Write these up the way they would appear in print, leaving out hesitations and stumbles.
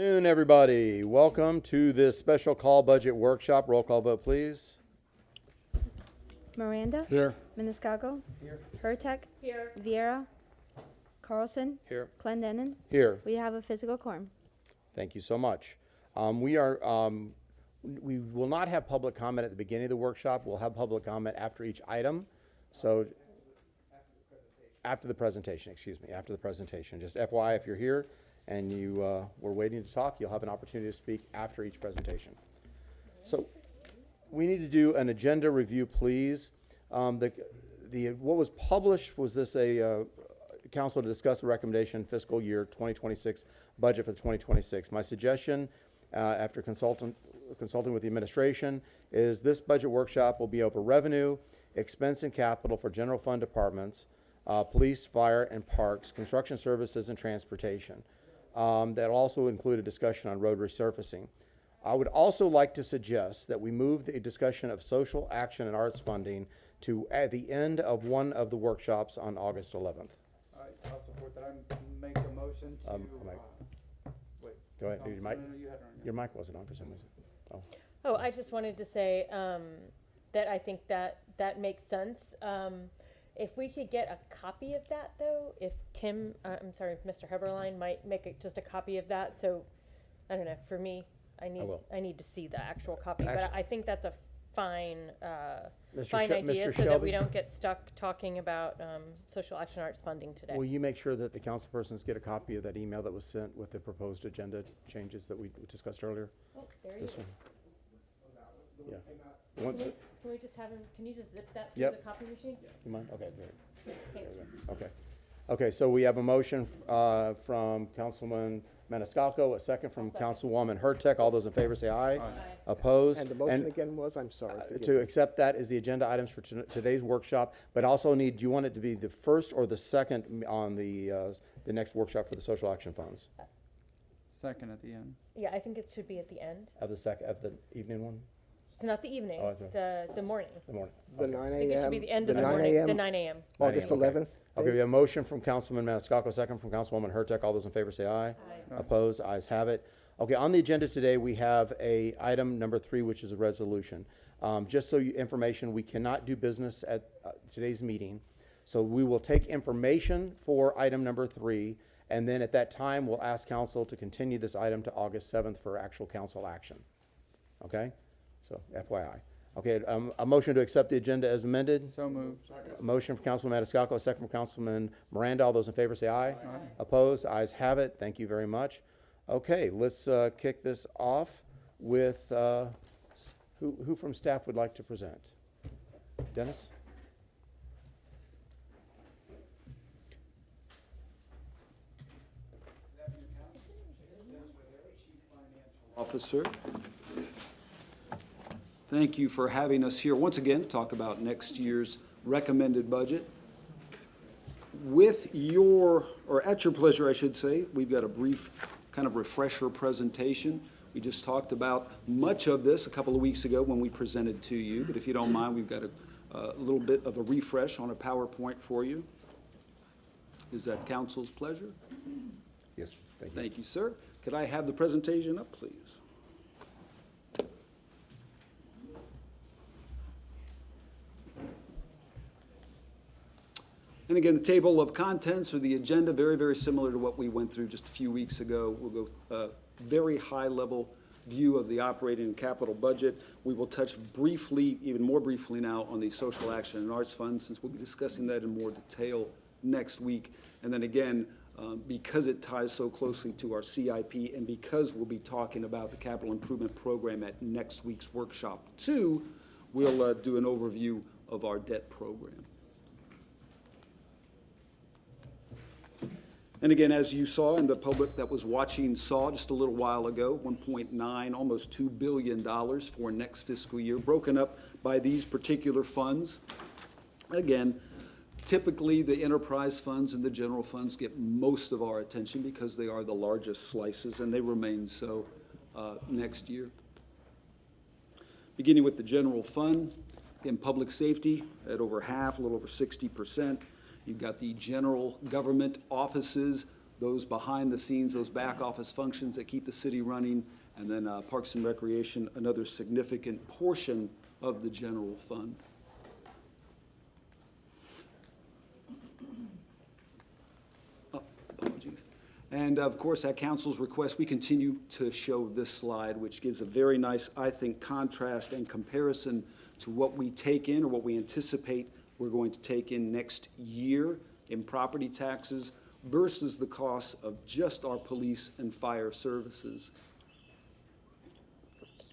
Afternoon, everybody. Welcome to this special call budget workshop. Roll call vote, please. Miranda. Here. Maniscalco. Here. Hurtek. Here. Vieira. Carlson. Here. Clendenin. Here. We have a physical quorum. Thank you so much. We will not have public comment at the beginning of the workshop. We'll have public comment after each item. So after the presentation, after the presentation. Just FYI, if you're here and you were waiting to talk, you'll have an opportunity to speak after each presentation. So we need to do an agenda review, please. What was published was this a council to discuss the recommendation fiscal year 2026 budget for the 2026. My suggestion, after consulting with the administration, is this budget workshop will be over revenue, expense and capital for general fund departments, police, fire, and parks, construction services, and transportation. That'll also include a discussion on road resurfacing. I would also like to suggest that we move the discussion of social action and arts funding to at the end of one of the workshops on August 11th. All right, I'll support that. I make a motion to, wait. Go ahead, No, your mic. no, you had it on Your mic wasn't on for some reason. Oh, I just wanted to say that I think that makes sense. If we could get a copy of that, though, if Tim, Mr. Heberlein might make just a copy of that. So, I don't know. For me, I need to see the actual copy. But I think that's a fine idea, so that we don't get stuck talking about social action arts funding today. Will you make sure that the council persons get a copy of that email that was sent with the proposed agenda changes that we discussed earlier? Oh, there he This is. one. Yeah. Can we just have him? Can you just zip that through Yep. the copy machine? You mind? Okay, great. Thank you. Okay. Okay, so we have a motion from Councilman Maniscalco, a second from Councilwoman Hurtek. All those in favor say aye. Aye. Opposed? And the motion again was, I'm sorry. forgive To me. accept that as the agenda items for today's workshop, but also do you want it to be the first or the second on the next workshop for the social action funds? second at the end. Yeah, I think it should be at the end. Of the evening one? It's not the evening, Oh, okay. the morning. The morning? The Okay. 9 I think it should a.m. be the end the of the 9 morning, a.m. the 9 a.m. August 9 a.m., okay. 11th. Okay, we have a motion from Councilman Maniscalco, second from Councilwoman Hurtek. All those in favor say aye. Aye. Opposed? Ayes have it. Okay, on the agenda today, we have item number 3, which is a resolution. Just so information, we cannot do business at today's meeting. So we will take information for item number 3, and then at that time, we'll ask council to continue this item to August 7th for actual council action. Okay? So FYI. Okay, a motion to accept the agenda as amended. So moved. A motion from Councilman Maniscalco, a second from Councilman Miranda. All those in favor say aye. Opposed? Ayes have it. Thank you very much. Okay, let's kick this off with, who from staff would like to present? Dennis? Officer. Thank you for having us here once again to talk about next year's recommended budget. With your, or at your pleasure, I should say, we've got a brief kind of refresher presentation. We just talked about much of this a couple of weeks ago when we presented to you, but if you don't mind, we've got a little bit of a refresh on a PowerPoint for you. Is that council's pleasure? Yes, thank you. Thank you, sir. Could I have the presentation up, please? And again, the table of contents or the agenda, very, very similar to what we went through just a few weeks ago. We'll go very high-level view of the operating and capital budget. We will touch briefly, even more briefly now, on the social action and arts fund, since we'll be discussing that in more detail next week. And then again, because it ties so closely to our CIP and because we'll be talking about the capital improvement program at next week's workshop too, we'll do an overview of our debt program. And again, as you saw, and the public that was watching saw just a little while ago, 1.9, almost $2 billion for next fiscal year, broken up by these particular funds. Again, typically the enterprise funds and the general funds get most of our attention because they are the largest slices, and they remain so next year. Beginning with the general fund, in public safety at over half, a little over 60%. You've got the general government offices, those behind the scenes, those back office functions that keep the city running, and then Parks and Recreation, another significant portion of the general fund. Oh, apologies. And of course, at council's request, we continue to show this slide, which gives a very nice, I think, contrast and comparison to what we take in or what we anticipate we're going to take in next year in property taxes versus the costs of just our police and fire services.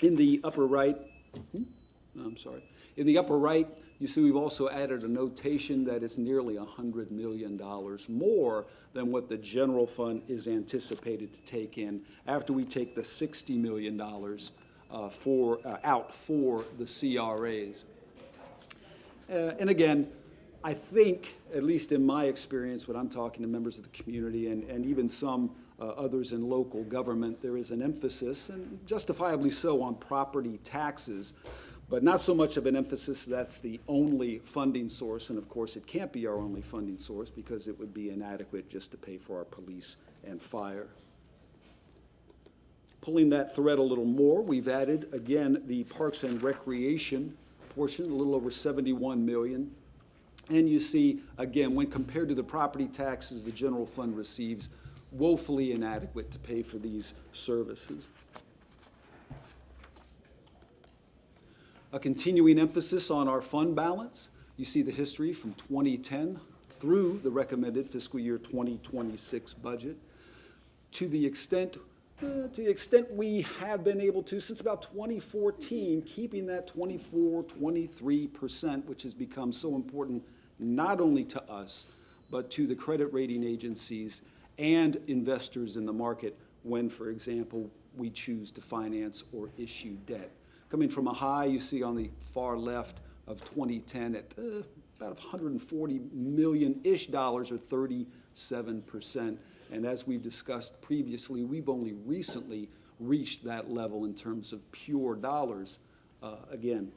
In the upper right, in the upper right, you see we've also added a notation that is nearly $100 million more than what the general fund is anticipated to take in after we take the $60 million out for the CRAs. And again, I think, at least in my experience, when I'm talking to members of the community and even some others in local government, there is an emphasis, and justifiably so, on property taxes, but not so much of an emphasis that's the only funding source. And of course, it can't be our only funding source because it would be inadequate just to pay for our police and fire. Pulling that thread a little more, we've added, again, the Parks and Recreation portion, a little over $71 million. And you see, again, when compared to the property taxes the general fund receives, woefully inadequate to pay for these services. A continuing emphasis on our fund balance. You see the history from 2010 through the recommended fiscal year 2026 budget. To the extent we have been able to, since about 2014, keeping that 23%, which has become so important not only to us, but to the credit rating agencies and investors in the market when, for example, we choose to finance or issue debt. Coming from a high, you see on the far left, of 2010 at about $140 million-ish dollars, or 37%. And as we've discussed previously, we've only recently reached that level in terms of pure dollars again.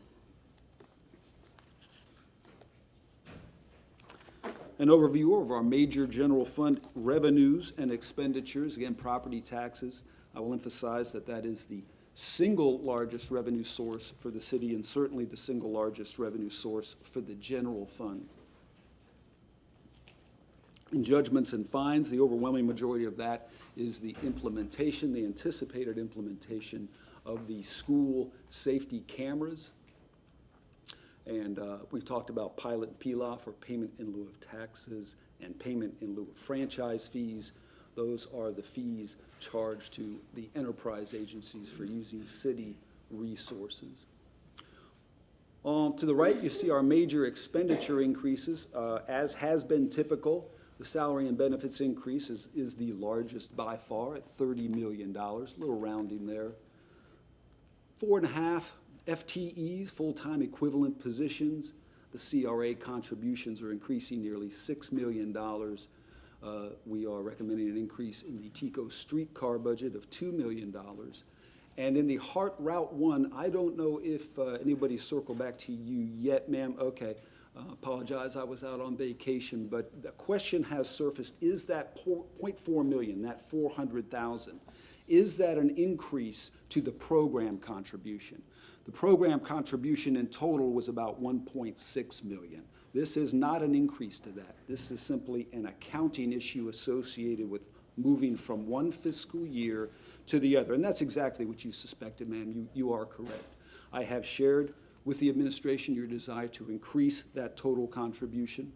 An overview of our major general fund revenues and expenditures. Again, property taxes. I will emphasize that that is the single largest revenue source for the city and certainly the single largest revenue source for the general fund. In judgments and fines, the overwhelming majority of that is the implementation, the anticipated implementation of the school safety cameras. And we've talked about pilot and PLOF, or payment in lieu of taxes, and payment in lieu of franchise fees. Those are the fees charged to the enterprise agencies for using city resources. To the right, you see our major expenditure increases. As has been typical, the salary and benefits increase is the largest by far at $30 million, a little rounding there. 4.5 FTEs, full-time equivalent positions. The CRA contributions are increasing nearly $6 million. We are recommending an increase in the TICO streetcar budget of $2 million. And in the Hart Route 1, I don't know if anybody circled back to you yet, ma'am. Okay, apologize, I was out on vacation, but the question has surfaced, is that 0.4 million, that 400,000, is that an increase to the program contribution? The program contribution in total was about 1.6 million. This is not an increase to that. This is simply an accounting issue associated with moving from one fiscal year to the other. And that's exactly what you suspected, ma'am. You are correct. I have shared with the administration your desire to increase that total contribution.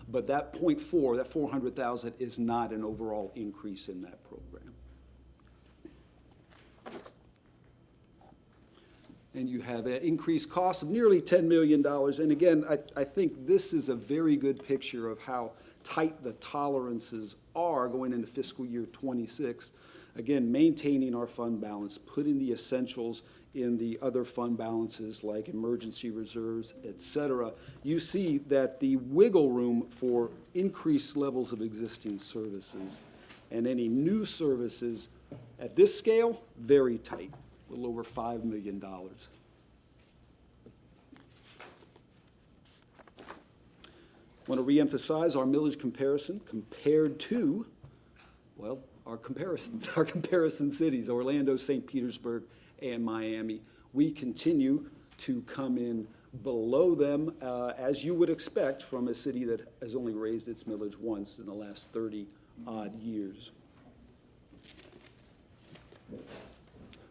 But that 0.4, that 400,000, is not an overall increase in that program. And you have an increased cost of nearly $10 million. And again, I think this is a very good picture of how tight the tolerances are going into fiscal year 26. Again, maintaining our fund balance, putting the essentials in the other fund balances like emergency reserves, et cetera. You see that the wiggle room for increased levels of existing services and any new services at this scale, very tight. A little over $5 million. I want to reemphasize our millage comparison compared to well, our comparisons, our comparison cities, Orlando, St. Petersburg, and Miami. We continue to come in below them, as you would expect from a city that has only raised its millage once in the last 30-odd years.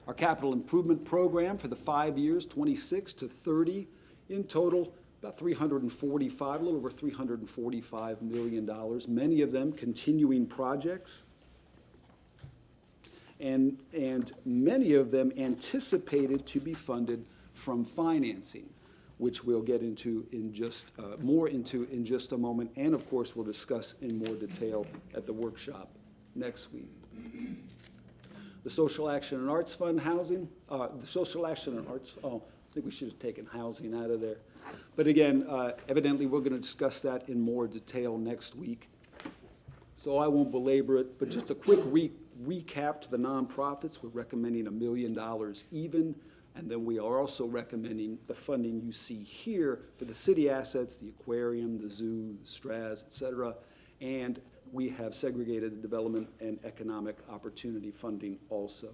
Our capital improvement program for the 5 years, 26 to 30, in total, about a little over $345 million, many of them continuing projects, and many of them anticipated to be funded from financing, which we'll get into in just in just a moment, and of course we'll discuss in more detail at the workshop next week. The Social Action and Arts Fund housing, the Social Action and Arts, I think we should have taken housing out of there. But again, evidently we're going to discuss that in more detail next week. So I won't belabor it, but just a quick recap to the nonprofits. We're recommending $1 million even, and then we are also recommending the funding you see here for the city assets, the aquarium, the zoo, the Straz, et cetera, and we have segregated the development and economic opportunity funding also.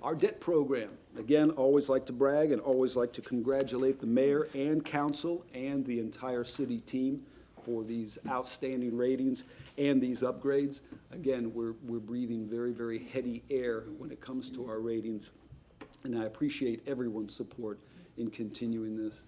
Our debt program, again, always like to brag and always like to congratulate the mayor and council and the entire city team for these outstanding ratings and these upgrades. Again, we're breathing very, very heady air when it comes to our ratings, and I appreciate everyone's support in continuing this.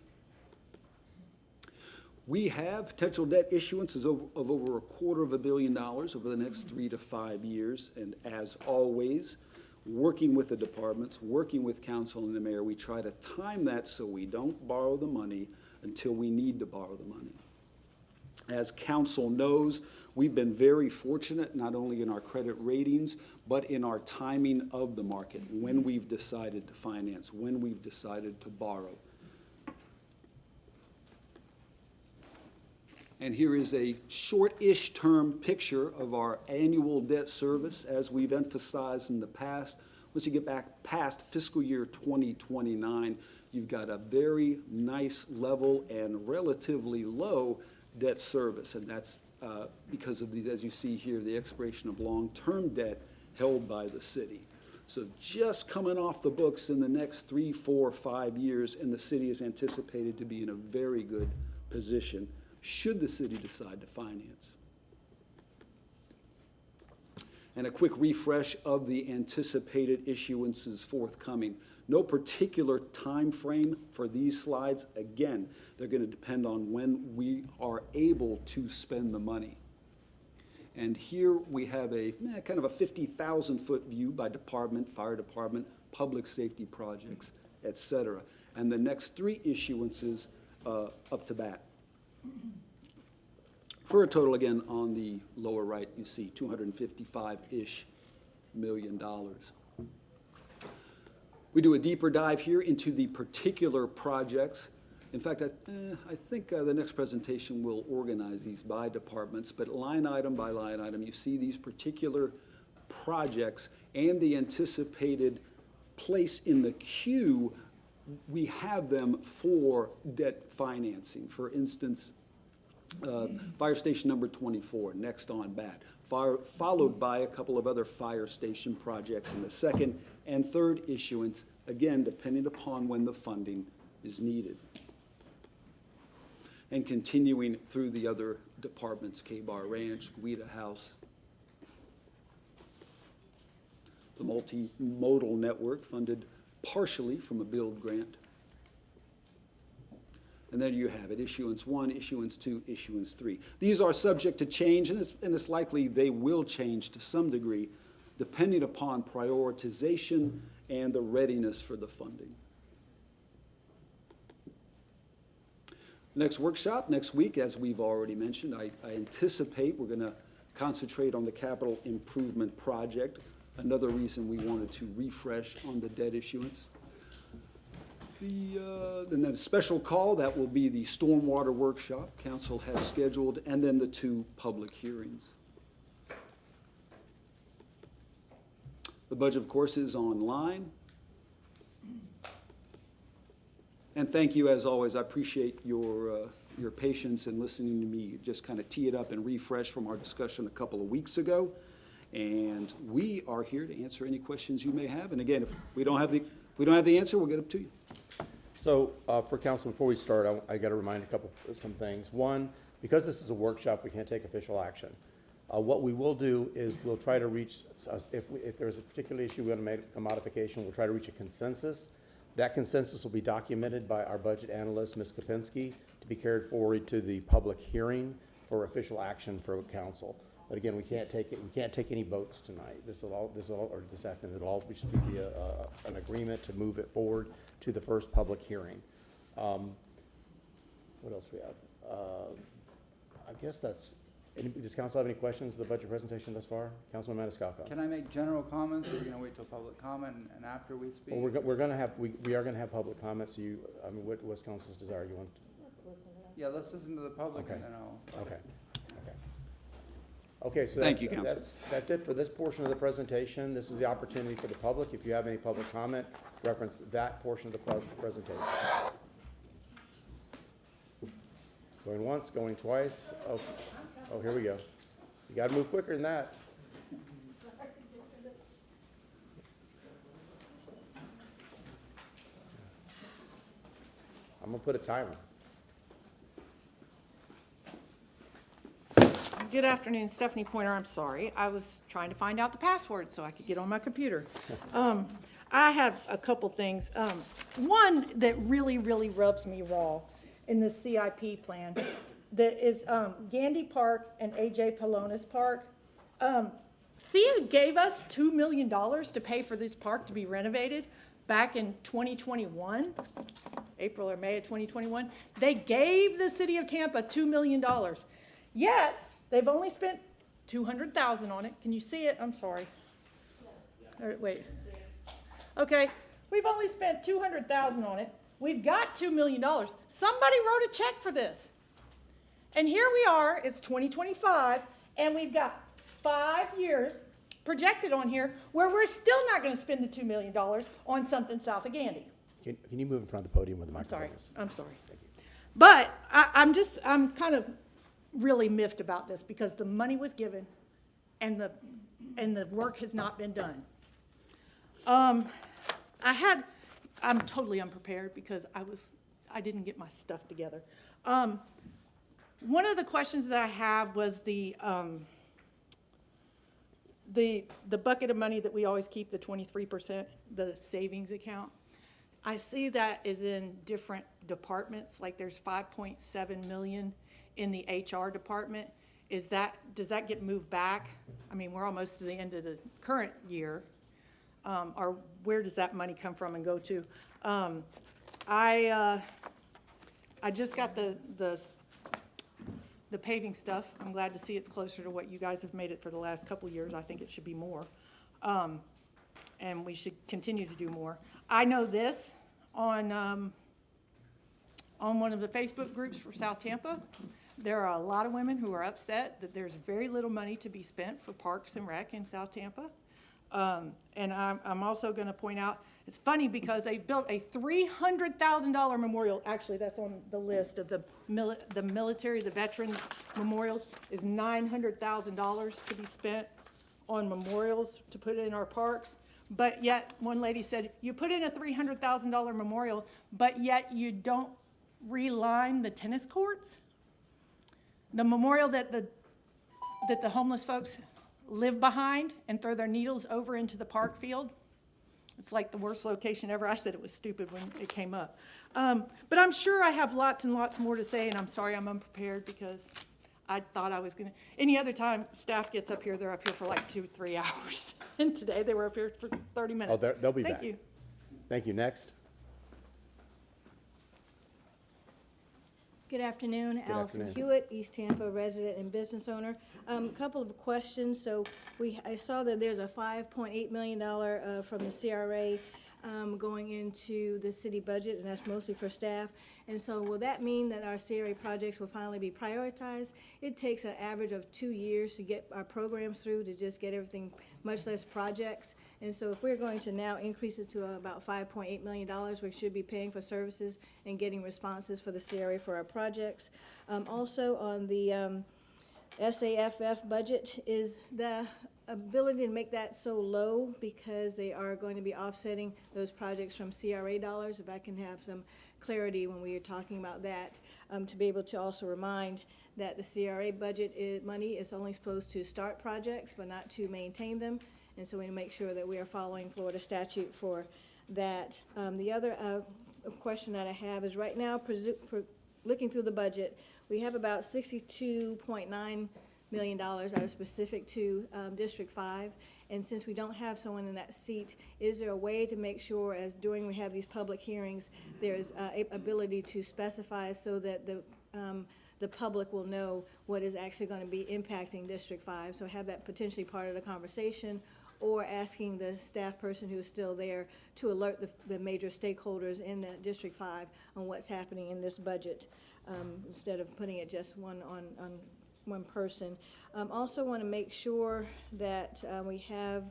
We have potential debt issuances of over $250 million over the next 3 to 5 years, and as always, working with the departments, working with council and the mayor, we try to time that so we don't borrow the money until we need to borrow the money. As council knows, we've been very fortunate, not only in our credit ratings, but in our timing of the market, when we've decided to finance, when we've decided to borrow. And here is a short-ish term picture of our annual debt service, as we've emphasized in the past. Once you get back past fiscal year 2029, you've got a very nice level and relatively low debt service, and that's because of these, as you see here, the expiration of long-term debt held by the city. So just coming off the books in the next 3, 4, 5 years, and the city is anticipated to be in a very good position should the city decide to finance. And a quick refresh of the anticipated issuances forthcoming. No particular time frame for these slides. Again, they're going to depend on when we are able to spend the money. And here we have a kind of a 50,000-foot view by department, fire department, public safety projects, et cetera. And the next 3 issuances up to bat. For a total, again, on the lower right, you see $255-ish million. We do a deeper dive here into the particular projects. In fact, I think the next presentation will organize these by departments, but line item by line item, you see these particular projects and the anticipated place in the queue. We have them for debt financing. For instance, fire station number 24, next on bat, followed by a couple of other fire station projects in the second and third issuance, again, depending upon when the funding is needed. And continuing through the other departments, K-Bar Ranch, Guida House, the multimodal network funded partially from a build grant. And there you have it, issuance 1, issuance 2, issuance 3. These are subject to change, and it's likely they will change to some degree, depending upon prioritization and the readiness for the funding. Next workshop, next week, as we've already mentioned, I anticipate we're going to concentrate on the capital improvement project, another reason we wanted to refresh on the debt issuance. And then a special call, that will be the stormwater workshop council has scheduled, and then the 2 public hearings. The budget, of course, is online. And thank you, as always. I appreciate your your patience in listening to me just kind of tee it up and refresh from our discussion a couple of weeks ago. And we are here to answer any questions you may have. And again, if we don't have the answer, we'll get it to you. So, for council, before we start, I got to remind some things. One, because this is a workshop, we can't take official action. What we will do is we'll try to reach, if there's a particular issue we want to make a modification, we'll try to reach a consensus. That consensus will be documented by our budget analyst, Ms. Kopinski, to be carried forward to the public hearing for official action for council. But again, we can't take any votes tonight. This afternoon, it'll all just be an agreement to move it forward to the first public hearing. What else do we have? I guess that's, does council have any questions of the budget presentation thus far? Councilman Maniscalco. Can I make general comments, or are we gonna wait till public comment and after we speak? Well, we are gonna have public comments. What's council's desire? You want? Yeah, let's listen to the public Okay. and then I'll. Okay. Okay, so Thank you, Council. that's it for this portion of the presentation. This is the opportunity for the public. If you have any public comment, reference that portion of the presentation. Going once, going twice. Oh, here we go. You gotta move quicker than that. I'm gonna put a timer. Good afternoon, Stephanie Pointer. I'm sorry. I was trying to find out the password so I could get on my computer. I have a couple things. One that really, really rubs me raw in the CIP plan that is Gandy Park and AJ Palonis Park. FIA gave us $2 million to pay for this park to be renovated back in 2021, April or May of 2021. They gave the city of Tampa $2 million. Yet, they've only spent $200,000 on it. Can you see it? I'm sorry. Wait. Okay, we've only spent $200,000 on it. We've got $2 million. Somebody wrote a check for this. And here we are, it's 2025, and we've got 5 years projected on here where we're still not gonna spend the $2 million on something south of Gandy. Can you move in front of the podium with the microphone? I'm sorry. But I'm kind of really miffed about this because the money was given and the work has not been done. I'm totally unprepared because I didn't get my stuff together. One of the questions that I have was the bucket of money that we always keep, the 23%, the savings account. I see that is in different departments, like there's 5.7 million in the HR department. Does that get moved back? I mean, we're almost to the end of the current year. Or where does that money come from and go to? I just got the paving stuff. I'm glad to see it's closer to what you guys have made it for the last couple years. I think it should be more. And we should continue to do more. I know this on one of the Facebook groups for South Tampa. There are a lot of women who are upset that there's very little money to be spent for parks and rec in South Tampa. And I'm also going to point out, it's funny because they built a $300,000 memorial. Actually, that's on the list of the military, the veterans memorials, is $900,000 to be spent on memorials to put in our parks. But yet, one lady said, you put in a $300,000 memorial, but yet you don't reline the tennis courts? The memorial that the homeless folks live behind and throw their needles over into the park field. It's like the worst location ever. I said it was stupid when it came up. But I'm sure I have lots and lots more to say, and I'm sorry I'm unprepared because I thought I was going to. Any other time staff gets up here, they're up here for like 2-3 hours. And today they were up here for 30 minutes. Oh, they'll be back. Thank you. Thank you. Next. Good afternoon, Allison afternoon. Hewitt, East Tampa resident and business owner. Couple of questions. So I saw that there's a $5.8 million from the CRA going into the city budget, and that's mostly for staff. And so will that mean that our CRA projects will finally be prioritized? It takes an average of 2 years to get our programs through, to just get everything, much less projects. And so if we're going to now increase it to about $5.8 million, we should be paying for services and getting responses for the CRA for our projects. Also on the SAFF budget is the ability to make that so low because they are going to be offsetting those projects from CRA dollars. If I can have some clarity when we are talking about that, to be able to also remind that the CRA budget money is only supposed to start projects but not to maintain them. And so we make sure that we are following Florida statute for that. The other question that I have is right now, looking through the budget, we have about $62.9 million that are specific to District 5. And since we don't have someone in that seat, is there a way to make sure, as during we have these public hearings, there's ability to specify so that the public will know what is actually going to be impacting District 5? So have that potentially part of the conversation, or asking the staff person who is still there to alert the major stakeholders in the District 5 on what's happening in this budget, instead of putting it just on one person. Also want to make sure that we have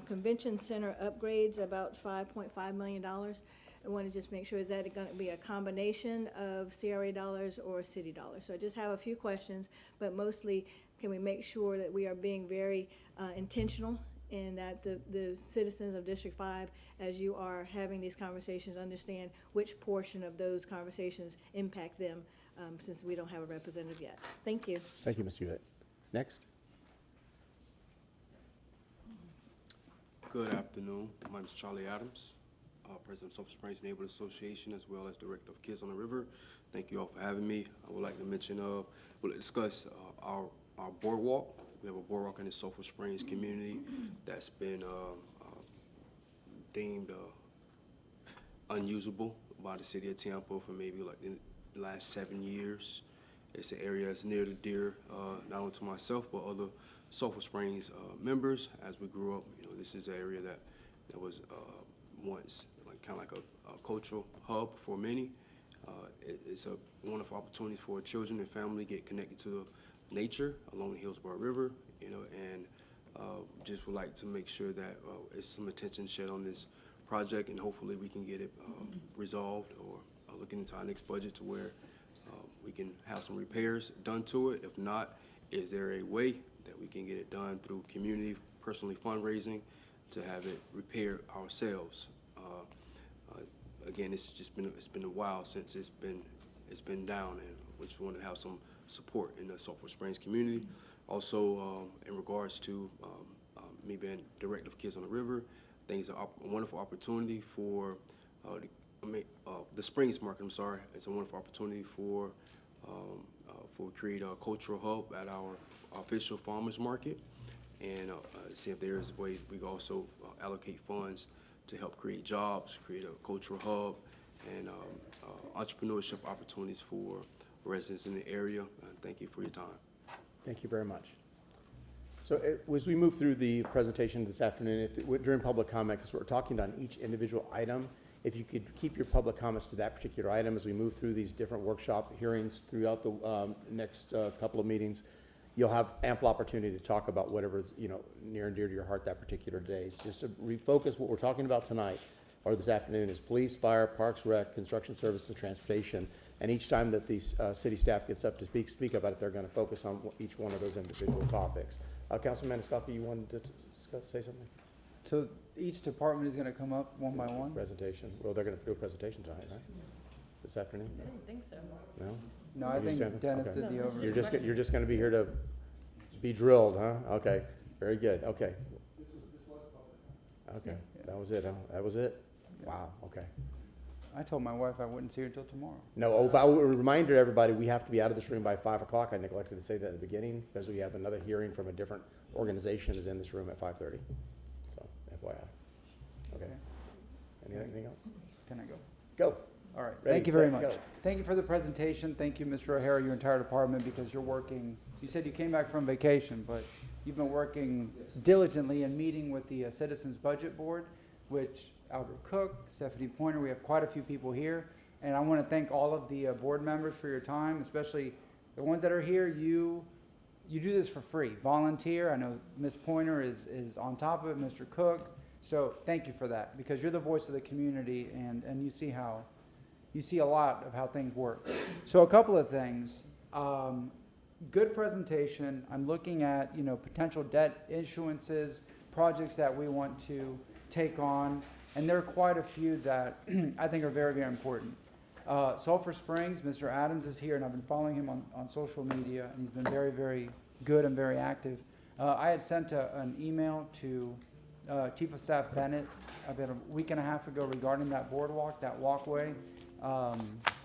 convention center upgrades, about $5.5 million. I want to just make sure, is that going to be a combination of CRA dollars or city dollars? So I just have a few questions, but mostly, can we make sure that we are being very intentional and that the citizens of District 5, as you are having these conversations, understand which portion of those conversations impact them, since we don't have a representative yet. Thank you. Thank you, Ms. Hewitt. Next. Good afternoon. My name is Charlie Adams, President of Sulphur Springs Neighborhood Association, as well as Director of Kids on the River. Thank you all for having me. I would like to mention, we'll discuss our boardwalk. We have a boardwalk in the Sulphur Springs community that's been deemed unusable by the city of Tampa for maybe like the last 7 years. It's an area that's near and dear, not only to myself, but other Sulphur Springs members. As we grew up, this is an area that was once kind of like a cultural hub for many. It's a wonderful opportunity for children and family to get connected to nature along the Hillsborough River, and just would like to make sure that there's some attention shed on this project, and hopefully we can get it resolved, or looking into our next budget to where we can have some repairs done to it. If not, is there a way that we can get it done through community, personally fundraising, to have it repaired ourselves? Again, it's been a while since it's been down, and we just want to have some support in the Sulphur Springs community. Also, in regards to me being Director of Kids on the River, I think it's a wonderful opportunity for the Springs Market. It's a wonderful opportunity for create a cultural hub at our official farmers market, and see if there is a way we can also allocate funds to help create jobs, create a cultural hub, and entrepreneurship opportunities for residents in the area. Thank you for your time. Thank you very much. So as we move through the presentation this afternoon, during public comment, because we're talking on each individual item, if you could keep your public comments to that particular item as we move through these different workshop hearings throughout the next couple of meetings, you'll have ample opportunity to talk about whatever is near and dear to your heart that particular day. Just to refocus, what we're talking about tonight or this afternoon is police, fire, parks, rec, construction services, transportation. And each time that these city staff gets up to speak about it, they're going to focus on each one of those individual topics. Councilman Maniscalco, you wanted to say something? So each department is gonna come up one by one? Presentation. Well, they're going to do a presentation tonight, right? This afternoon? I don't think so. No? No, I You think said- Dennis okay. did the overview. You're just going to be here to be drilled, huh? Okay. Very good. Okay. Okay. That was it, huh? That was it? Wow. Okay. I told my wife I wouldn't see her till tomorrow. No, but a reminder to everybody, we have to be out of this room by 5 o'clock. I neglected to say that at the beginning because we have another hearing from a different organization is in this room at 5:30. So, FYI. Okay. Anything else? Can I go? Go. All right, Ready, thank you very set, much. go. Thank you for the presentation. Thank you, Mr. O'Hara, your entire department, because you're working, you said you came back from vacation, but you've been working diligently and meeting with the Citizens Budget Board, which Albert Cook, Stephanie Pointer. We have quite a few people here. And I want to thank all of the board members for your time, especially the ones that are here. You do this for free, volunteer. I know Ms. Pointer is on top of it, Mr. Cook. So thank you for that, because you're the voice of the community, and you see a lot of how things work. So a couple of things. Good presentation. I'm looking at, potential debt issuances, projects that we want to take on, and there are quite a few that I think are very, very important. Sulphur Springs, Mr. Adams is here, and I've been following him on social media, and he's been very, very good and very active. I had sent an email to Chief of Staff Bennett about a week and a half ago regarding that boardwalk, that walkway,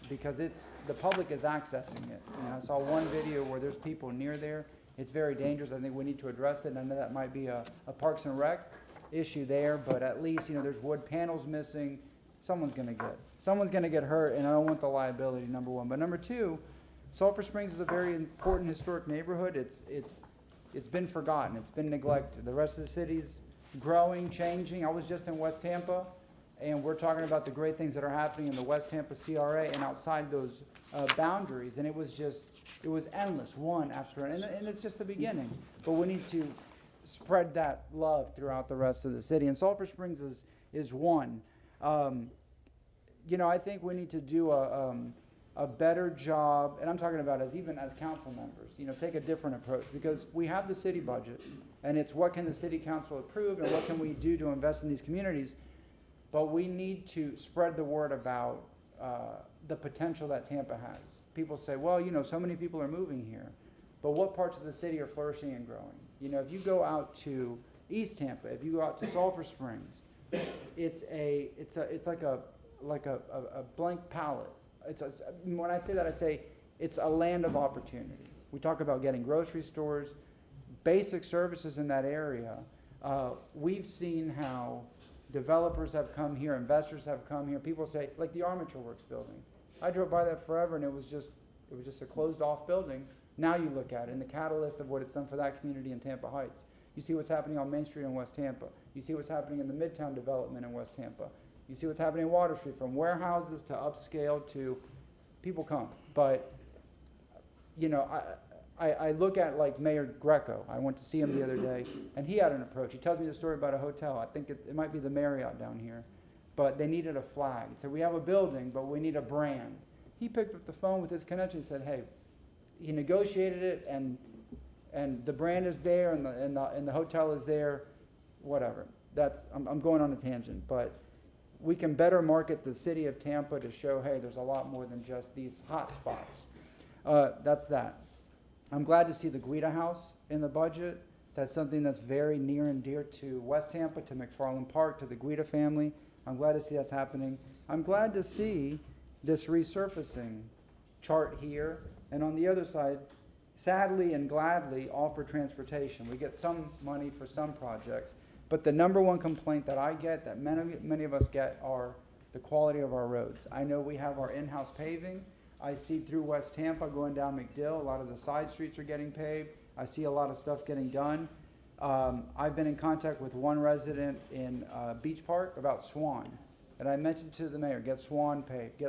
because the public is accessing it. And I saw one video where there's people near there. It's very dangerous. I think we need to address it. And I know that might be a Parks and Rec issue there, but at least, there's wood panels missing. Someone's gonna get hurt, and I don't want the liability, number one. But number two, Sulphur Springs is a very important historic neighborhood. It's been forgotten. It's been neglected. The rest of the city's growing, changing. I was just in West Tampa, and we're talking about the great things that are happening in the West Tampa CRA and outside those boundaries. And it was endless, one after another. And it's just the beginning. But we need to spread that love throughout the rest of the city. And Sulphur Springs is one. I think we need to do a better job, and I'm talking about even as council members, take a different approach, because we have the city budget, and it's what can the city council approve and what can we do to invest in these communities. But we need to spread the word about the potential that Tampa has. People say, well, so many people are moving here, but what parts of the city are flourishing and growing? If you go out to East Tampa, if you go out to Sulphur Springs, it's like a blank palette. When I say that, I say it's a land of opportunity. We talk about getting grocery stores, basic services in that area. We've seen how developers have come here, investors have come here. People say, like the Armature Works building. I drove by that forever, and it was just a closed off building. Now you look at it, and the catalyst of what it's done for that community in Tampa Heights. You see what's happening on Main Street in West Tampa. You see what's happening in the Midtown development in West Tampa. You see what's happening in Water Street, from warehouses to upscale to people come. But, I look at like Mayor Greco. I went to see him the other day, and he had an approach. He tells me the story about a hotel. I think it might be the Marriott down here. But they needed a flag. He said, we have a building, but we need a brand. He picked up the phone with his connection and said, hey, he negotiated it, and the brand is there, and the hotel is there, whatever. I'm going on a tangent, but we can better market the city of Tampa to show, hey, there's a lot more than just these hot spots. That's that. I'm glad to see the Guida House in the budget. That's something that's very near and dear to West Tampa, to McFarland Park, to the Guida family. I'm glad to see that's happening. I'm glad to see this resurfacing chart here. And on the other side, sadly and gladly, offer transportation. We get some money for some projects, but the number one complaint that I get, that many of us get, are the quality of our roads. I know we have our in-house paving. I see through West Tampa going down McDill, a lot of the side streets are getting paved. I see a lot of stuff getting done. I've been in contact with one resident in Beach Park about Swan, and I mentioned to the mayor, get Swan paved,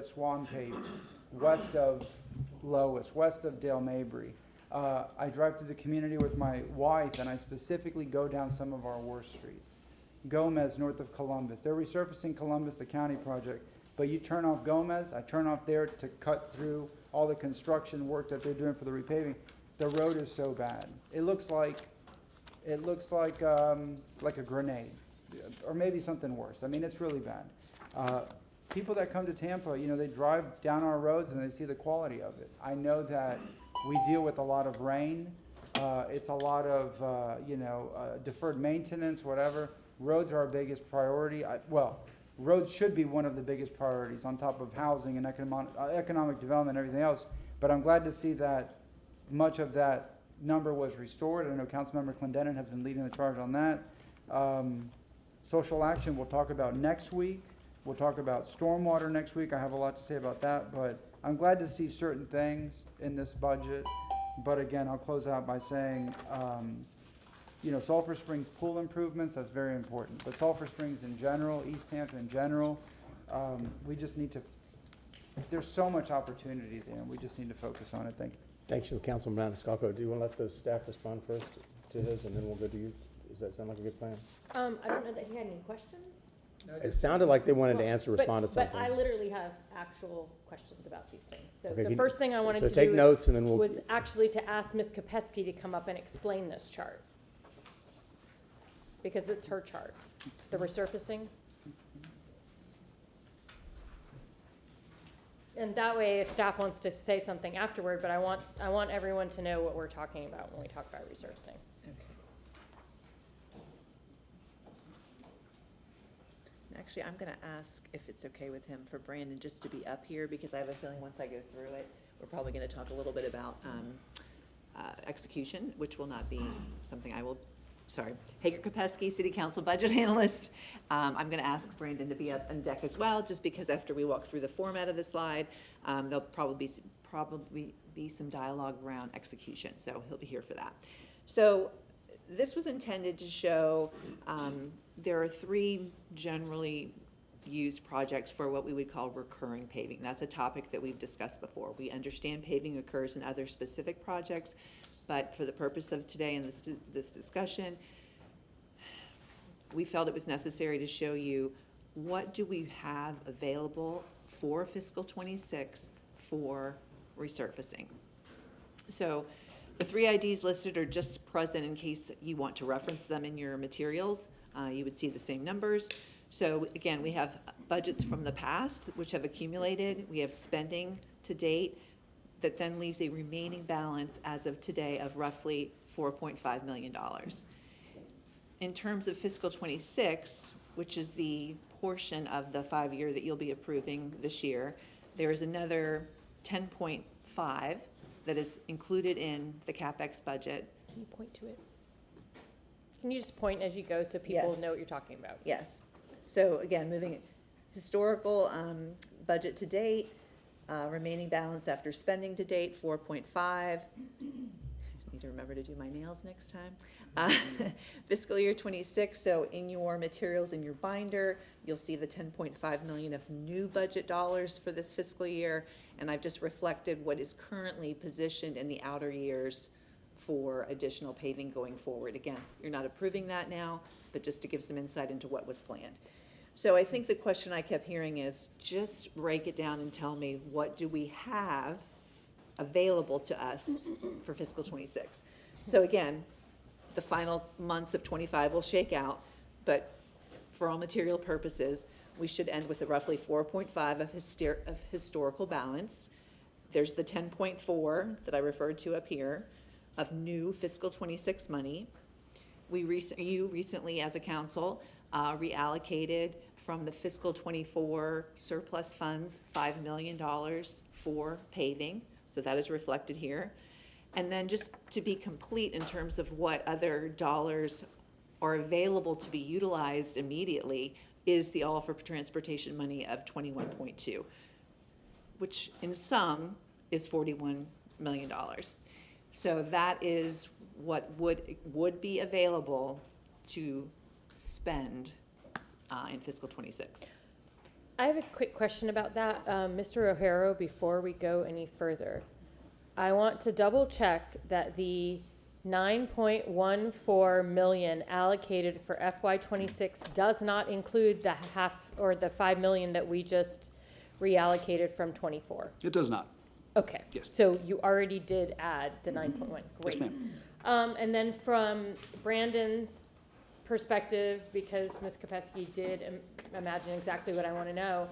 west of Lois, west of Dale Mabry. I drive through the community with my wife, and I specifically go down some of our worst streets. Gomez, north of Columbus. They're resurfacing Columbus, the county project, but you turn off Gomez, I turn off there to cut through all the construction work that they're doing for the repaving. The road is so bad. It looks like a grenade, or maybe something worse. I mean, it's really bad. People that come to Tampa, they drive down our roads and they see the quality of it. I know that we deal with a lot of rain. It's a lot of, deferred maintenance, whatever. Roads are our biggest priority. Roads should be one of the biggest priorities on top of housing and economic development and everything else. But I'm glad to see that much of that number was restored. I know Councilmember Clendenin has been leading the charge on that. Social action we'll talk about next week. We'll talk about stormwater next week. I have a lot to say about that, but I'm glad to see certain things in this budget. But again, I'll close out by saying you know, Sulphur Springs pool improvements, that's very important. But Sulphur Springs in general, East Hampton in general, we just need to, there's so much opportunity there, and we just need to focus on it. Thank you. Thanks, Councilman Maniscalco. Do you want to let the staff respond first to his, and then we'll go to you? Does that sound like a good plan? I don't know that he had any questions. It sounded like they wanted to answer, But- respond to something. But I literally have actual questions about these things. So Okay, the can- first thing I wanted so to take do notes and then we'll. was actually to ask Ms. Kopesky to come up and explain this chart. Because it's her chart, the resurfacing. And that way, if staff wants to say something afterward, but I want everyone to know what we're talking about when we talk about resurfacing. Actually, I'm going to ask if it's okay with him for Brandon just to be up here, because I have a feeling once I go through it, we're probably going to talk a little bit about execution, which will not be something I will, sorry. Hager Kopesky, City Council Budget Analyst. I'm going to ask Brandon to be up on deck as well, just because after we walk through the format of the slide, there'll probably be some dialogue around execution, so he'll be here for that. So this was intended to show there are three generally used projects for what we would call recurring paving. That's a topic that we've discussed before. We understand paving occurs in other specific projects, but for the purpose of today and this discussion, we felt it was necessary to show you what do we have available for fiscal 26 for resurfacing. So the three IDs listed are just present in case you want to reference them in your materials. You would see the same numbers. So again, we have budgets from the past, which have accumulated. We have spending to date that then leaves a remaining balance as of today of roughly $4.5 million. In terms of fiscal 26, which is the portion of the 5-year that you'll be approving this year, there is another 10.5 that is included in the CapEx budget. Can you point to it? Can you just point as you go so people Yes. know what you're talking about? Yes. So again, moving historical budget to date, remaining balance after spending to date, 4.5. Need to remember to do my nails next time. Fiscal year 26, so in your materials in your binder, you'll see the 10.5 million of new budget dollars for this fiscal year, and I've just reflected what is currently positioned in the outer years for additional paving going forward. Again, you're not approving that now, but just to give some insight into what was planned. So I think the question I kept hearing is just break it down and tell me, what do we have available to us for fiscal 26? So again, the final months of 25 will shake out, but for all material purposes, we should end with a roughly 4.5 of historical balance. There's the 10.4 that I referred to up here of new fiscal 26 money. You recently, as a council, reallocated from the fiscal 24 surplus funds $5 million for paving, so that is reflected here. And then just to be complete in terms of what other dollars are available to be utilized immediately is the all for transportation money of 21.2, which in sum is $41 million. So that is what would be available to spend in fiscal 26. I have a quick question about that. Mr. O'Hara, before we go any further, I want to double check that the 9.14 million allocated for FY26 does not include the the 5 million that we just reallocated from 24. It does not. Okay. Yes. So you already did add the 9.1. Great. Yes, ma'am. And then from Brandon's perspective, because Ms. Kopesky did imagine exactly what I want to know,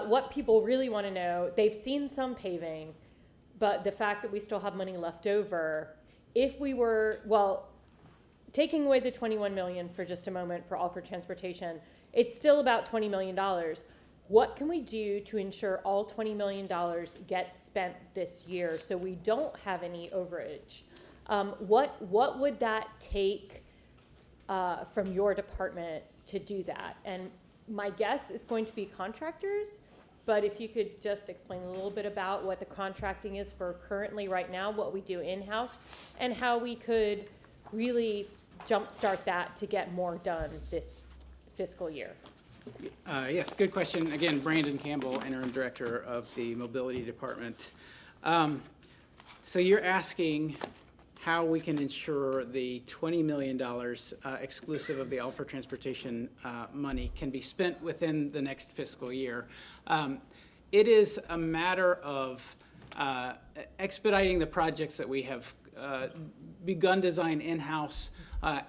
what people really want to know, they've seen some paving, but the fact that we still have money left over, if we were, well, taking away the 21 million for just a moment for all for transportation, it's still about $20 million. What can we do to ensure all $20 million gets spent this year so we don't have any overage? What would that take from your department to do that? And my guess is going to be contractors, but if you could just explain a little bit about what the contracting is for currently right now, what we do in-house, and how we could really jumpstart that to get more done this fiscal year? Yes, good question. Again, Brandon Campbell, Interim Director of the Mobility Department. So you're asking how we can ensure the $20 million exclusive of the All for Transportation money can be spent within the next fiscal year. It is a matter of expediting the projects that we have begun design in-house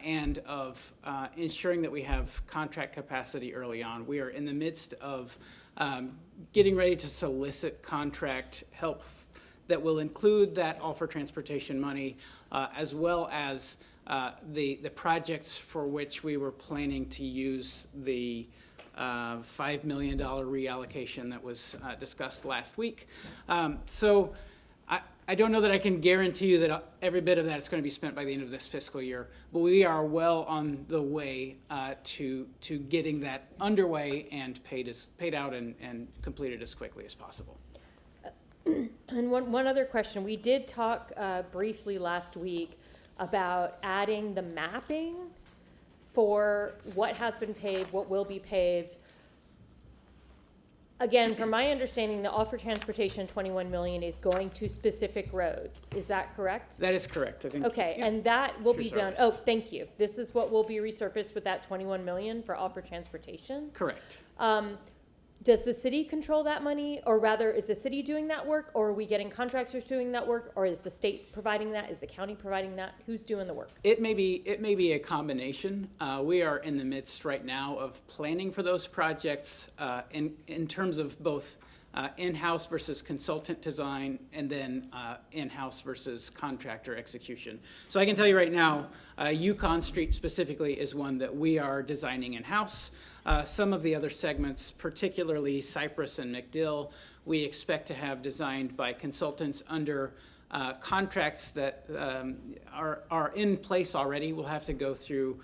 and of ensuring that we have contract capacity early on. We are in the midst of getting ready to solicit contract help that will include that All for Transportation money, as well as the projects for which we were planning to use the $5 million reallocation that was discussed last week. So I don't know that I can guarantee you that every bit of that is going to be spent by the end of this fiscal year, but we are well on the way to getting that underway and paid out and completed as quickly as possible. And one other question. We did talk briefly last week about adding the mapping for what has been paved, what will be paved. Again, from my understanding, the All for Transportation 21 million is going to specific roads. Is that correct? That is correct, I think. Okay, yeah. and that will be done. Resurfaced. Oh, thank you. This is what will be resurfaced with that 21 million for All for Transportation? Correct. Does the city control that money, or rather, is the city doing that work, or are we getting contractors doing that work, or is the state providing that? Is the county providing that? Who's doing the work? It may be a combination. We are in the midst right now of planning for those projects in terms of both in-house versus consultant design, and then in-house versus contractor execution. So I can tell you right now, Yukon Street specifically is one that we are designing in-house. Some of the other segments, particularly Cypress and McDill, we expect to have designed by consultants under contracts that are in place already. We'll have to go through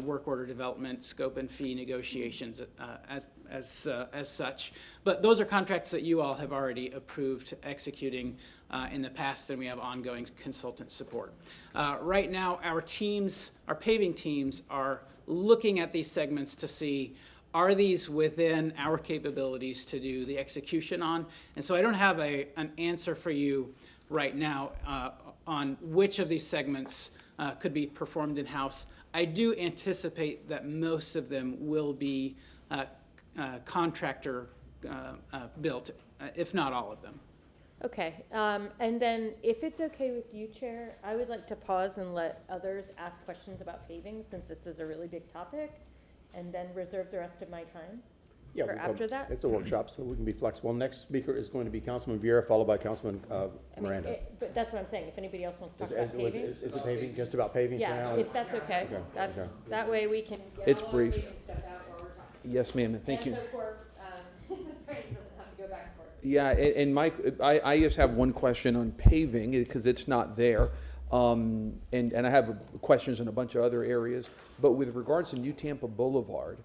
work order development, scope and fee negotiations as such. But those are contracts that you all have already approved executing in the past, and we have ongoing consultant support. Right now, our paving teams are looking at these segments to see, are these within our capabilities to do the execution on? And so I don't have an answer for you right now on which of these segments could be performed in-house. I do anticipate that most of them will be contractor built, if not all of them. Okay, and then if it's okay with you, Chair, I would like to pause and let others ask questions about paving, since this is a really big topic, and then reserve the rest of my time Yeah, for after that. It's a workshop, so we can be flexible. Next speaker is going to be Councilman Vieira, followed by Councilman I mean, Miranda. but that's what I'm saying, if anybody else wants to talk Is about paving. is it paving, just about paving for now? Yeah, if that's okay. Okay, That's, okay. that way we can get It's all our brief. paving stuff out while we're talking. Yes, ma'am, and thank you. And so for, Brandon doesn't have to go back and forth. Yeah, and Mike, I just have one question on paving, because it's not there. And I have questions in a bunch of other areas. But with regards to New Tampa Boulevard,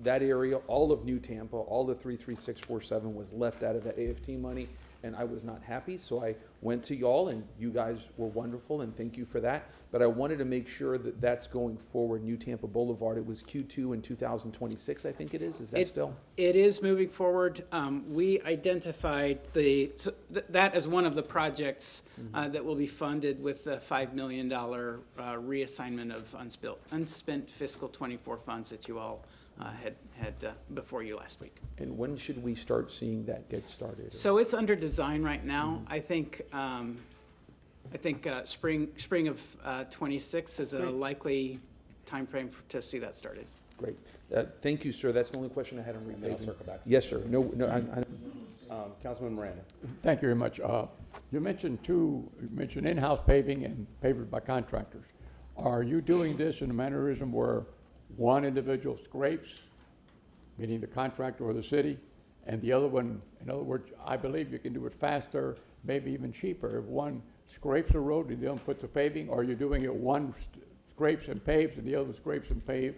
that area, all of New Tampa, all the 33647 was left out of the AFT money, and I was not happy. So I went to y'all, and you guys were wonderful, and thank you for that. But I wanted to make sure that that's going forward. New Tampa Boulevard, it was Q2 in 2026, I think it is. Is that still? It is moving forward. We identified that as one of the projects that will be funded with the $5 million reassignment of unspent fiscal 24 funds that you all had before you last week. And when should we start seeing that get started? So it's under design right now. I think spring of 26 is a likely timeframe to see that started. Great. Thank you, sir. That's the only question I had on And then I'll repaving. circle back. Yes, sir. No, Councilman Miranda. Thank you very much. You mentioned in-house paving and pavers by contractors. Are you doing this in a mannerism where one individual scrapes, meaning the contractor or the city, and the other one, in other words, I believe you can do it faster, maybe even cheaper. If one scrapes the road and the other puts the paving, or are you doing it one scrapes and paves and the other scrapes and paves?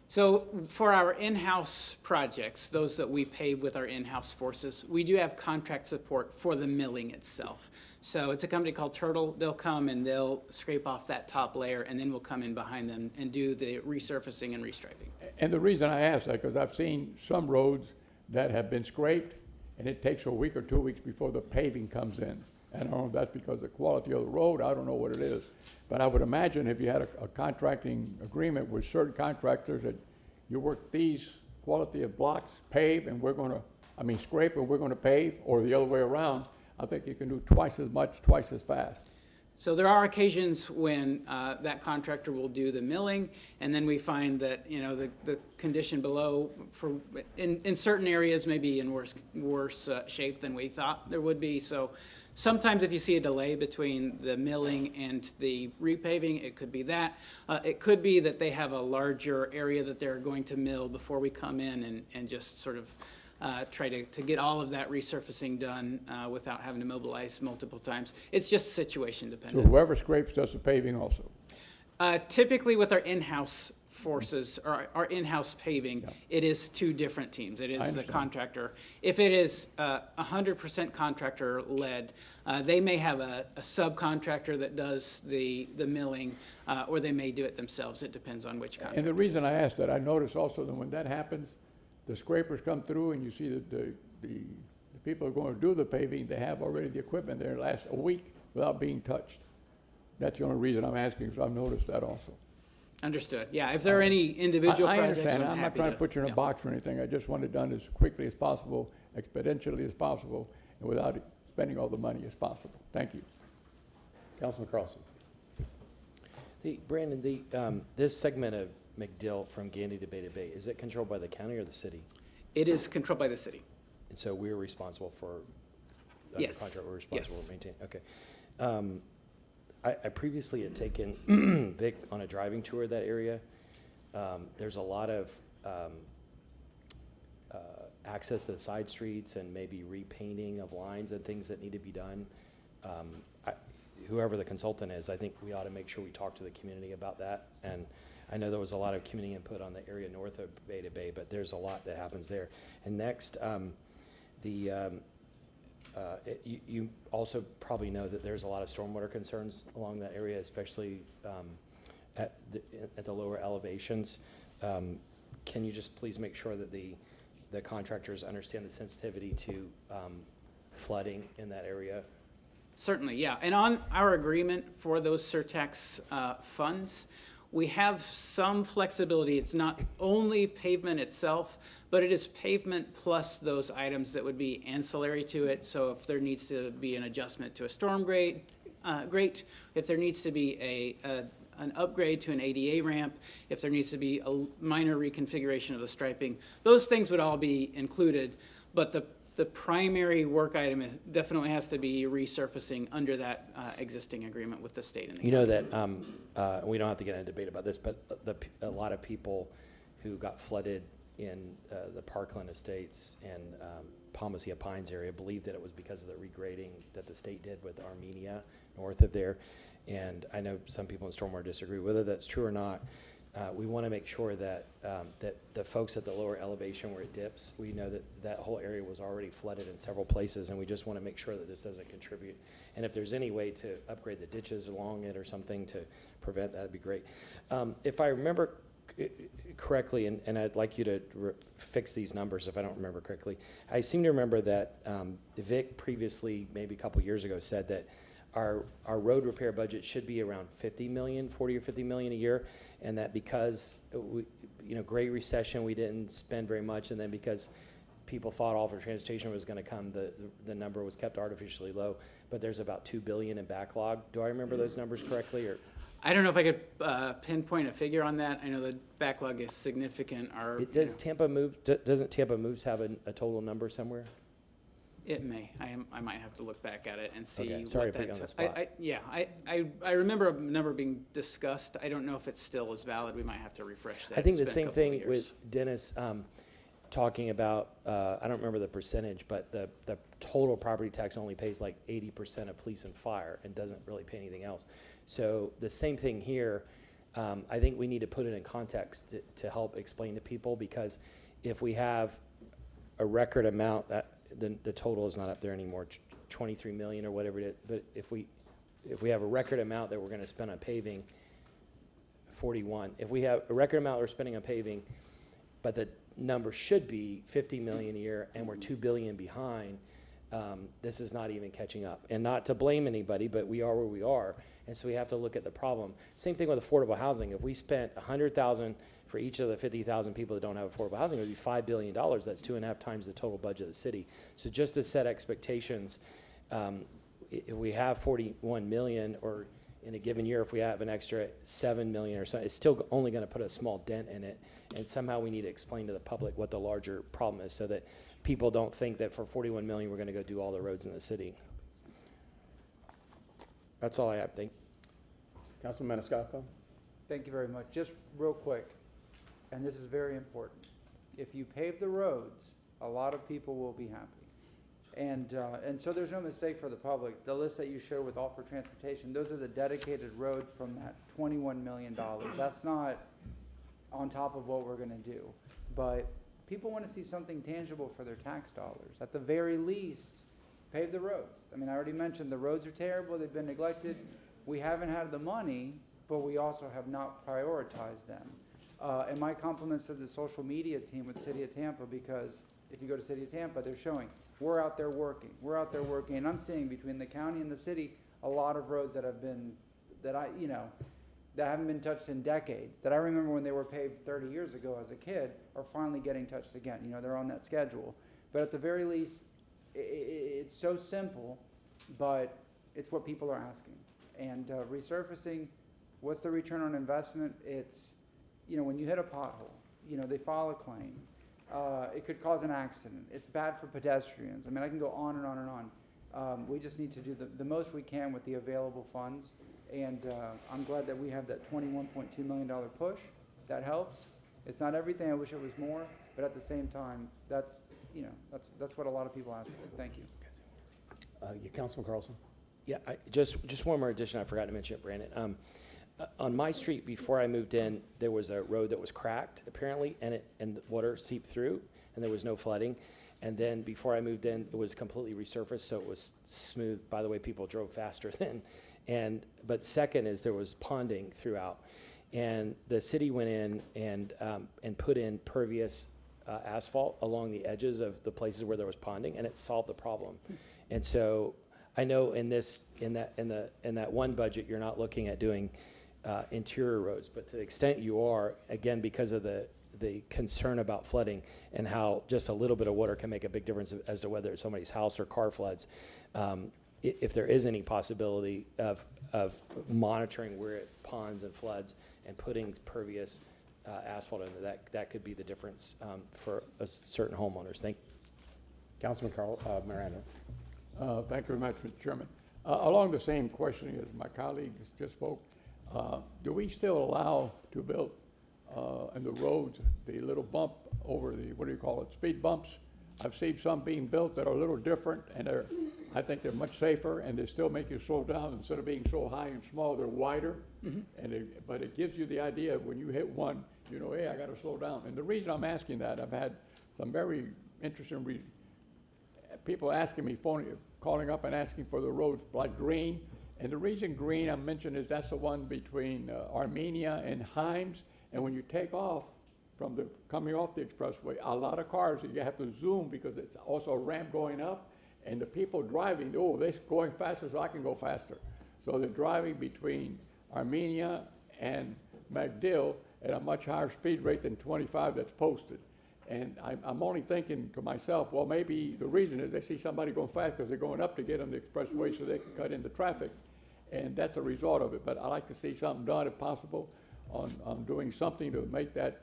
So for our in-house projects, those that we pave with our in-house forces, we do have contract support for the milling itself. So it's a company called Turtle. They'll come and they'll scrape off that top layer, and then we'll come in behind them and do the resurfacing and restriping. And the reason I ask that, because I've seen some roads that have been scraped, and it takes a week or 2 weeks before the paving comes in. And I don't know if that's because of the quality of the road, I don't know what it is. But I would imagine if you had a contracting agreement with certain contractors that you work these quality of blocks, pave, and scrape, and we're gonna pave, or the other way around, I think you can do twice as much, twice as fast. So there are occasions when that contractor will do the milling, and then we find that, you know, the condition below in certain areas may be in worse shape than we thought there would be. So sometimes if you see a delay between the milling and the repaving, it could be that. It could be that they have a larger area that they're going to mill before we come in and just sort of try to get all of that resurfacing done without having to mobilize multiple times. It's just situation So dependent. whoever scrapes does the paving also. Typically with our in-house forces or our in-house paving, Yeah. it is two different teams. It is the understand. contractor. If it is 100% contractor led, they may have a subcontractor that does the milling, or they may do it themselves. It depends on which contractor. And the reason I ask that, I notice also that when that happens, the scrapers come through and you see that the people who are going to do the paving, they have already the equipment there, lasts a week without being touched. That's the only reason I'm asking, because I've noticed that also. Understood. Yeah, if there are any individual I projects, understand. I'm I'm not happy trying to put you in a yeah. box or anything. I just want it done as quickly as possible, expeditially as possible, and without spending all the money as possible. Thank you. Councilman Carlson. Brandon, this segment of McDill from Gandy to Beta Bay, is it controlled by the county or the city? It is controlled by the city. And so we're responsible for, Yes. contract, we're responsible Yes. for maintaining, okay. I previously had taken Vic on a driving tour of that area. There's a lot of access to the side streets and maybe repainting of lines and things that need to be done. Whoever the consultant is, I think we ought to make sure we talk to the community about that. And I know there was a lot of community input on the area north of Beta Bay, but there's a lot that happens there. And next, you also probably know that there's a lot of stormwater concerns along that area, especially at the lower elevations. Can you just please make sure that the contractors understand the sensitivity to flooding in that area? Certainly, yeah. And on our agreement for those surtax funds, we have some flexibility. It's not only pavement itself, but it is pavement plus those items that would be ancillary to it. So if there needs to be an adjustment to a storm grate, if there needs to be an upgrade to an ADA ramp, if there needs to be a minor reconfiguration of the striping, those things would all be included. But the primary work item definitely has to be resurfacing under that existing agreement with the state and the You know that we don't have to get into a debate about this, but a lot of people who got flooded in the Parkland Estates and Palmacia Pines area believed that it was because of the regrading that the state did with Armenia north of there. And I know some people in Stormwater disagree. Whether that's true or not, we want to make sure that that the folks at the lower elevation where it dips, we know that that whole area was already flooded in several places, and we just want to make sure that this doesn't contribute. And if there's any way to upgrade the ditches along it or something to prevent that, would be great. If I remember correctly, and I'd like you to fix these numbers if I don't remember correctly, I seem to remember that Vic previously, maybe a couple years ago, said that our road repair budget should be around 40 or 50 million a year, and that because Great Recession, we didn't spend very much, and then because people thought all of our transportation was going to come, the number was kept artificially low. But there's about 2 billion in backlog. Do I remember those numbers correctly, or? I don't know if I could pinpoint a figure on that. I know the backlog is significant. Doesn't Tampa Moves have a total number somewhere? It may. I might have to look back at it and see. Okay, sorry what to put you on the spot. I remember a number being discussed. I don't know if it's still as valid. We might have to refresh that. I think the It's been a same couple of thing years. with Dennis talking about, I don't remember the percentage, but the total property tax only pays like 80% of police and fire and doesn't really pay anything else. So the same thing here, I think we need to put it in context to help explain to people, because if we have a record amount, that the total is not up there anymore, 23 million or whatever it is, but if we have a record amount that we're going to spend on paving, 41. If we have a record amount we're spending on paving, but the number should be 50 million a year, and we're 2 billion behind, this is not even catching up. And not to blame anybody, but we are where we are, and so we have to look at the problem. Same thing with affordable housing. If we spent 100,000 for each of the 50,000 people that don't have affordable housing, it would be $5 billion. That's 2.5 times the total budget of the city. So just to set expectations, if we have 41 million, or in a given year, if we have an extra 7 million or so, it's still only going to put a small dent in it. And somehow we need to explain to the public what the larger problem is, so that people don't think that for 41 million, we're going to go do all the roads in the city. That's all I have. Councilman Maniscalco? Thank you very much. Just real quick, and this is very important. If you pave the roads, a lot of people will be happy. And so there's no mistake for the public. The list that you showed with all for transportation, those are the dedicated roads from that $21 million. That's not on top of what we're gonna do. But people wanna see something tangible for their tax dollars. At the very least, pave the roads. I mean, I already mentioned the roads are terrible, they've been neglected. We haven't had the money, but we also have not prioritized them. And my compliments to the social media team with City of Tampa, because if you go to City of Tampa, they're showing, we're out there working, and I'm seeing between the county and the city, a lot of roads that have been, that haven't been touched in decades, that I remember when they were paved 30 years ago as a kid, are finally getting touched again. You know, they're on that schedule. But at the very least, it's so simple, but it's what people are asking. And resurfacing, what's the return on investment? It's, you know, when you hit a pothole, you know, they file a claim. It could cause an accident. It's bad for pedestrians. I mean, I can go on and on and on. We just need to do the most we can with the available funds. And I'm glad that we have that $21.2 million push. That helps. It's not everything. I wish it was more. But at the same time, that's what a lot of people ask for. Thank you. Councilman Carlson? Yeah, just one more addition. I forgot to mention it, Brandon. On my street, before I moved in, there was a road that was cracked, apparently, and the water seeped through, and there was no flooding. And then before I moved in, it was completely resurfaced, so it was smooth. By the way, people drove faster then. But second is there was ponding throughout, and the city went in and put in pervious asphalt along the edges of the places where there was ponding, and it solved the problem. And so I know in that one budget, you're not looking at doing interior roads, but to the extent you are, again, because of the concern about flooding and how just a little bit of water can make a big difference as to whether somebody's house or car floods, if there is any possibility of monitoring where it ponds and floods and putting pervious asphalt in there, that could be the difference for certain homeowners. Thank you. Councilman Miranda. Thank you very much, Mr. Chairman. Along the same question as my colleagues just spoke, do we still allow to build in the roads the little bump over the, what do you call it, speed bumps? I've seen some being built that are a little different, and I think they're much safer, and they still make you slow down. Instead of being so high and small, they're wider. But it gives you the idea when you hit one, you know, hey, I got to slow down. And the reason I'm asking that, I've had some very interesting people asking me, calling up and asking for the roads like green. And the reason green I mentioned is that's the one between Armenia and Himes. And when you take off from coming off the expressway, a lot of cars, you have to zoom because it's also a ramp going up. And the people driving, they're going faster, so I can go faster. So they're driving between Armenia and MacDill at a much higher speed rate than 25 that's posted. And I'm only thinking to myself, well, maybe the reason is they see somebody going fast because they're going up to get on the expressway so they can cut into traffic. And that's a result of it. But I'd like to see something done, if possible, on doing something to make that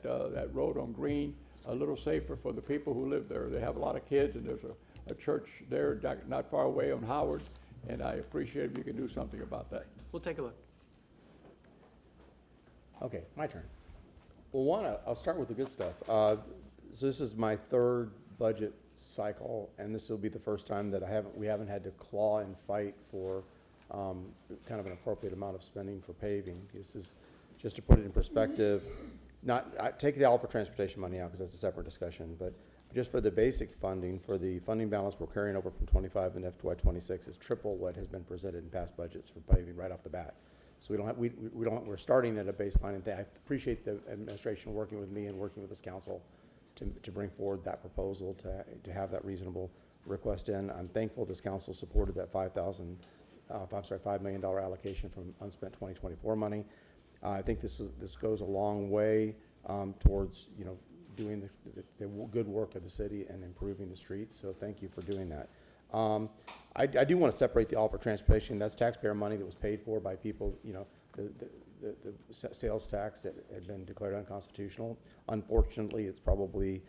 road on Green a little safer for the people who live there. They have a lot of kids, and there's a church there not far away on Howard, and I appreciate if you can do something about that. We'll take a look. Okay, my turn. Well, I'll start with the good stuff. So this is my third budget cycle, and this will be the first time that we haven't had to claw and fight for kind of an appropriate amount of spending for paving. This is just to put it in perspective, take the all for transportation money out because that's a separate discussion, but just for the basic funding, for the funding balance we're carrying over from 25 and FY 26 is triple what has been presented in past budgets for paving right off the bat. So we're starting at a baseline, and I appreciate the administration working with me and working with this council to bring forward that proposal to have that reasonable request in. I'm thankful this council supported that $5 million allocation from unspent 2024 money. I think this goes a long way towards doing the good work of the city and improving the streets. So thank you for doing that. I do want to separate the all for transportation. That's taxpayer money that was paid for by people. The sales tax that had been declared unconstitutional. Unfortunately, it's probably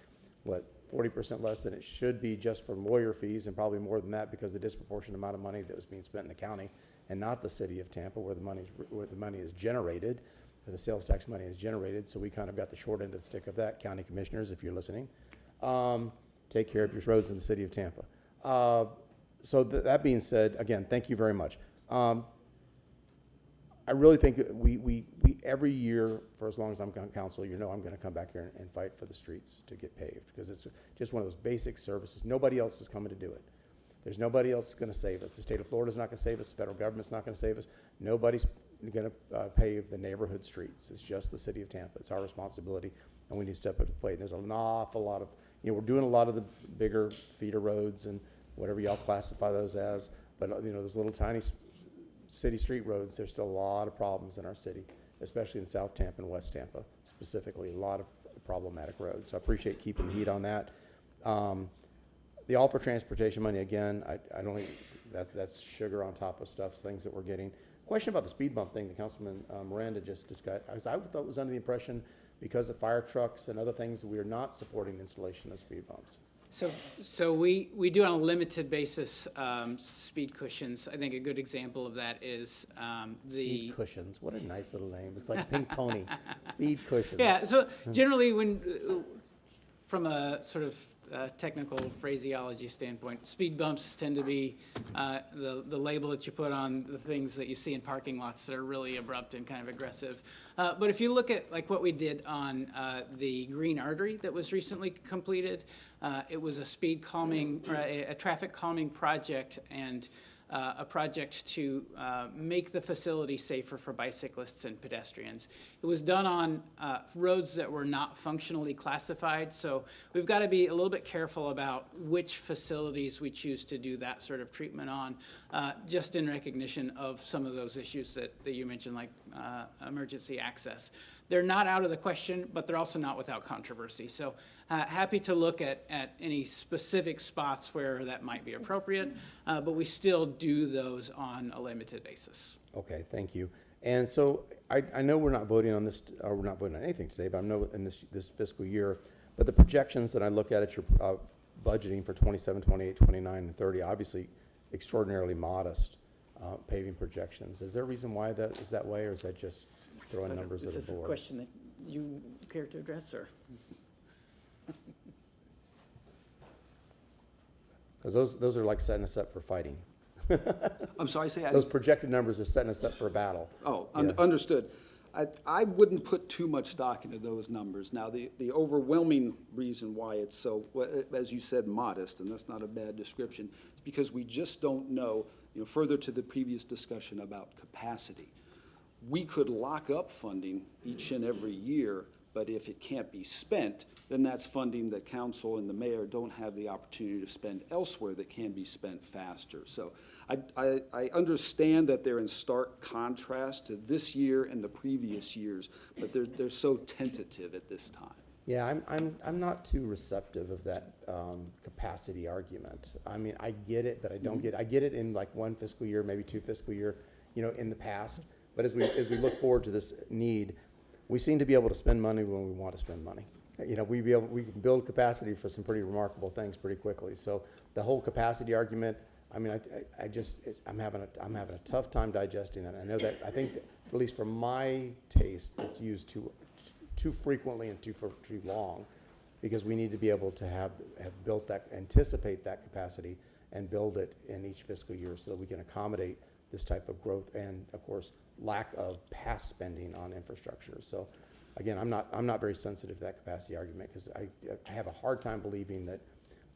40% less than it should be just from lawyer fees, and probably more than that because of the disproportionate amount of money that was being spent in the county and not the city of Tampa, where the money is generated, where the sales tax money is generated. So we kind of got the short end of the stick of that. County commissioners, if you're listening, take care of your roads in the city of Tampa. So that being said, again, thank you very much. I really think that we every year, for as long as I'm on council, I'm going to come back here and fight for the streets to get paved, because it's just one of those basic services. Nobody else is coming to do it. There's nobody else going to save us. The state of Florida is not going to save us. The federal government's not going to save us. Nobody's going to pave the neighborhood streets. It's just the city of Tampa. It's our responsibility, and we need to step up to the plate. There's an awful lot of, we're doing a lot of the bigger feeder roads and whatever y'all classify those as, but those little tiny city street roads, there's still a lot of problems in our city, especially in South Tampa and West Tampa, specifically a lot of problematic roads. So I appreciate keeping the heat on that. The all for transportation money, again, I don't think that's sugar on top of stuff, things that we're getting. Question about the speed bump thing that Councilman Miranda just discussed. I thought it was under the impression because of fire trucks and other things, we are not supporting installation of speed bumps. So we do on a limited basis speed cushions. I think a good example of that is Speed cushions. What a nice little name. It's like Pink Pony. Speed cushions. Yeah. So generally, from a sort of technical phraseology standpoint, speed bumps tend to be the label that you put on the things that you see in parking lots that are really abrupt and kind of aggressive. But if you look at like what we did on the Green Artery that was recently completed, it was a speed calming, or a traffic calming project, and a project to make the facility safer for bicyclists and pedestrians. It was done on roads that were not functionally classified, so we've got to be a little bit careful about which facilities we choose to do that sort of treatment on, just in recognition of some of those issues that you mentioned, like emergency access. They're not out of the question, but they're also not without controversy. So happy to look at any specific spots where that might be appropriate, but we still do those on a limited basis. Okay, thank you. And so I know we're not voting on this, or we're not voting on anything today, but I know in this fiscal year, but the projections that I look at your budgeting for 27, 28, 29, and 30, obviously extraordinarily modest paving projections. Is there a reason why that is that way, or is that just throwing numbers at the board? Is this a question that you care to address, or? Because those are like setting us up for fighting. I'm sorry, say those projected numbers are setting us up for a battle. Oh, Yeah. Understood. I wouldn't put too much stock into those numbers. Now, the overwhelming reason why it's so, as you said, modest, and that's not a bad description, is because we just don't know, further to the previous discussion about capacity. We could lock up funding each and every year, but if it can't be spent, then that's funding that council and the mayor don't have the opportunity to spend elsewhere that can be spent faster. So I understand that they're in stark contrast to this year and the previous years, but they're so tentative at this time. Yeah, I'm not too receptive of that capacity argument. I mean, I get it, but I don't get it. I get it in like one fiscal year, maybe two fiscal year, in the past. But as we look forward to this need, we seem to be able to spend money when we want to spend money. We can build capacity for some pretty remarkable things pretty quickly. So the whole capacity argument, I mean, I'm having a tough time digesting that. I know that, I think that, at least for my taste, it's used too frequently and too long, because we need to be able to have built that, anticipate that capacity and build it in each fiscal year so that we can accommodate this type of growth and, of course, lack of past spending on infrastructure. So, again, I'm not very sensitive to that capacity argument, because I have a hard time believing that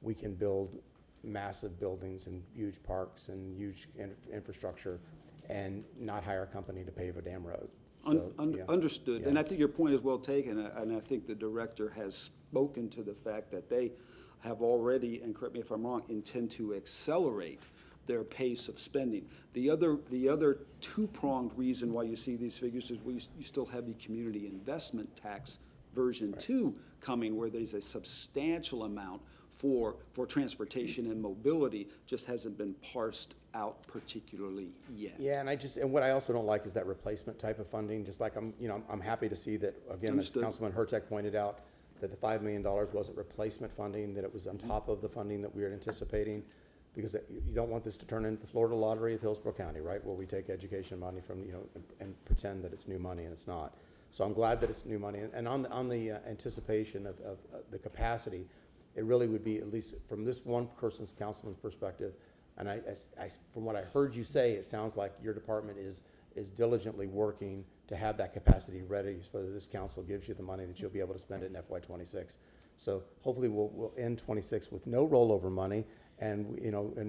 we can build massive buildings and huge parks and huge infrastructure and not hire a company to pave a damn road. So, yeah. Understood, Yeah. and I think your point is well taken, and I think the director has spoken to the fact that they have already, and correct me if I'm wrong, intend to accelerate their pace of spending. The other two-pronged reason why you see these figures is you still have the community investment tax version 2 coming, where there's a substantial amount for transportation and mobility, just hasn't been parsed out particularly yet. Yeah, and what I also don't like is that replacement type of funding. Just like I'm happy to see that, again, Understood. as Councilman Hurtek pointed out, that the $5 million wasn't replacement funding, that it was on top of the funding that we were anticipating, because you don't want this to turn into the Florida lottery of Hillsborough County, right? Where we take education money from, and pretend that it's new money, and it's not. So I'm glad that it's new money. And on the anticipation of the capacity, it really would be, at least from this one person's, councilman's perspective, and I from what I heard you say, it sounds like your department is diligently working to have that capacity ready so that this council gives you the money that you'll be able to spend it in FY26. So hopefully we'll end 26 with no rollover money, and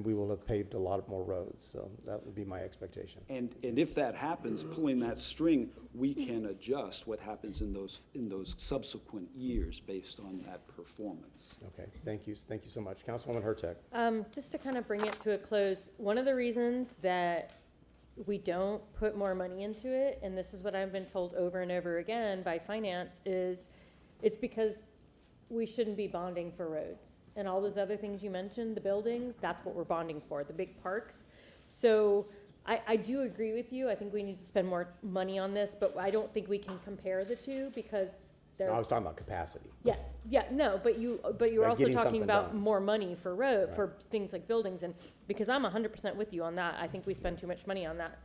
we will have paved a lot more roads. So that would be my expectation. And if that happens, pulling that string, we can adjust what happens in those subsequent years based on that performance. Okay, thank you so much. Councilwoman Hurtek. Just to kind of bring it to a close, one of the reasons that we don't put more money into it, and this is what I've been told over and over again by finance, is it's because we shouldn't be bonding for roads. And all those other things you mentioned, the buildings, that's what we're bonding for, the big parks. So I do agree with you. I think we need to spend more money on this, but I don't think we can compare the two, because No, I was talking about capacity. yes, yeah, no, but you're Like also getting talking something about done. more money for for things like buildings, and because I'm 100% with you on that. I think we spend too much money on that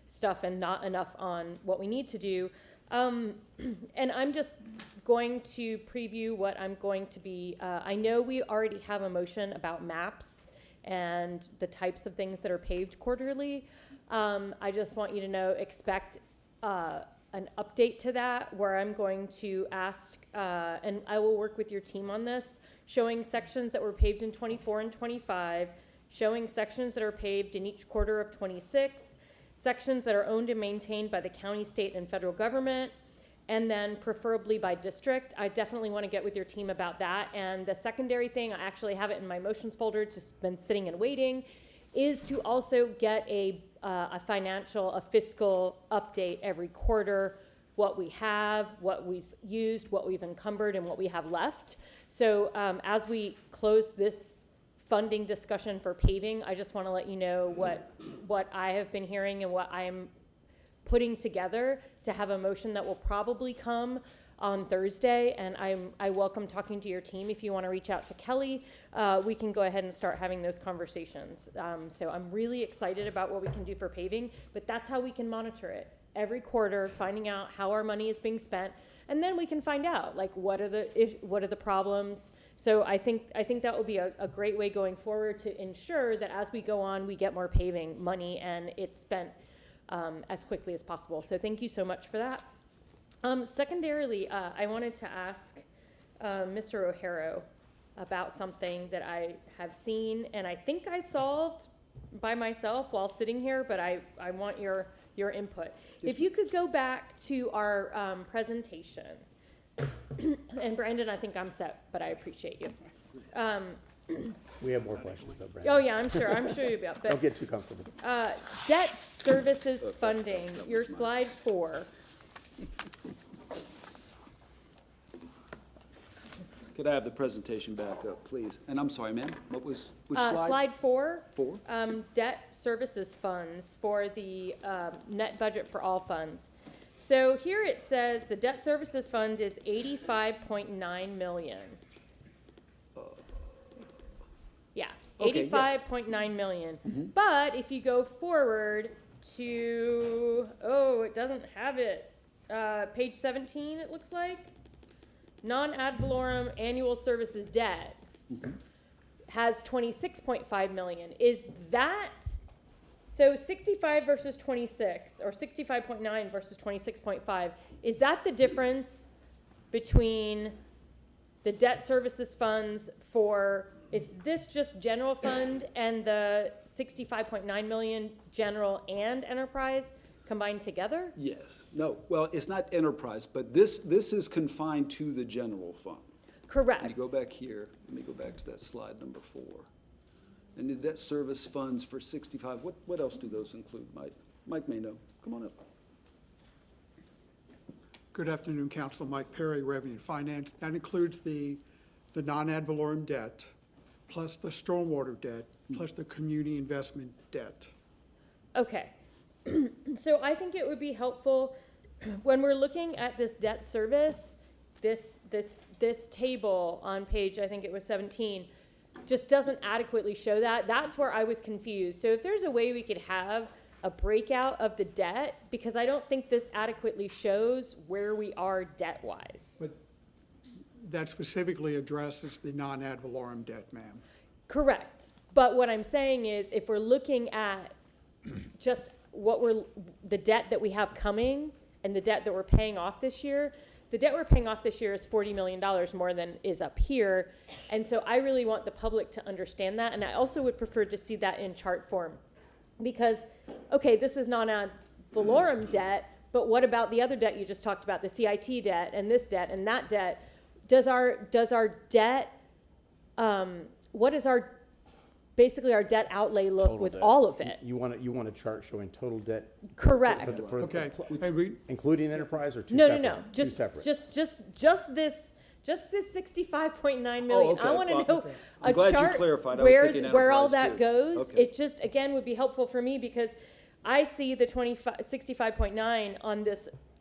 stuff and not enough on what we need to do. And I'm just going to preview what I'm going to be, I know we already have a motion about maps and the types of things that are paved quarterly. I just want you to know, expect an update to that, where I'm going to ask, and I will work with your team on this, showing sections that were paved in 24 and 25, showing sections that are paved in each quarter of 26, sections that are owned and maintained by the county, state, and federal government, and then preferably by district. I definitely want to get with your team about that. And the secondary thing, I actually have it in my motions folder, it's just been sitting and waiting, is to also get a fiscal update every quarter, what we have, what we've used, what we've encumbered, and what we have left. So as we close this funding discussion for paving, I just want to let you know what I have been hearing and what I'm putting together to have a motion that will probably come on Thursday. And I welcome talking to your team. If you want to reach out to Kelly, we can go ahead and start having those conversations. So I'm really excited about what we can do for paving, but that's how we can monitor it every quarter, finding out how our money is being spent, and then we can find out like what are the problems. So I think that will be a great way going forward to ensure that as we go on, we get more paving money and it's spent as quickly as possible. So thank you so much for that. Secondarily, I wanted to ask Mr. O'Hara about something that I have seen and I think I solved by myself while sitting here, but I want your input. If you could go back to our presentation, and Brandon, I think I'm set, but I appreciate you. We have more questions, though, Brandon. Oh yeah, I'm sure you'll be up. But, Don't get too comfortable. debt services funding, your slide 4. Could I have the presentation back up, please? And I'm sorry, ma'am, which slide? Slide 4. 4? Debt services funds for the net budget for all funds. So here it says the debt services fund is $85.9 million. Yeah, Okay, yes. $85.9 million. But if you go forward to, it doesn't have it. Page 17, it looks like. Non-ad valorem annual services debt has $26.5 million. Is that, So 65 versus 26, or 65.9 versus 26.5, is that the difference between the debt services funds is this just general fund and the 65.9 million general and enterprise combined together? Yes, no, well, it's not enterprise, but this is confined to the general fund. Correct. Let me go back here, let me go back to that slide number 4. And the debt service funds for 65, what else do those include, Mike? Mike may know, come on up. Good afternoon, Council. Mike Perry, Revenue and Finance. That includes the non-ad valorem debt, plus the stormwater debt, plus the community investment debt. Okay. So I think it would be helpful when we're looking at this debt service, this table on page, I think it was 17, just doesn't adequately show that. That's where I was confused. So if there's a way we could have a breakout of the debt, because I don't think this adequately shows where we are debt-wise. But that specifically addresses the non-ad valorem debt, ma'am. Correct. But what I'm saying is, if we're looking at just the debt that we have coming and the debt that we're paying off this year, the debt we're paying off this year is $40 million more than is up here. And so I really want the public to understand that. And I also would prefer to see that in chart form. Because, okay, this is non-ad valorem debt, but what about the other debt you just talked about, the CIT debt and this debt and that debt? Does our debt, what is basically our debt outlay look Total with debt. all of it? You want a chart showing total debt? Correct. Okay, and Including enterprise or two No, separate? no, no, Two separate. just this 65.9 million. Oh, okay. I want to Well, know okay. a I'm glad you chart clarified. I was thinking where all enterprise, that too. goes. Okay. It just, again, would be helpful for me because I see the 65.9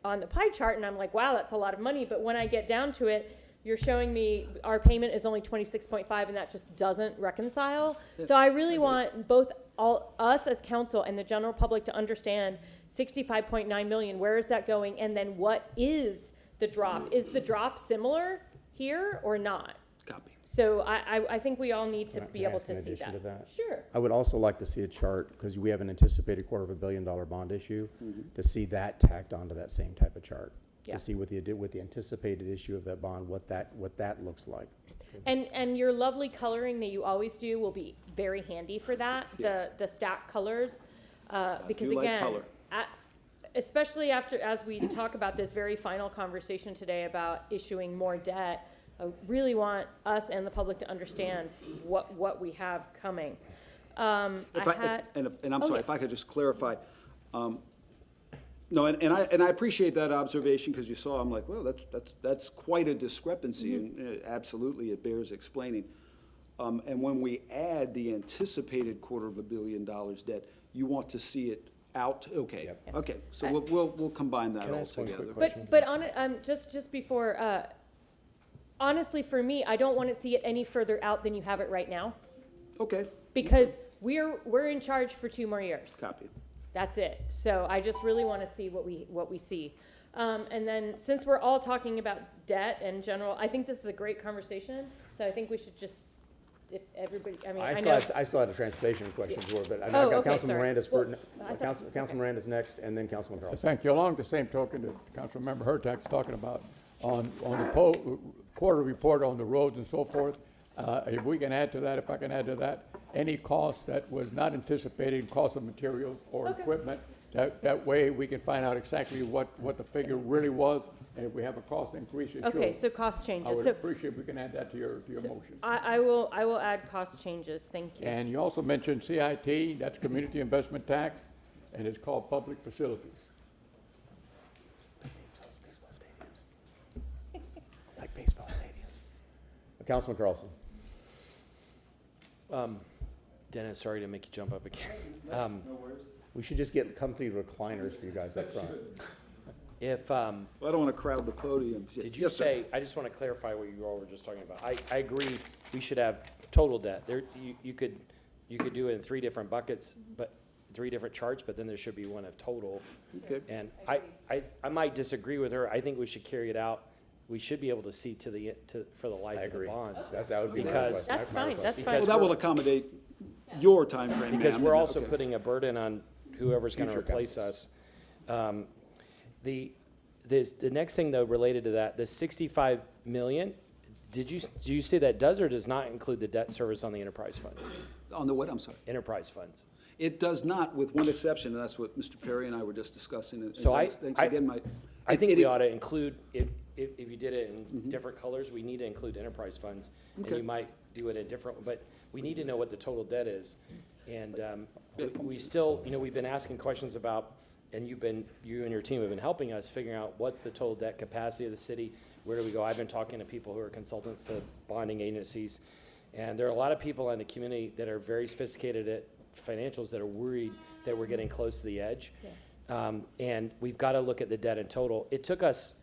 on the pie chart and I'm like, wow, that's a lot of money. But when I get down to it, you're showing me our payment is only 26.5 and that just doesn't reconcile. So I really want both us as council and the general public to understand 65.9 million, where is that going? And then what is the drop? Is the drop similar here or not? Copy. So I think we all need to Can I be able ask in to see addition that. to that? Sure. I would also like to see a chart, because we have an anticipated $250 million bond issue, to see that tacked onto that same type of chart. Yeah. To see with the anticipated issue of that bond, what that looks like. And your lovely coloring that you always do will be very handy for that, Yes. the stack colors. Because do like again, color. especially as we talk about this very final conversation today about issuing more debt, I really want us and the public to understand what we have coming. And I'm sorry, yeah. if I could just clarify. No, and I appreciate that observation, because you saw, I'm like, well, that's quite a discrepancy, and absolutely it bears explaining. And when we add the anticipated $250 million debt, you want to see it out, okay, Yep. okay, so we'll combine that Can I all ask one quick together. question? But just before, honestly, for me, I don't want to see it any further out than you have it right now, Okay, because we're in charge for 2 more years. copy. That's it. So I just really want to see what we see. And then since we're all talking about debt in general, I think this is a great conversation. So I think we should just, if everybody, I mean, I know. I still had a transportation question for, but I Oh, got okay, Councilman sorry. Miranda's Well, first, I thought- Councilman Miranda's next, and then Councilman Carlson. Thank you. Along the same token that Councilmember Hurtak's talking about, on the quarter report on the roads and so forth, if we can add to that, if I can add to that, any cost that was not anticipated, cost of materials or Okay. equipment, that way we can find out exactly what the figure really was, and if we have a cost increase, it shows. Okay, so cost I changes. would So appreciate if we can add that to your motion. I will add cost changes. Thank you. And you also mentioned CIT, that's Community Investment Tax, and it's called Public Facilities. Like baseball stadiums. Councilman Carlson. Dennis, sorry to make you jump up again. We should just get comfy recliners for you guys up front. If, Well, I don't want to crowd the podium. did you Yes, sir. say, I just want to clarify what you all were just talking about. I agree, we should have total debt. There, you could do it in 3 different buckets, but 3 different charts, but then there should be one of total. Okay. And I might disagree with her. I think we should carry it out. We should be able to see for the life I of the agree. bonds. That would be my Because- request. That's My fine. request. That's Because fine. Well, that will accommodate your timeframe, Because ma'am, we're and- also okay. putting a burden on whoever's going to Future replace us. The next thing though related to that, the 65 million, do you say that does or does not include the debt service on the enterprise funds? On the what, I'm sorry? Enterprise funds. It does not, with one exception, and that's what Mr. Perry and I were just discussing. And So thanks again, Mike. I think we ought to include, if you did it in different colors, we need to include enterprise funds. And Okay. you might do it in different, but we need to know what the total debt is. And we still, we've been asking questions about, and you and your team have been helping us figuring out what's the total debt capacity of the city. Where do we go? I've been talking to people who are consultants to bonding agencies. And there are a lot of people in the community that are very sophisticated at financials that are worried that we're getting close to the edge. Yeah. And we've got to look at the debt in total. It took us,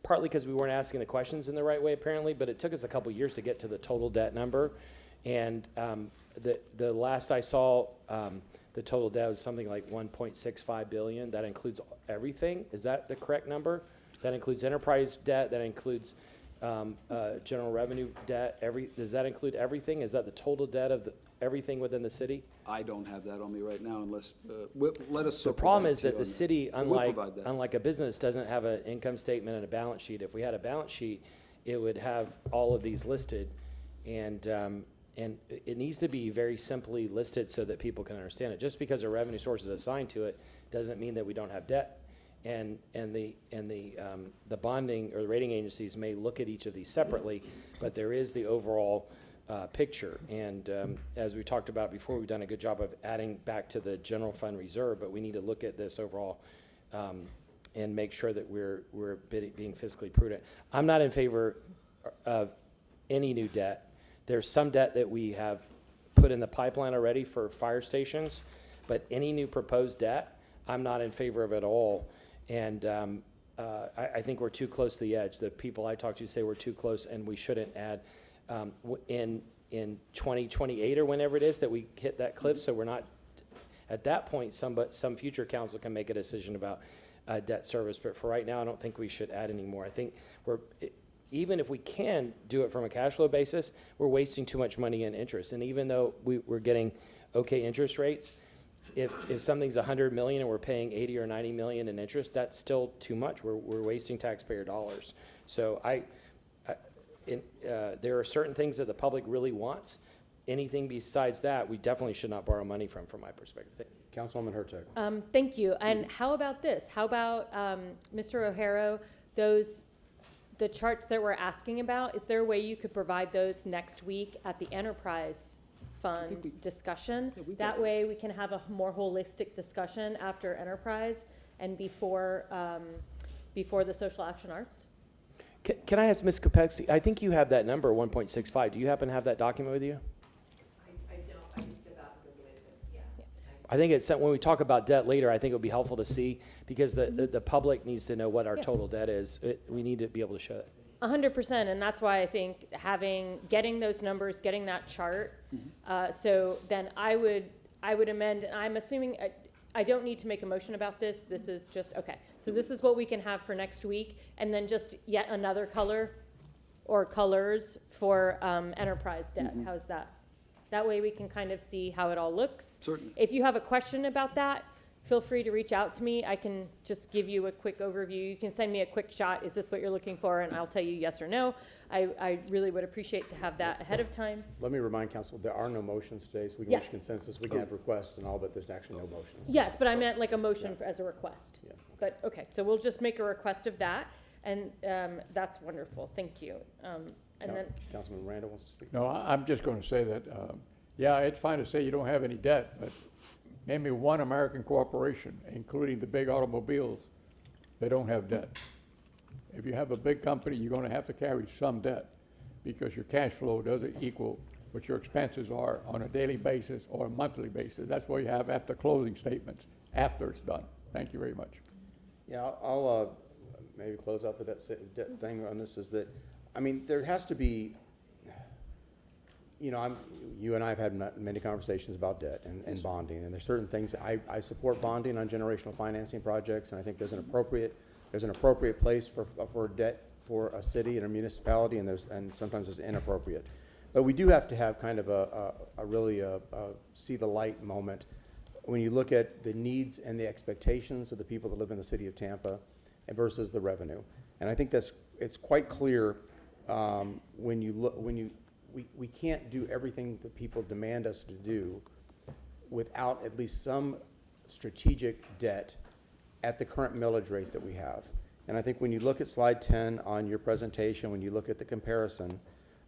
partly because we weren't asking the questions in the right way apparently, but it took us a couple years to get to the total debt number. And the last I saw, the total debt was something like 1.65 billion. That includes everything. Is that the correct number? That includes enterprise debt. That includes general revenue debt. Does that include everything? Is that the total debt of everything within the city? I don't have that on me right now unless, let us. The problem is circle back that to the you city, on that. We'll provide that. unlike a business, doesn't have an income statement and a balance sheet. If we had a balance sheet, it would have all of these listed. And it needs to be very simply listed so that people can understand it. Just because a revenue source is assigned to it doesn't mean that we don't have debt. And the bonding or the rating agencies may look at each of these separately, but there is the overall picture. And as we talked about before, we've done a good job of adding back to the general fund reserve, but we need to look at this overall and make sure that we're being fiscally prudent. I'm not in favor of any new debt. There's some debt that we have put in the pipeline already for fire stations, but any new proposed debt, I'm not in favor of at all. And I think we're too close to the edge. The people I talk to say we're too close and we shouldn't add. In 2028 or whenever it is that we hit that cliff, so we're not, at that point, some future council can make a decision about debt service. But for right now, I don't think we should add any more. I think even if we can do it from a cash flow basis, we're wasting too much money in interest. And even though we're getting okay interest rates, if something's 100 million and we're paying 80 or 90 million in interest, that's still too much. We're wasting taxpayer dollars. So there are certain things that the public really wants. Anything besides that, we definitely should not borrow money from my perspective. Councilwoman Hurtak. Thank you. And how about this? How about, Mr. O'Hara, the charts that we're asking about, is there a way you could provide those next week at the enterprise fund discussion? That way we can have a more holistic discussion after enterprise and before the social action arts. Can I ask Ms. Kopetsky, I think you have that number, 1.65. Do you happen to have that document with you? I don't, I just about to go get it, yeah. I think it's, when we talk about debt later, I think it would be helpful to see, because the public needs to know what our total debt is. We need to be able to show that. 100%, and that's why I think getting those numbers, getting that chart, so then I would amend, and I'm assuming, I don't need to make a motion about this. This is just, okay. So this is what we can have for next week, and then just yet another color or colors for enterprise debt. How's that? That way we can kind of see how it all looks. Certainly. If you have a question about that, feel free to reach out to me. I can just give you a quick overview. You can send me a quick shot. Is this what you're looking for? And I'll tell you yes or no. I really would appreciate to have that ahead of time. Let me remind council, there are no motions today, so we can reach consensus. We can have requests and all, but there's actually no motions. Yes, but I meant like a motion as a request. Yeah. But, okay, so we'll just make a request of that, and that's wonderful. Thank you. And then, Councilman Randall wants to speak. No, I'm just going to say that, yeah, it's fine to say you don't have any debt, but name me one American corporation, including the big automobiles, they don't have debt. If you have a big company, you're going to have to carry some debt because your cash flow doesn't equal what your expenses are on a daily basis or a monthly basis. That's what you have after closing statements, after it's done. Thank you very much. Yeah, I'll maybe close out the debt thing on this, is that, I mean, there has to be, you and I have had many conversations about debt and bonding, and there's certain things, I support bonding on generational financing projects, and I think there's an appropriate place for debt for a city and a municipality, and sometimes it's inappropriate. But we do have to have kind of a really see the light moment when you look at the needs and the expectations of the people that live in the city of Tampa and versus the revenue. And I think it's quite clear when we can't do everything that people demand us to do without at least some strategic debt at the current millage rate that we have. And I think when you look at slide 10 on your presentation, when you look at the comparison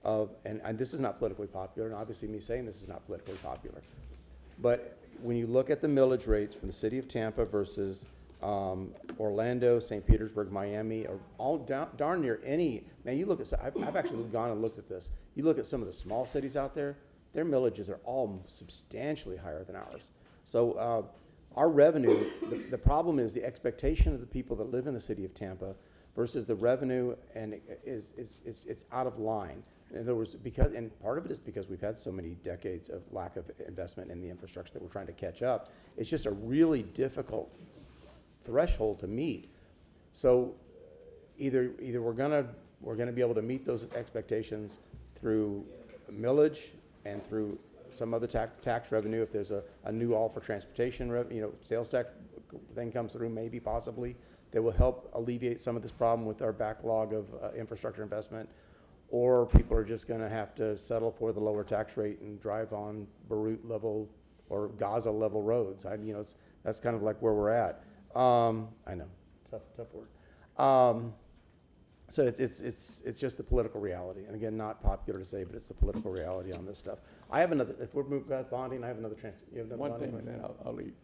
of, and this is not politically popular, and obviously me saying this is not politically popular, but when you look at the millage rates from the city of Tampa versus Orlando, St. Petersburg, Miami, or all darn near any, man, you look at, I've actually gone and looked at this. You look at some of the small cities out there, their millages are all substantially higher than ours. So our revenue, the problem is the expectation of the people that live in the city of Tampa versus the revenue, and it's out of line. In other words, and part of it is because we've had so many decades of lack of investment in the infrastructure that we're trying to catch up. It's just a really difficult threshold to meet. So either we're gonna be able to meet those expectations through millage and through some other tax revenue. If there's a new all for transportation sales tax thing comes through, maybe possibly, that will help alleviate some of this problem with our backlog of infrastructure investment. Or people are just gonna have to settle for the lower tax rate and drive on Beirut level or Gaza level roads. That's kind of like where we're at. I know, tough word. So it's just the political reality, and again, not popular to say, but it's the political reality on this stuff. I have another. If we're moving about bonding, I have another chance. You have another One bonding? thing, and then I'll leave.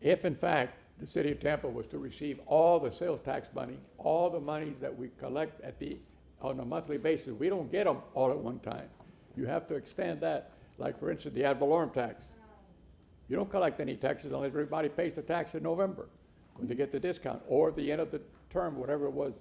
If in fact the city of Tampa was to receive all the sales tax money, all the monies that we collect on a monthly basis, we don't get them all at one time. You have to extend that. Like for instance, the ad valorem tax. You don't collect any taxes unless everybody pays the tax in November when they get the discount, or the end of the term, whatever it was,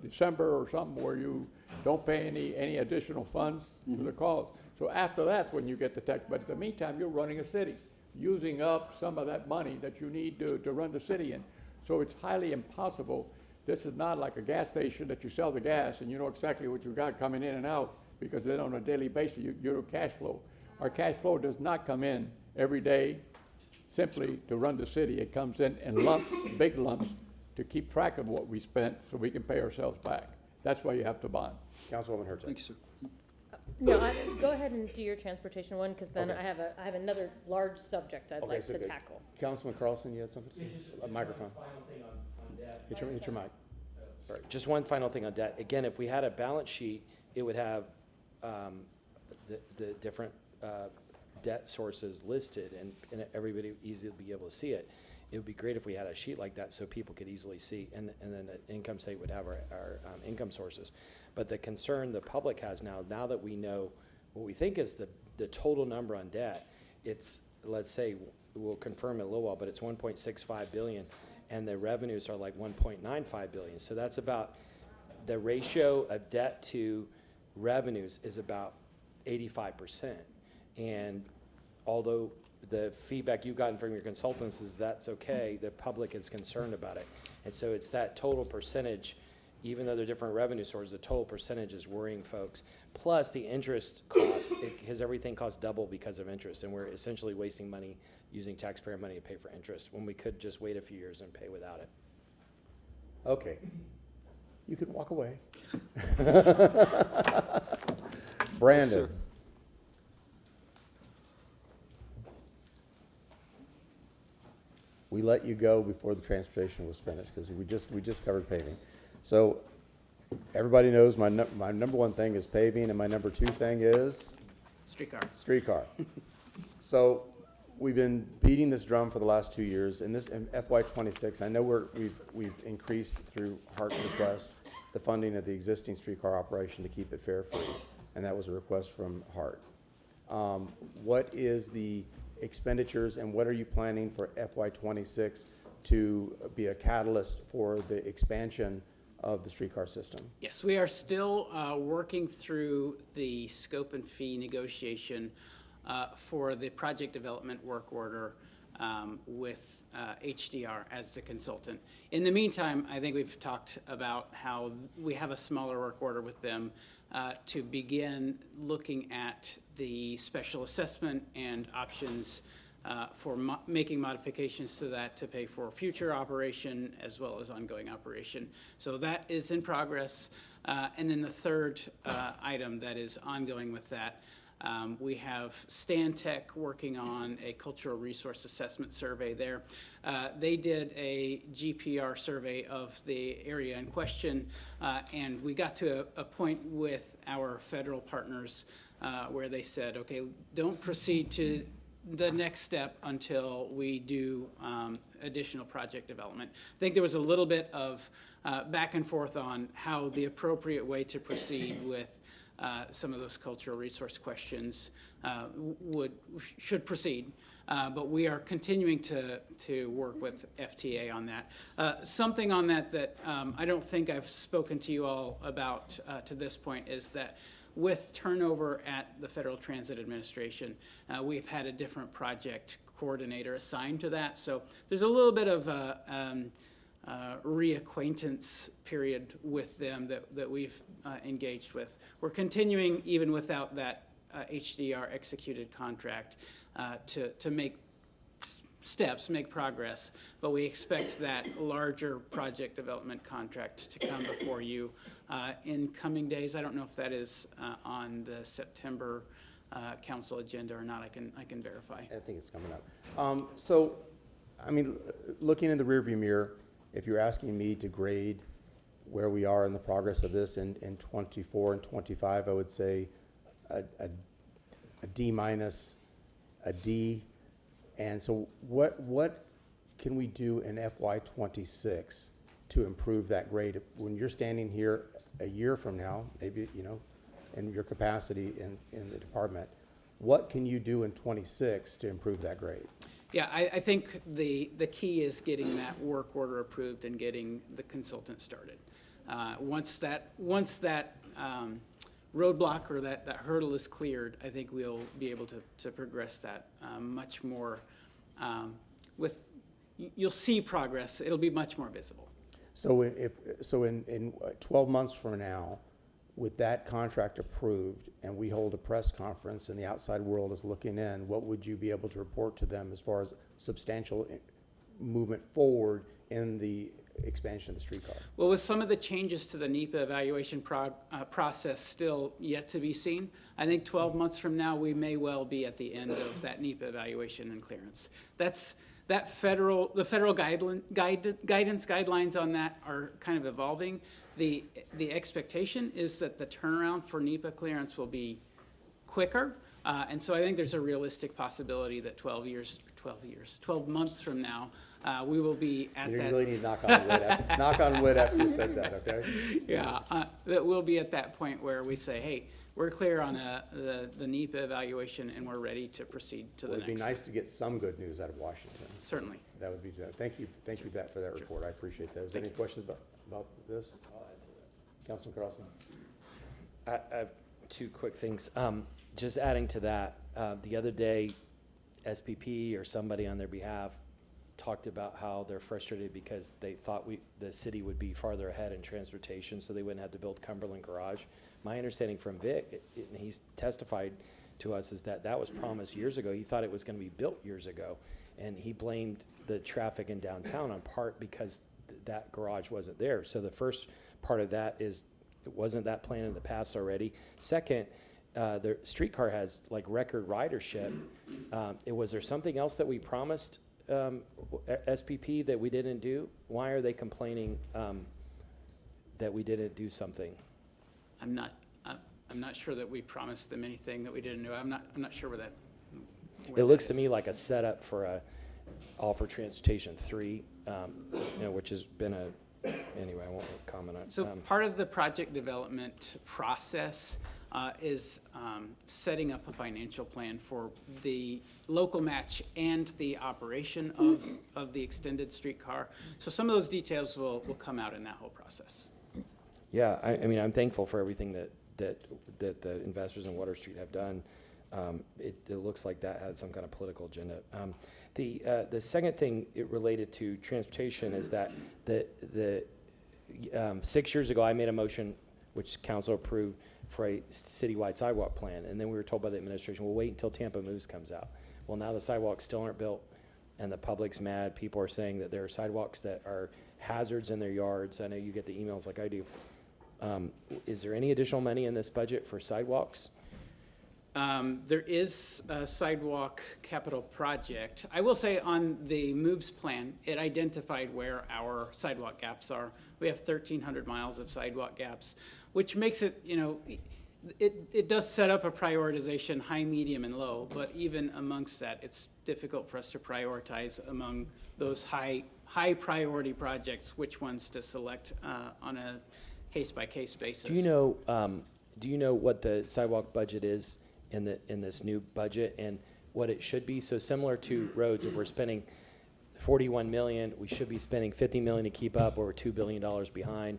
December or something, where you don't pay any additional funds to the cause. So after that's when you get the tax. But in the meantime, you're running a city, using up some of that money that you need to run the city in. So it's highly impossible. This is not like a gas station that you sell the gas and you know exactly what you got coming in and out, because then on a daily basis, you're cash flow. Our cash flow does not come in every day simply to run the city. It comes in lumps, big lumps, to keep track of what we spent so we can pay ourselves back. That's why you have to bond. Councilwoman Hurtak. Thank you, sir. No, go ahead and do your transportation one, because then Okay. I have another large subject I'd like so to good. tackle. Councilman Carlson, you had something to say? A microphone. Final thing on debt. Hit your mic. Sorry, just one final thing on debt. Again, if we had a balance sheet, it would have the different debt sources listed, and everybody would easily be able to see it. It would be great if we had a sheet like that so people could easily see, and then the income statement would have our income sources. But the concern the public has now that we know what we think is the total number on debt, it's, let's say, we'll confirm in a little while, but it's 1.65 billion, and the revenues are like 1.95 billion. So that's about, the ratio of debt to revenues is about 85%. And although the feedback you've gotten from your consultants is that's okay, the public is concerned about it. And so it's that total percentage, even though they're different revenue sources, the total percentage is worrying folks. Plus the interest costs, because everything costs double because of interest, and we're essentially wasting money using taxpayer money to pay for interest when we could just wait a few years and pay without it. Okay. You can walk away. Brandon. Yes, sir. We let you go before the transportation was finished because we just covered paving. So everybody knows my number one thing is paving, and my number two thing is streetcar. So we've been beating this drum for the last 2 years. In FY26, I know we've increased through HART's request the funding of the existing streetcar operation to keep it fare free, and that was a request from HART. What is the expenditures, and what are you planning for FY26 to be a catalyst for the expansion of the streetcar system? Yes, we are still working through the scope and fee negotiation for the project development work order with HDR as the consultant. In the meantime, I think we've talked about how we have a smaller work order with them to begin looking at the special assessment and options for making modifications to that to pay for future operation as well as ongoing operation. So that is in progress. And then the third item that is ongoing with that, we have Stantec working on a cultural resource assessment survey there. They did a GPR survey of the area in question, and we got to a point with our federal partners where they said, okay, don't proceed to the next step until we do additional project development. I think there was a little bit of back and forth on how the appropriate way to proceed with some of those cultural resource questions should proceed. But we are continuing to work with FTA on that. Something on that I don't think I've spoken to you all about to this point is that with turnover at the Federal Transit Administration, we've had a different project coordinator assigned to that. So there's a little bit of a reacquaintance period with them that we've engaged with. We're continuing, even without that HDR executed contract, to make steps, make progress, but we expect that larger project development contract to come before you in coming days. I don't know if that is on the September council agenda or not. I can verify. I think it's coming up. So, I mean, looking in the rearview mirror, if you're asking me to grade where we are in the progress of this in 24 and 25, I would say a D minus, a D. And so what can we do in FY26 to improve that grade? When you're standing here a year from now, maybe, you know, in your capacity in the department, what can you do in 26 to improve that grade? Yeah, I think the key is getting that work order approved and getting the consultant started. Once that roadblock or that hurdle is cleared, I think we'll be able to progress that much more you'll see progress. It'll be much more visible. So in 12 months from now, with that contract approved and we hold a press conference and the outside world is looking in, what would you be able to report to them as far as substantial movement forward in the expansion of the streetcar? Well, with some of the changes to the NEPA evaluation process still yet to be seen, I think 12 months from now, we may well be at the end of that NEPA evaluation and clearance. The federal guidance guidelines on that are kind of evolving. The expectation is that the turnaround for NEPA clearance will be quicker. And so I think there's a realistic possibility that 12 months from now, we will be at that. You really need to knock on wood knock on wood after you said that, okay? Yeah, that we'll be at that point where we say, hey, we're clear on the NEPA evaluation and we're ready to proceed to the next. It'd be nice to get some good news out of Washington. Certainly. That would be, thank you for that report. I appreciate that. Is there any questions about this? I'll add to that. Councilman Carlson? I have two quick things. Just adding to that, the other day, SPP or somebody on their behalf talked about how they're frustrated because they thought the city would be farther ahead in transportation, so they wouldn't have to build Cumberland Garage. My understanding from Vic, and he's testified to us, is that was promised years ago. He thought it was going to be built years ago, and he blamed the traffic in downtown on part because that garage wasn't there. So the first part of that is, wasn't that plan in the past already? Second, the streetcar has like record ridership. Was there something else that we promised SPP that we didn't do? Why are they complaining that we didn't do something? I'm not sure that we promised them anything that we didn't do. I'm not sure where that. It looks to me like a setup for a all for transportation 3, which has been anyway, I won't comment on it. So part of the project development process is setting up a financial plan for the local match and the operation of the extended streetcar. So some of those details will come out in that whole process. Yeah, I mean, I'm thankful for everything that the investors in Water Street have done. It looks like that had some kind of political agenda. The second thing related to transportation is that the 6 years ago I made a motion which council approved for a citywide sidewalk plan, and then we were told by the administration, we'll wait until Tampa Moves comes out. well, now the sidewalks still aren't built, and the public's mad. People are saying that there are sidewalks that are hazards in their yards. I know you get the emails like I do. Is there any additional money in this budget for sidewalks? There is a sidewalk capital project. I will say on the moves plan, it identified where our sidewalk gaps are. We have 1,300 miles of sidewalk gaps, which makes it, it does set up a prioritization, high, medium, and low, but even amongst that, it's difficult for us to prioritize among those high priority projects, which ones to select on a case-by-case basis. Do you know what the sidewalk budget is in this new budget and what it should be? So similar to roads, if we're spending 41 million, we should be spending 50 million to keep up, or we're $2 billion behind.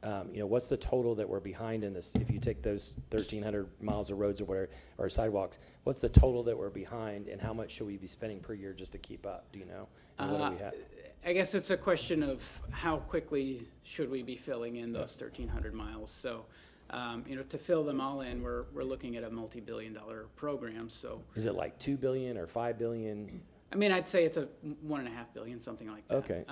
What's the total that we're behind in this? If you take those 1,300 miles of roads or whatever, or sidewalks, what's the total that we're behind, and how much should we be spending per year just to keep up? Do you know? And what do we have? I guess it's a question of how quickly should we be filling in those 1,300 miles. So, to fill them all in, we're looking at a multi-billion-dollar program. So, is it like 2 billion or 5 billion? I mean, I'd say it's a 1.5 billion, something like that. Okay,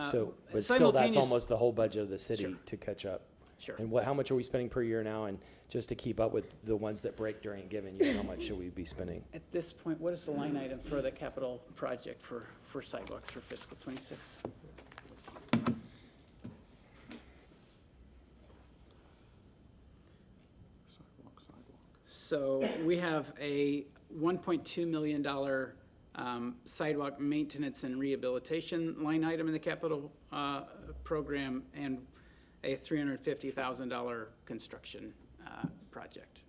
but still, that's almost the whole budget of the city to catch up. Sure. And how much are we spending per year now? And just to keep up with the ones that break during a given year, how much should we be spending? At this point, what is the line item for the capital project for sidewalks for fiscal '26? So we have a $1.2 million sidewalk maintenance and rehabilitation line item in the capital program, and a $350,000 construction project.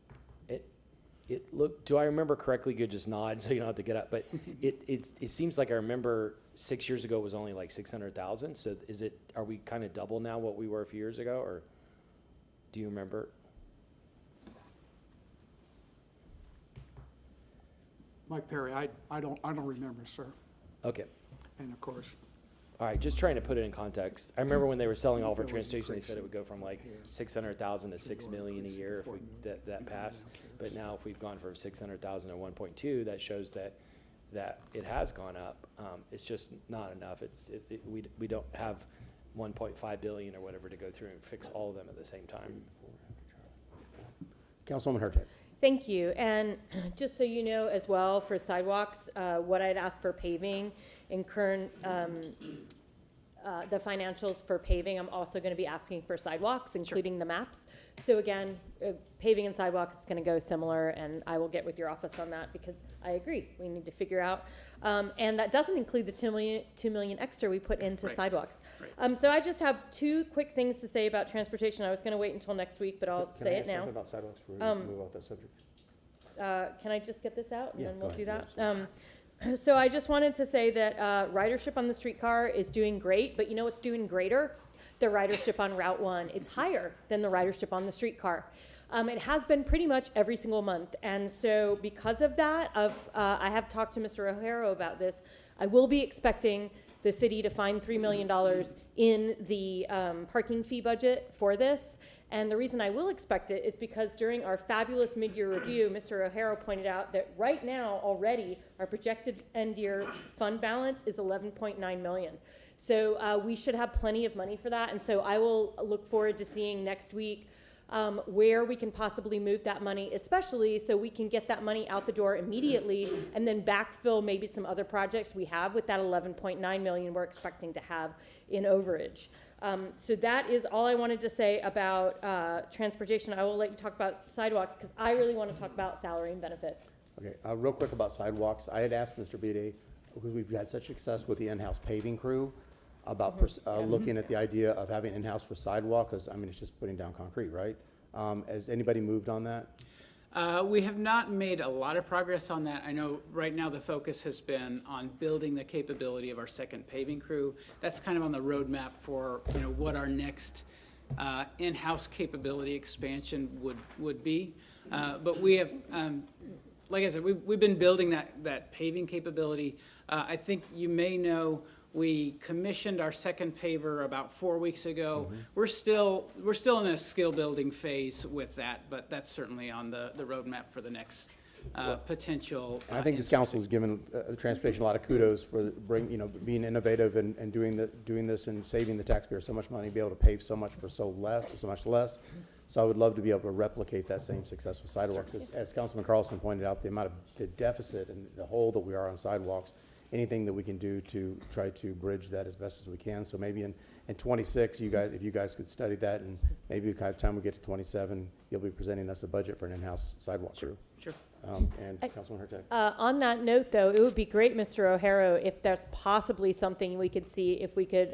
Do I remember correctly? You just nod so you don't have to get up. But it seems like I remember 6 years ago it was only like 600,000. So are we kind of double now what we were a few years ago, or do you remember? Mike Perry, I don't remember, sir. Okay. And of course. All right, just trying to put it in context. I remember when they were selling all of our transportation, they said it would go from like 600,000 to 6 million a year if we that passed. But now if we've gone from 600,000 to 1.2, that shows that it has gone up. It's just not enough. We don't have 1.5 billion or whatever to go through and fix all of them at the same time. Councilwoman Hurtak. Thank you. And just so you know as well, for sidewalks, what I'd ask for paving in current, the financials for paving, I'm also going to be asking for sidewalks, including the maps. So again, paving and sidewalks is going to go similar, and I will get with your office on that because I agree. We need to figure out. And that doesn't include the 2 million extra we put into sidewalks. Right. So I just have two quick things to say about transportation. I was going to wait until next week, but I'll say it now. Can I ask something about sidewalks before we move off that subject? Can I just get this out and then go we'll do ahead. that? So I just wanted to say that ridership on the streetcar is doing great, but you know what's doing greater? The ridership on Route 1. It's higher than the ridership on the streetcar. It has been pretty much every single month. And so because of that, I have talked to Mr. O'Hara about this. I will be expecting the city to find $3 million in the parking fee budget for this. And the reason I will expect it is because during our fabulous mid-year review, Mr. O'Hara pointed out that right now already our projected end-year fund balance is $11.9 million. So we should have plenty of money for that. And so I will look forward to seeing next week where we can possibly move that money, especially so we can get that money out the door immediately and then backfill maybe some other projects we have with that $11.9 million we're expecting to have in overage. So that is all I wanted to say about transportation. I will let you talk about sidewalks because I really want to talk about salary and benefits. Okay, real quick about sidewalks. I had asked Mr. Bede, because we've had such success with the in-house paving crew, about looking at the idea of having in-house for sidewalk, because, I mean, it's just putting down concrete, right? Has anybody moved on that? We have not made a lot of progress on that. I know right now the focus has been on building the capability of our second paving crew. That's kind of on the roadmap for what our next in-house capability expansion would be. But we have, like I said, we've been building that paving capability. I think you may know we commissioned our second paver about 4 weeks ago. Mm-hmm. We're still in a skill building phase with that, but that's certainly on the roadmap for the next potential. And I think this council has given the transportation a lot of kudos for being innovative and doing this and saving the taxpayer so much money, be able to pave so much for so much less. So I would love to be able to replicate that same success with sidewalks. As Councilman Carlson pointed out, the amount of the deficit and the hole that we are on sidewalks, anything that we can do to try to bridge that as best as we can. So maybe in 26, if you guys could study that, and maybe by the time we get to 27, you'll be presenting us a budget for an in-house sidewalk crew. Sure. And Councilman Hurtak. On that note, though, it would be great, Mr. O'Hara, if that's possibly something we could see, if we could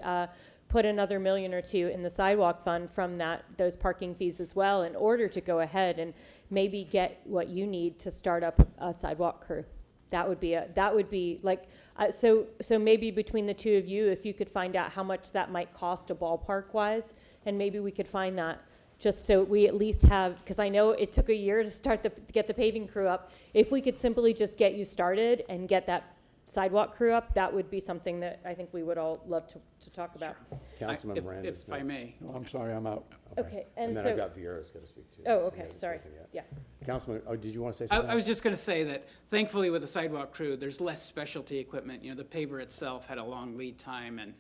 put another $1 million or $2 million in the sidewalk fund from those parking fees as well, in order to go ahead and maybe get what you need to start up a sidewalk crew. That would be like, so maybe between the two of you, if you could find out how much that might cost a ballpark wise, and maybe we could find that, just so we at least have, because I know it took a year to get the paving crew up. If we could simply just get you started and get that sidewalk crew up, that would be something that I think we would all love to talk about. Councilman Miranda. If I may. No, I'm sorry, I'm out. Okay, And then so, I've got Vieira's going to speak too. oh, He okay, hasn't sorry, spoken yeah. yet. Councilman, did you want to say I something? was just going to say that thankfully with the sidewalk crew, there's less specialty equipment. The paver itself had a long lead time, and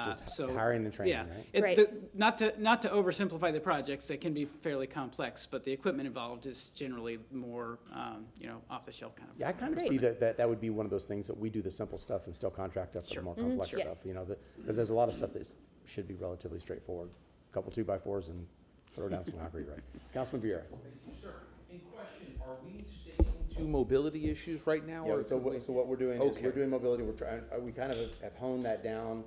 Just so hiring and training, yeah. right? Not to oversimplify the projects, they can be fairly complex, but the equipment involved is generally more, off the shelf kind of. Yeah, I kind of see that would be one of those things that we do the simple stuff and still contract up for the more complex Sure. stuff, because there's a lot of stuff that should be relatively straightforward. A couple 2x4s and throw down some concrete, right? Councilman Vieira. Sir, in question, are we sticking to mobility issues right now? Yeah, or so what we're doing is Okay. we're doing mobility. We kind of have honed that down.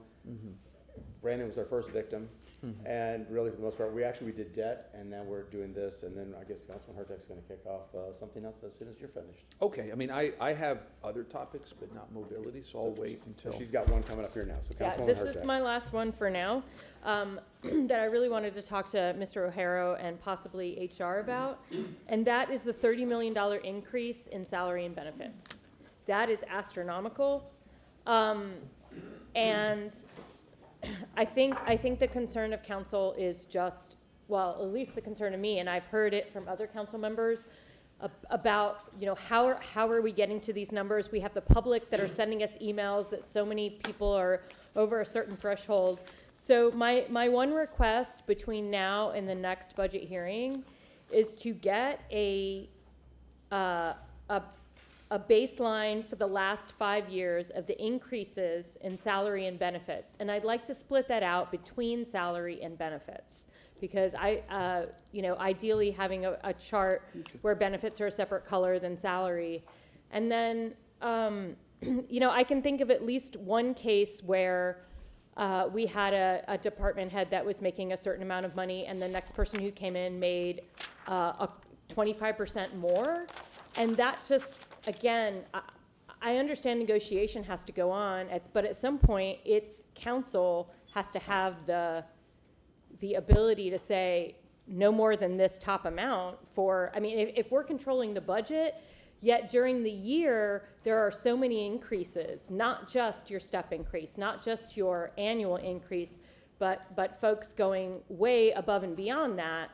Brandon was our first victim, and really for the most part, we did debt, and now we're doing this, and then I guess Councilman Hurtak's going to kick off something else as soon as you're finished. Okay, I mean, I have other topics, but not mobility, so I'll wait until. So she's got one coming up here now, so Yeah, Councilwoman this Hurtak. is my last one for now, that I really wanted to talk to Mr. O'Hara and possibly HR about, and that is the $30 million increase in salary and benefits. That is astronomical, and I think the concern of council is just, well, at least the concern of me, and I've heard it from other council members, about, how are we getting to these numbers? We have the public that are sending us emails that so many people are over a certain threshold. So my one request between now and the next budget hearing is to get a baseline for the last 5 years of the increases in salary and benefits. And I'd like to split that out between salary and benefits, because ideally having a chart where benefits are a separate color than salary. And then, I can think of at least one case where we had a department head that was making a certain amount of money, and the next person who came in made 25% more. And that just, again, I understand negotiation has to go on, but at some point, council has to have the ability to say no more than this top amount if we're controlling the budget, yet during the year, there are so many increases, not just your step increase, not just your annual increase, but folks going way above and beyond that.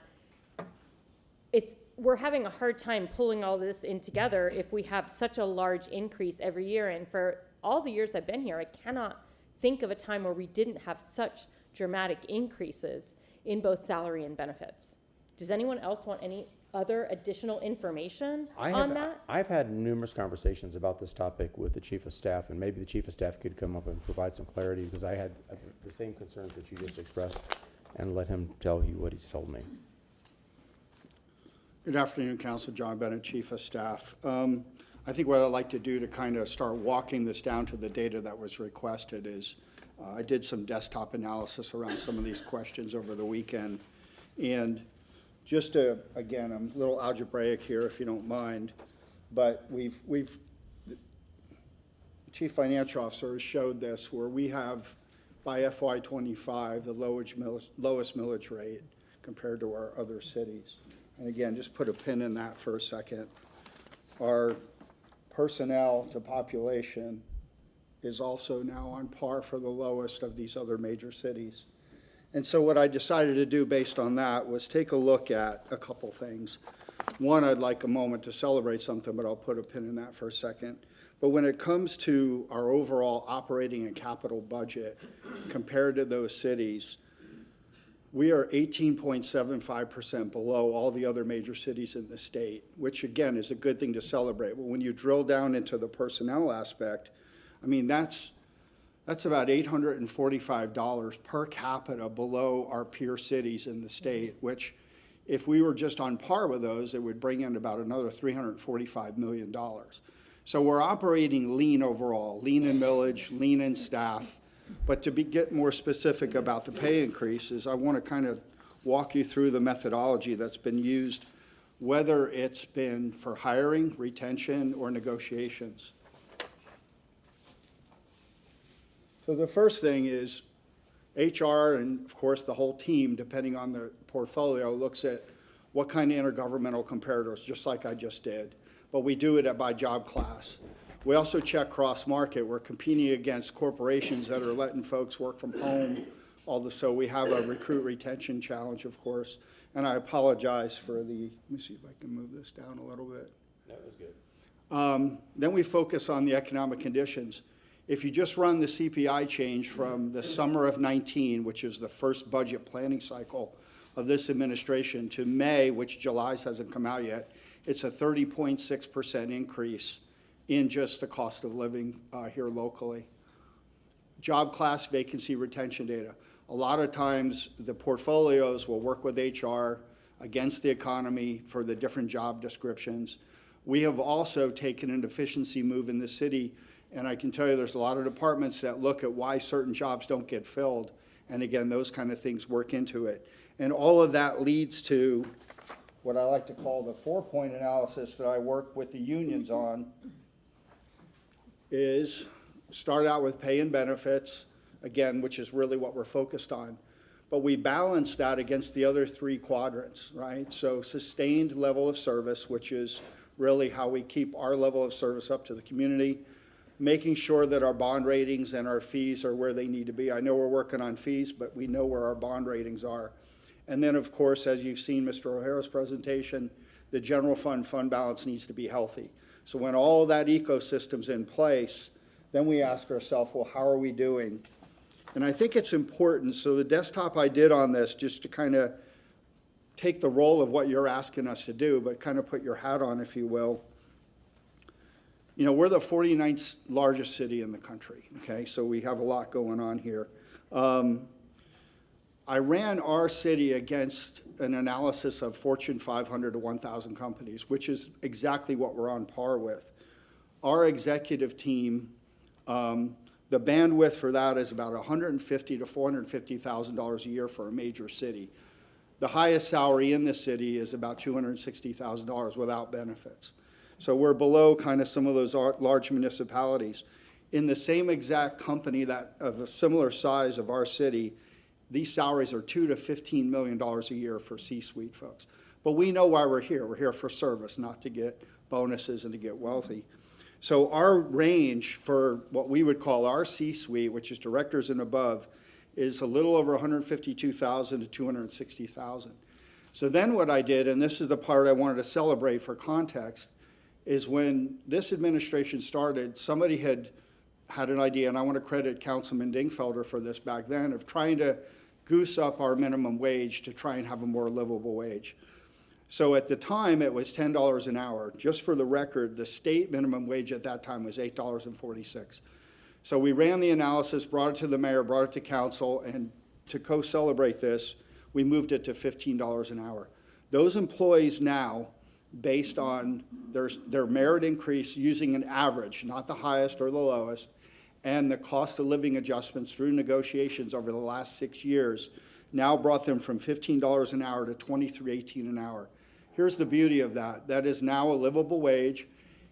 We're having a hard time pulling all this in together if we have such a large increase every year. And for all the years I've been here, I cannot think of a time where we didn't have such dramatic increases in both salary and benefits. Does anyone else want any other additional information on that? I've had numerous conversations about this topic with the chief of staff, and maybe the chief of staff could come up and provide some clarity, because I had the same concerns that you just expressed, and let him tell you what he's told me. Good afternoon, Council. John Bennett, Chief of Staff. I think what I'd like to do to kind of start walking this down to the data that was requested is I did some desktop analysis around some of these questions over the weekend. And just to, again, I'm a little algebraic here if you don't mind, but the Chief Financial Officer has showed this, where we have by FY25 the lowest millage rate compared to our other cities. And again, just put a pin in that for a second. Our personnel to population is also now on par for the lowest of these other major cities. And so what I decided to do based on that was take a look at a couple things. One, I'd like a moment to celebrate something, but I'll put a pin in that for a second. But when it comes to our overall operating and capital budget compared to those cities, we are 18.75% below all the other major cities in the state, which again is a good thing to celebrate. But when you drill down into the personnel aspect, I mean, that's about $845 per capita below our peer cities in the state, which if we were just on par with those, it would bring in about another $345 million. So we're operating lean overall, lean in millage, lean in staff. But to get more specific about the pay increases, I want to kind of walk you through the methodology that's been used, whether it's been for hiring, retention, or negotiations. So the first thing is HR and, of course, the whole team, depending on the portfolio, looks at what kind of intergovernmental comparators, just like I just did. But we do it by job class. We also check cross-market. We're competing against corporations that are letting folks work from home. So we have a recruit retention challenge, of course. And I apologize for the, let me see if I can move this down a little bit. That was good. Then we focus on the economic conditions. If you just run the CPI change from the summer of 19, which is the first budget planning cycle of this administration, to May, which July's hasn't come out yet, it's a 30.6% increase in just the cost of living here locally. Job class vacancy retention data. A lot of times the portfolios will work with HR against the economy for the different job descriptions. We have also taken an efficiency move in the city, and I can tell you there's a lot of departments that look at why certain jobs don't get filled. And again, those kind of things work into it. And all of that leads to what I like to call the 4-point analysis that I work with the unions on, is start out with pay and benefits, again, which is really what we're focused on. But we balance that against the other 3 quadrants, right? So sustained level of service, which is really how we keep our level of service up to the community, making sure that our bond ratings and our fees are where they need to be. I know we're working on fees, but we know where our bond ratings are. And then, of course, as you've seen Mr. O'Hara's presentation, the general fund balance needs to be healthy. So when all of that ecosystem's in place, then we ask ourselves, well, how are we doing? And I think it's important. So the desktop I did on this, just to kind of take the role of what you're asking us to do, but kind of put your hat on, if you will. You know, we're the 49th largest city in the country, okay? So we have a lot going on here. I ran our city against an analysis of Fortune 500 to 1,000 companies, which is exactly what we're on par with. Our executive team, the bandwidth for that is about $150,000 to $450,000 a year for a major city. The highest salary in the city is about $260,000 without benefits. So we're below kind of some of those large municipalities. In the same exact company that of a similar size of our city, these salaries are $2 to $15 million a year for C-suite folks. But we know why we're here. We're here for service, not to get bonuses and to get wealthy. So our range for what we would call our C-suite, which is directors and above, is a little over $152,000 to $260,000. So then what I did, and this is the part I wanted to celebrate for context, is when this administration started, somebody had an idea, and I want to credit Councilman Dingfelder for this back then, of trying to goose up our minimum wage to try and have a more livable wage. So at the time, it was $10 an hour. Just for the record, the state minimum wage at that time was $8.46. So we ran the analysis, brought it to the mayor, brought it to council, and to co-celebrate this, we moved it to $15 an hour. Those employees now, based on their merit increase using an average, not the highest or the lowest, and the cost of living adjustments through negotiations over the last 6 years, now brought them from $15 an hour to $23.18 an hour. Here's the beauty of that. That is now a livable wage.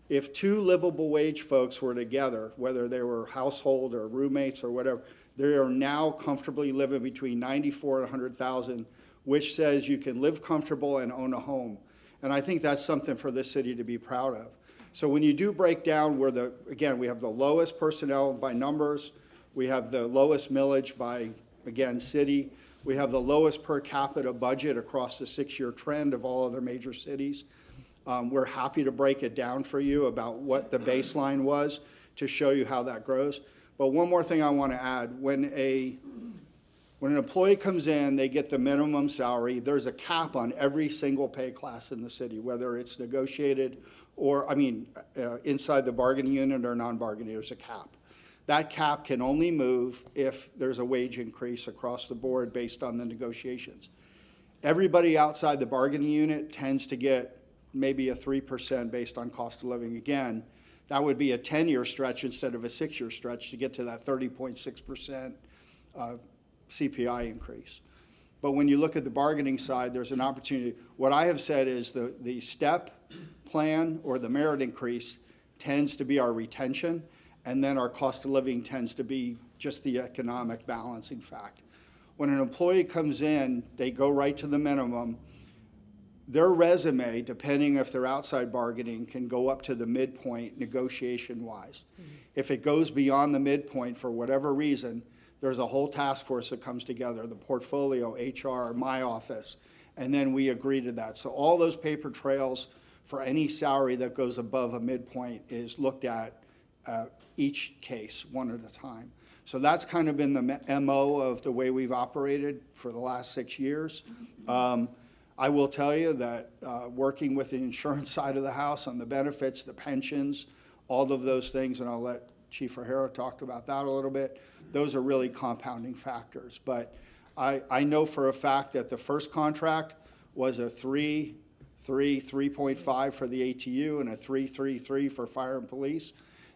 If 2 livable wage folks were together, whether they were household or roommates or whatever, they are now comfortably living between $94,000 and $100,000, which says you can live comfortable and own a home. And I think that's something for this city to be proud of. So when you do break down where again, we have the lowest personnel by numbers, we have the lowest millage by, again, city, We have the lowest per capita budget across the 6-year trend of all other major cities. We're happy to break it down for you about what the baseline was to show you how that grows. But one more thing I want to add, when an employee comes in, they get the minimum salary, there's a cap on every single pay class in the city, whether it's negotiated or, inside the bargaining unit or non-bargaining, there's a cap. That cap can only move if there's a wage increase across the board based on the negotiations. Everybody outside the bargaining unit tends to get maybe a 3% based on cost of living. Again, that would be a 10-year stretch instead of a 6-year stretch to get to that 30.6% CPI increase. But when you look at the bargaining side, there's an opportunity. What I have said is the step plan or the merit increase tends to be our retention, and then our cost of living tends to be just the economic balancing fact. When an employee comes in, they go right to the minimum. Their resume, depending if they're outside bargaining, can go up to the midpoint negotiation-wise. If it goes beyond the midpoint for whatever reason, there's a whole task force that comes together, the portfolio, HR, my office, and then we agree to that. So all those paper trails for any salary that goes above a midpoint is looked at each case one at a time. So that's kind of been the MO of the way we've operated for the last 6 years. I will tell you that working with the insurance side of the house on the benefits, the pensions, all of those things, and I'll let Chief O'Hara talk about that a little bit, those are really compounding factors. But I know for a fact that the first contract was a 3.5 for the ATU and a 3.33 for fire and police.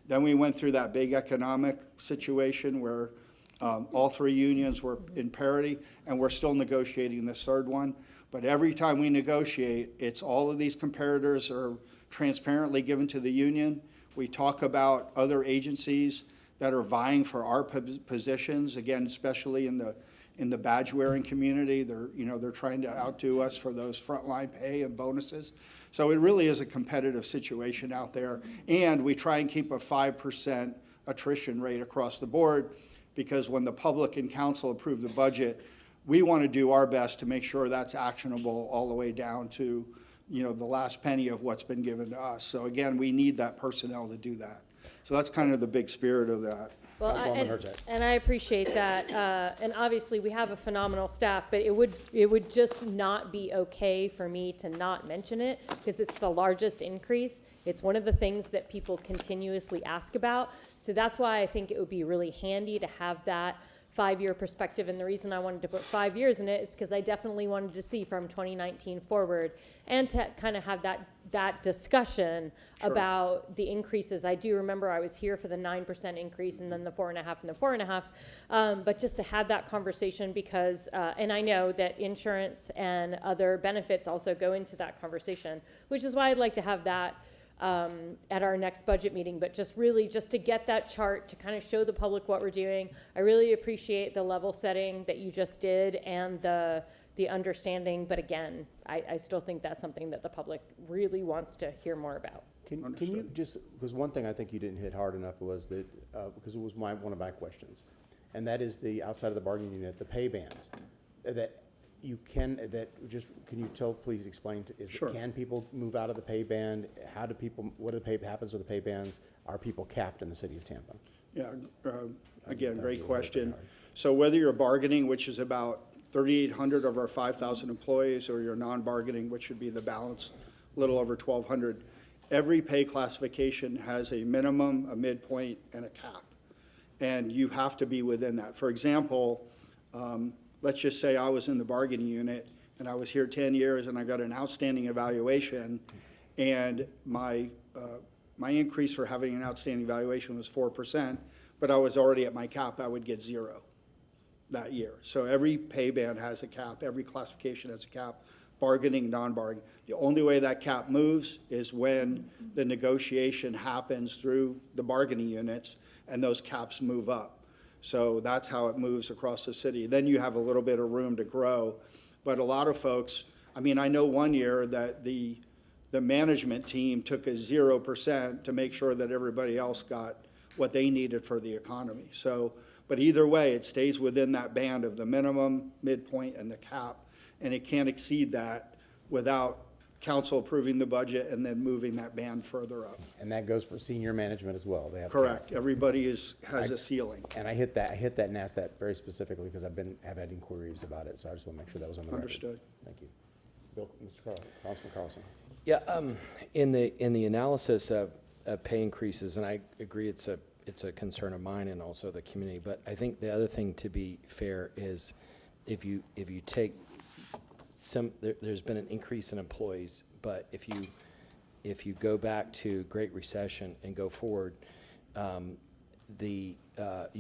Then we went through that big economic situation where all 3 unions were in parity, and we're still negotiating this third one. But every time we negotiate, it's all of these comparators are transparently given to the union. We talk about other agencies that are vying for our positions, again, especially in the badge wearing community. They're trying to outdo us for those frontline pay and bonuses. So it really is a competitive situation out there. And we try and keep a 5% attrition rate across the board, because when the public and council approve the budget, we want to do our best to make sure that's actionable all the way down to, the last penny of what's been given to us. So again, we need that personnel to do that. So that's kind of the big spirit of that. Well, and I appreciate that, and obviously we have a phenomenal staff, but it would just not be okay for me to not mention it, because it's the largest increase. It's one of the things that people continuously ask about. So that's why I think it would be really handy to have that 5-year perspective, and the reason I wanted to put 5 years in it is because I definitely wanted to see from 2019 forward, and to kind of have that discussion about the increases. I do remember I was here for the 9% increase, and then the 4.5% and the 4.5%, but just to have that conversation, because and I know that insurance and other benefits also go into that conversation, which is why I'd like to have that at our next budget meeting. But just to get that chart to kind of show the public what we're doing. I really appreciate the level setting that you just did and the understanding, but again, I still think that's something that the public really wants to hear more about. Can you just, because one thing I think you didn't hit hard enough was that, because it was one of my questions, and that is the outside of the bargaining unit, the pay bands, can you please explain, Sure. Can people move out of the pay band? Happens with the pay bands? Are people capped in the city of Tampa? Yeah, again, great question. So whether you're bargaining, which is about 3,800 of our 5,000 employees, or you're non-bargaining, which would be the balance, a little over 1,200, every pay classification has a minimum, a midpoint, and a cap. And you have to be within that. For example, let's just say I was in the bargaining unit and I was here 10 years and I got an outstanding evaluation, and my increase for having an outstanding evaluation was 4%, but I was already at my cap, I would get 0 that year. So every pay band has a cap, every classification has a cap, bargaining, non-bargaining. The only way that cap moves is when the negotiation happens through the bargaining units and those caps move up. So that's how it moves across the city. Then you have a little bit of room to grow. But a lot of folks, I know one year that the management team took a 0% to make sure that everybody else got what they needed for the economy. So, but either way, it stays within that band of the minimum, midpoint, and the cap, and it can't exceed that without council approving the budget and then moving that band further up. And that goes for senior management as well. They have Correct. Everybody has a ceiling. And I hit that and asked that very specifically because have had inquiries about it, so I just want to make sure that was on the record. Understood. Thank you. Bill, Councilman Carlson. Yeah, in the analysis of pay increases, and I agree it's a concern of mine and also the community, but I think the other thing, to be fair, is if you take there's been an increase in employees, but if you go back to Great Recession and go forward, you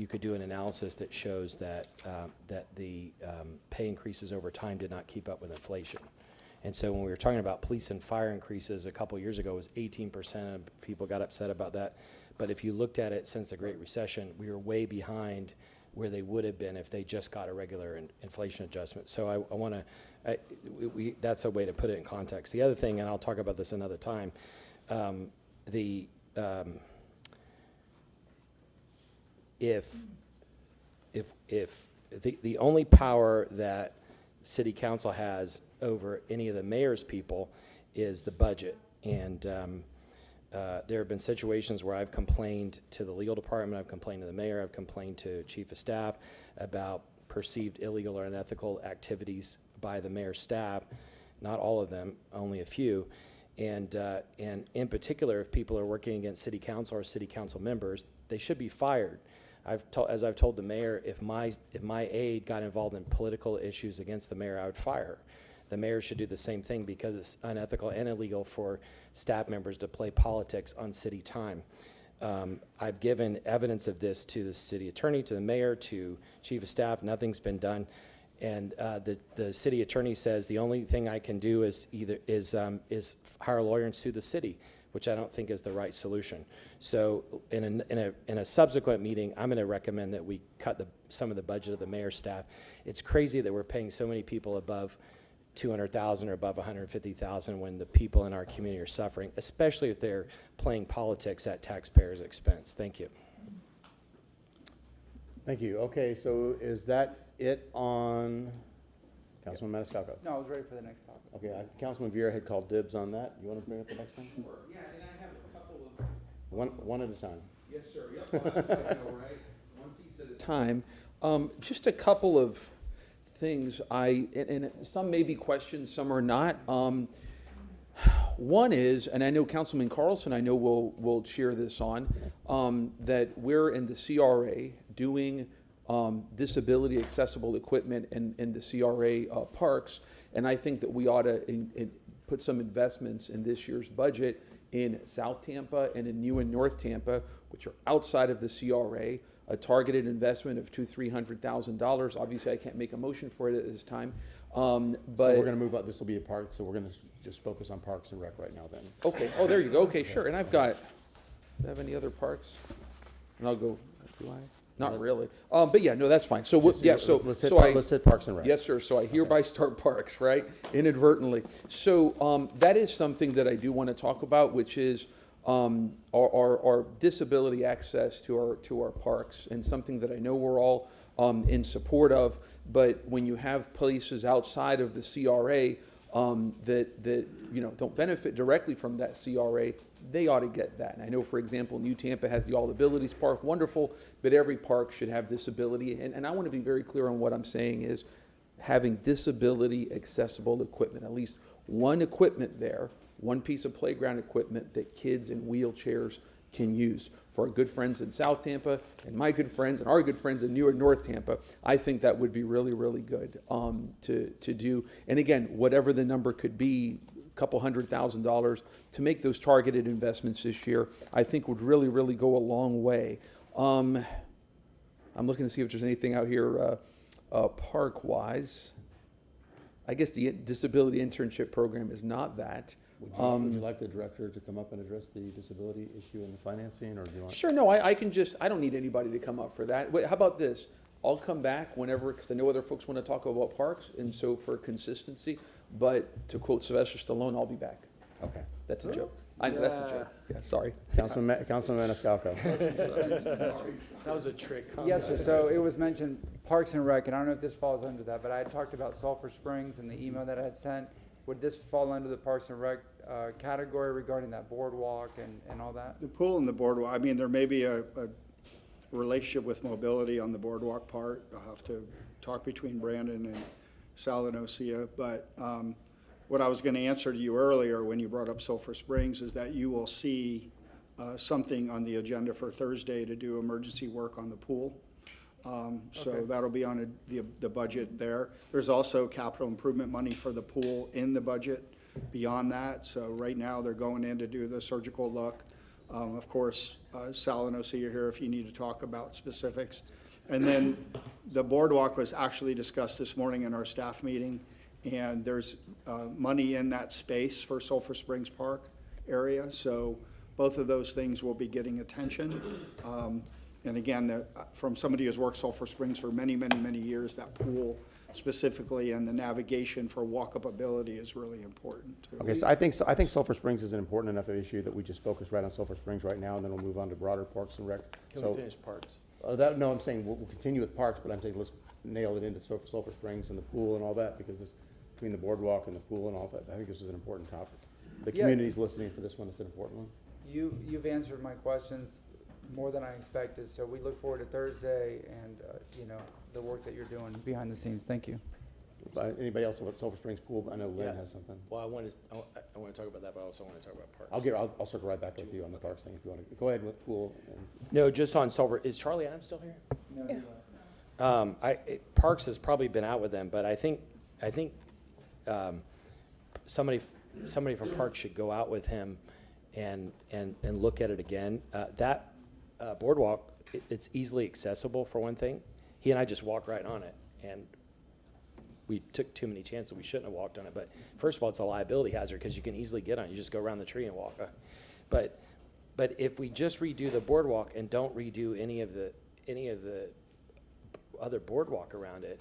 could do an analysis that shows that the pay increases over time did not keep up with inflation. And so when we were talking about police and fire increases a couple years ago, it was 18% of people got upset about that. But if you looked at it since the Great Recession, we were way behind where they would have been if they just got a regular inflation adjustment. So I want to, that's a way to put it in context. The other thing, and I'll talk about this another time, if the only power that city council has over any of the mayor's people is the budget. And there have been situations where I've complained to the legal department, I've complained to the mayor, I've complained to chief of staff about perceived illegal or unethical activities by the mayor's staff. Not all of them, only a few. And in particular, if people are working against city council or city council members, they should be fired. As I've told the mayor, if my aide got involved in political issues against the mayor, I would fire her. The mayor should do the same thing because it's unethical and illegal for staff members to play politics on city time. I've given evidence of this to the city attorney, to the mayor, to chief of staff. Nothing's been done. And the city attorney says the only thing I can do is hire a lawyer and sue the city, which I don't think is the right solution. So in a subsequent meeting, I'm going to recommend that we cut some of the budget of the mayor's staff. It's crazy that we're paying so many people above $200,000 or above $150,000 when the people in our community are suffering, especially if they're playing politics at taxpayers' expense. Thank you. Thank you. Okay, so is that it on Councilman Maniscalco? No, I was ready for the next topic. Okay, Councilman Viera had called dibs on that. You want to bring up the next one? Sure. Yeah, and I have a couple of. One at a time. Yes, sir. Yep. I know, right? One piece at a time. Just a couple of things. And some may be questions, some are not. One is, and I know Councilman Carlson, I know will cheer this on, that we're in the CRA doing disability accessible equipment in the CRA parks, and I think that we ought to put some investments in this year's budget in South Tampa and in New and North Tampa, which are outside of the CRA, a targeted investment of $200,000-300,000. Obviously, I can't make a motion for it at this time, but so we're going to move up. This will be a park, so we're going to just focus on Parks and Rec right now. Then. Okay. Oh, there you go. Okay, sure. And I've got. Do I have any other parks? And I'll go. Do I? Not really. But yeah, no, that's fine. So let's hit Parks and Rec. Yes, sir. So I hereby start Parks, right? Inadvertently. So that is something that I do want to talk about, which is our disability access to our parks, and something that I know we're all in support of. But when you have places outside of the CRA that don't benefit directly from that CRA, they ought to get that. And I know, for example, New Tampa has the All Abilities Park, wonderful, but every park should have disability. And I want to be very clear on what I'm saying is having disability accessible equipment, at least one equipment there, one piece of playground equipment that kids in wheelchairs can use. For our good friends in South Tampa and my good friends and our good friends in New and North Tampa, I think that would be really, really good to do. And again, whatever the number could be, couple $100,000 to make those targeted investments this year, I think would really, really go a long way. I'm looking to see if there's anything out here park-wise. I guess the disability internship program is not that. Would you like the director to come up and address the disability issue and the financing, or do you want? Sure, no, I can just, I don't need anybody to come up for that. Wait, how about this? I'll come back whenever, because I know other folks want to talk about parks, and so for consistency, but to quote Sylvester Stallone, I'll be back. Okay. That's a joke. I know, that's a joke. Yeah, sorry. Councilman Maniscalco. That was a trick. Yes, sir. So it was mentioned Parks and Rec, and I don't know if this falls under that, but I had talked about Sulphur Springs in the email that I had sent. Would this fall under the Parks and Rec category regarding that boardwalk and all that? The pool and the boardwalk, I mean, there may be a relationship with mobility on the boardwalk part. I'll have to talk between Brandon and Sal and Osea, but what I was going to answer to you earlier when you brought up Sulphur Springs is that you will see something on the agenda for Thursday to do emergency work on the pool. So that'll be on the budget there. There's also capital improvement money for the pool in the budget beyond that. So right now they're going in to do the surgical look. Of course, Sal and Osea are here if you need to talk about specifics. And then the boardwalk was actually discussed this morning in our staff meeting. And there's money in that space for Sulphur Springs Park area. So both of those things will be getting attention. And again, from somebody who's worked Sulphur Springs for many, many, many years, that pool specifically and the navigation for walk-up ability is really important too. Okay, so I think Sulphur Springs is an important enough issue that we just focus right on Sulphur Springs right now, and then we'll move on to broader Parks and Rec. Can So, we finish parks? No, I'm saying we'll continue with parks, but I'm saying let's nail it into Sulphur Springs and the pool and all that, because this, between the boardwalk and the pool and all that, I think this is an important topic. The Yeah. community's listening for this one, it's an important one. You've answered my questions more than I expected, so we look forward to Thursday and, the work that you're doing behind the scenes. Thank you. Anybody else about Sulphur Springs pool? I know Lynn Yeah. has something. Well, I want to talk about that, but I also want to talk about parks. I'll circle right back with you on the parks thing if you want to. Go ahead with pool. No, just on Sulphur. Is Charlie Adams still here? Parks has probably been out with them, but I think somebody from Parks should go out with him and look at it again. That boardwalk, it's easily accessible for one thing. He and I just walked right on it, and we took too many chances. We shouldn't have walked on it. But first of all, it's a liability hazard because you can easily get on it. You just go around the tree and walk. But if we just redo the boardwalk and don't redo any of the other boardwalk around it,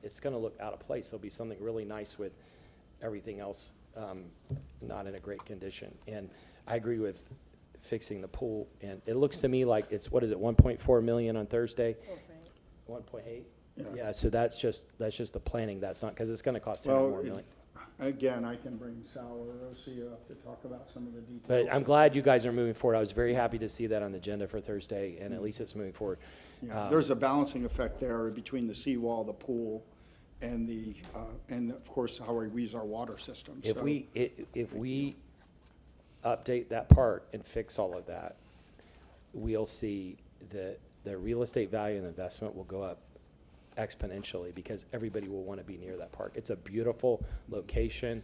it's going to look out of place. There'll be something really nice with everything else not in a great condition. And I agree with fixing the pool. And it looks to me like it's, what is it, 1.4 million on Thursday? 1.8? Yeah, so that's just the planning. That's not, because it's going to cost 10 more million. Again, I can bring Sal or Osea up to talk about some of the details. But I'm glad you guys are moving forward. I was very happy to see that on the agenda for Thursday, and at least it's moving forward. Yeah, there's a balancing effect there between the seawall, the pool, and and of course how we use our water system. If So- we update that part and fix all of that, we'll see the real estate value and investment will go up exponentially because everybody will want to be near that park. It's a beautiful location,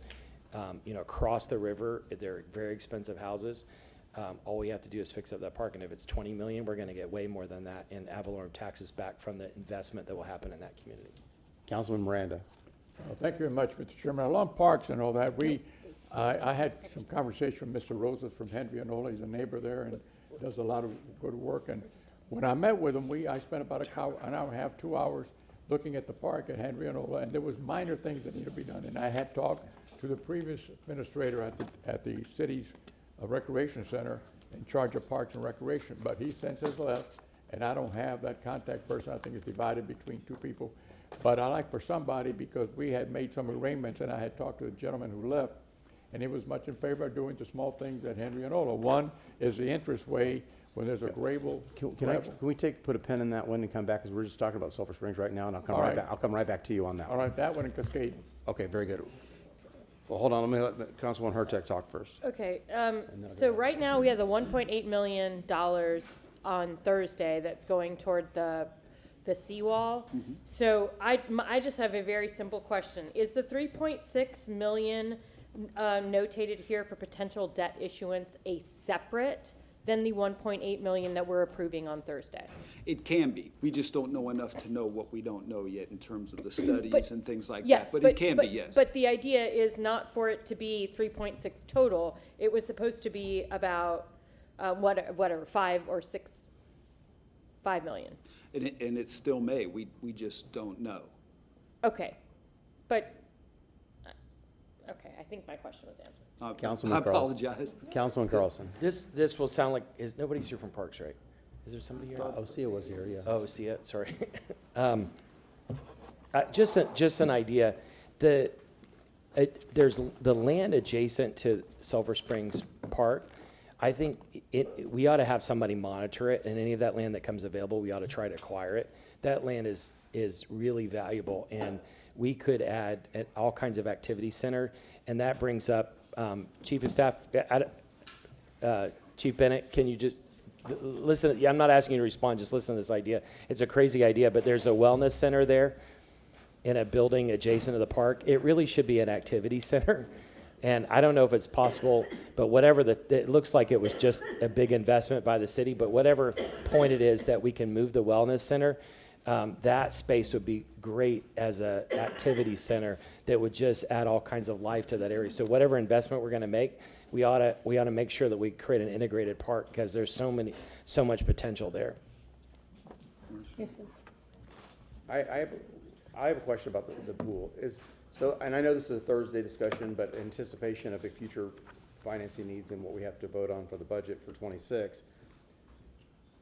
across the river. They're very expensive houses. All we have to do is fix up that park, and if it's 20 million, we're going to get way more than that in ad valorem taxes back from the investment that will happen in that community. Councilman Miranda. Thank you very much, Mr. Chairman. Along parks and all that, I had some conversation with Mr. Rosas from Henry and Ola. He's a neighbor there and does a lot of good work. And when I met with him, I spent about an hour and a half, 2 hours looking at the park at Henry and Ola, and there was minor things that need to be done. And I had talked to the previous administrator at the city's recreation center in charge of parks and recreation, but he since has left, and I don't have that contact person. I think it's divided between two people. But I like for somebody, because we had made some arrangements, and I had talked to the gentleman who left, and he was much in favor of doing the small things at Henry and Ola. One is the entrance way when there's a gravel. Can we put a pin in that one and come back, because we're just talking about Sulphur Springs right now, and I'll come All right right. back. I'll come right back to you on that. All right, that one in Cascade. Okay, very good. Well, hold on, let me let Councilwoman Hurtak talk first. Okay, so right now we have the $1.8 million on Thursday that's going toward the seawall. So I just have a very simple question. Is the 3.6 million notated here for potential debt issuance a separate than the 1.8 million that we're approving on Thursday? It can be. We just don't know enough to know what we don't know yet in terms of the studies and things like Yes, that. But it can be, yes. But the idea is not for it to be 3.6 total. It was supposed to be about whatever, 5 million. And it still may. We just don't know. Okay, but Okay, I think my question was answered. Okay. Councilman I Carlson. apologize. Councilman Carlson. This will sound like, nobody's here from Parks, right? Is there somebody here? Osea was here, yeah. Oh, see it, sorry. Just an idea, there's the land adjacent to Sulphur Springs Park. I think we ought to have somebody monitor it, and any of that land that comes available, we ought to try to acquire it. That land is really valuable, and we could add all kinds of activity center, and that brings up, Chief of Staff, Chief Bennett, can you just, listen, I'm not asking you to respond, just listen to this idea. It's a crazy idea, but there's a wellness center there in a building adjacent to the park. It really should be an activity center. And I don't know if it's possible, but whatever it looks like it was just a big investment by the city, but whatever point it is that we can move the wellness center, that space would be great as a activity center that would just add all kinds of life to that area. So whatever investment we're gonna make, we ought to make sure that we create an integrated park, because there's so much potential there. Yes, sir. I have a question about the pool. And I know this is a Thursday discussion, but anticipation of the future financing needs and what we have to vote on for the budget for '26.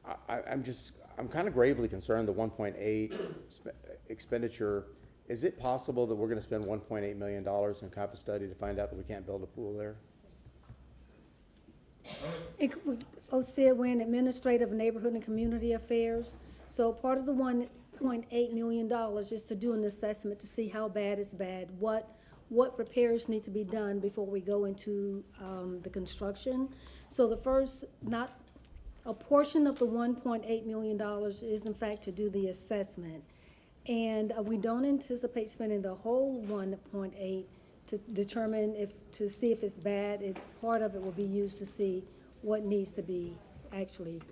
I'm kind of gravely concerned, the 1.8 expenditure. Is it possible that we're going to spend $1.8 million in CAPA study to find out that we can't build a pool there? OSEA, we're in Administrative, Neighborhood, and Community Affairs. So part of the $1.8 million is to do an assessment to see how bad is bad, what repairs need to be done before we go into the construction. So the first, a portion of the $1.8 million is in fact to do the assessment. And we don't anticipate spending the whole 1.8 to determine to see if it's bad. Part of it will be used to see what needs to be actually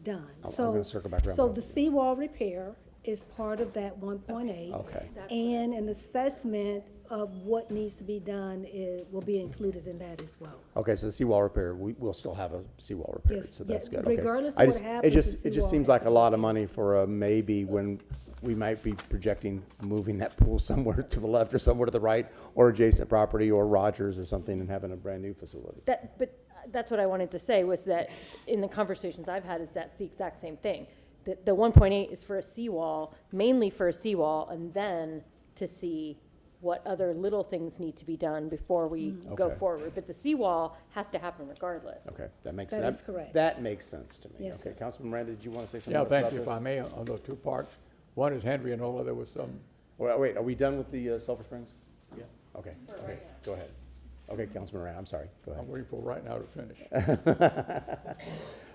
done. I'm gonna circle back around. So the seawall repair is part of that 1.8. Okay. And an assessment of what needs to be done will be included in that as well. Okay, so the seawall repair, we'll still have a seawall repair, Yes, so that's yes, good. Okay. regardless of I what just- happens, It the just seawall seems has like to a be lot of money for a maybe, when we might be projecting moving that pool somewhere to the left or somewhere to the right, or adjacent property, or Rogers or something, and having a brand new facility. But that's what I wanted to say, was that in the conversations I've had, is that's the exact same thing. The 1.8 is for a seawall, mainly for a seawall, and then to see what other little things need to be done before we go Okay. forward. But the seawall has to happen regardless. Okay, that makes That sense. is correct. That makes sense to me. Yes, Okay, sir. Councilman Miranda, did you want to say something Yeah, else about thank you, this? if I may, on those two parks. One is Henry and Ola, there was some, Wait, are we done with the Sulphur Springs? Yeah. Okay, go ahead. Okay, Councilman Miranda, I'm sorry, go I'm ahead. waiting for right now to finish.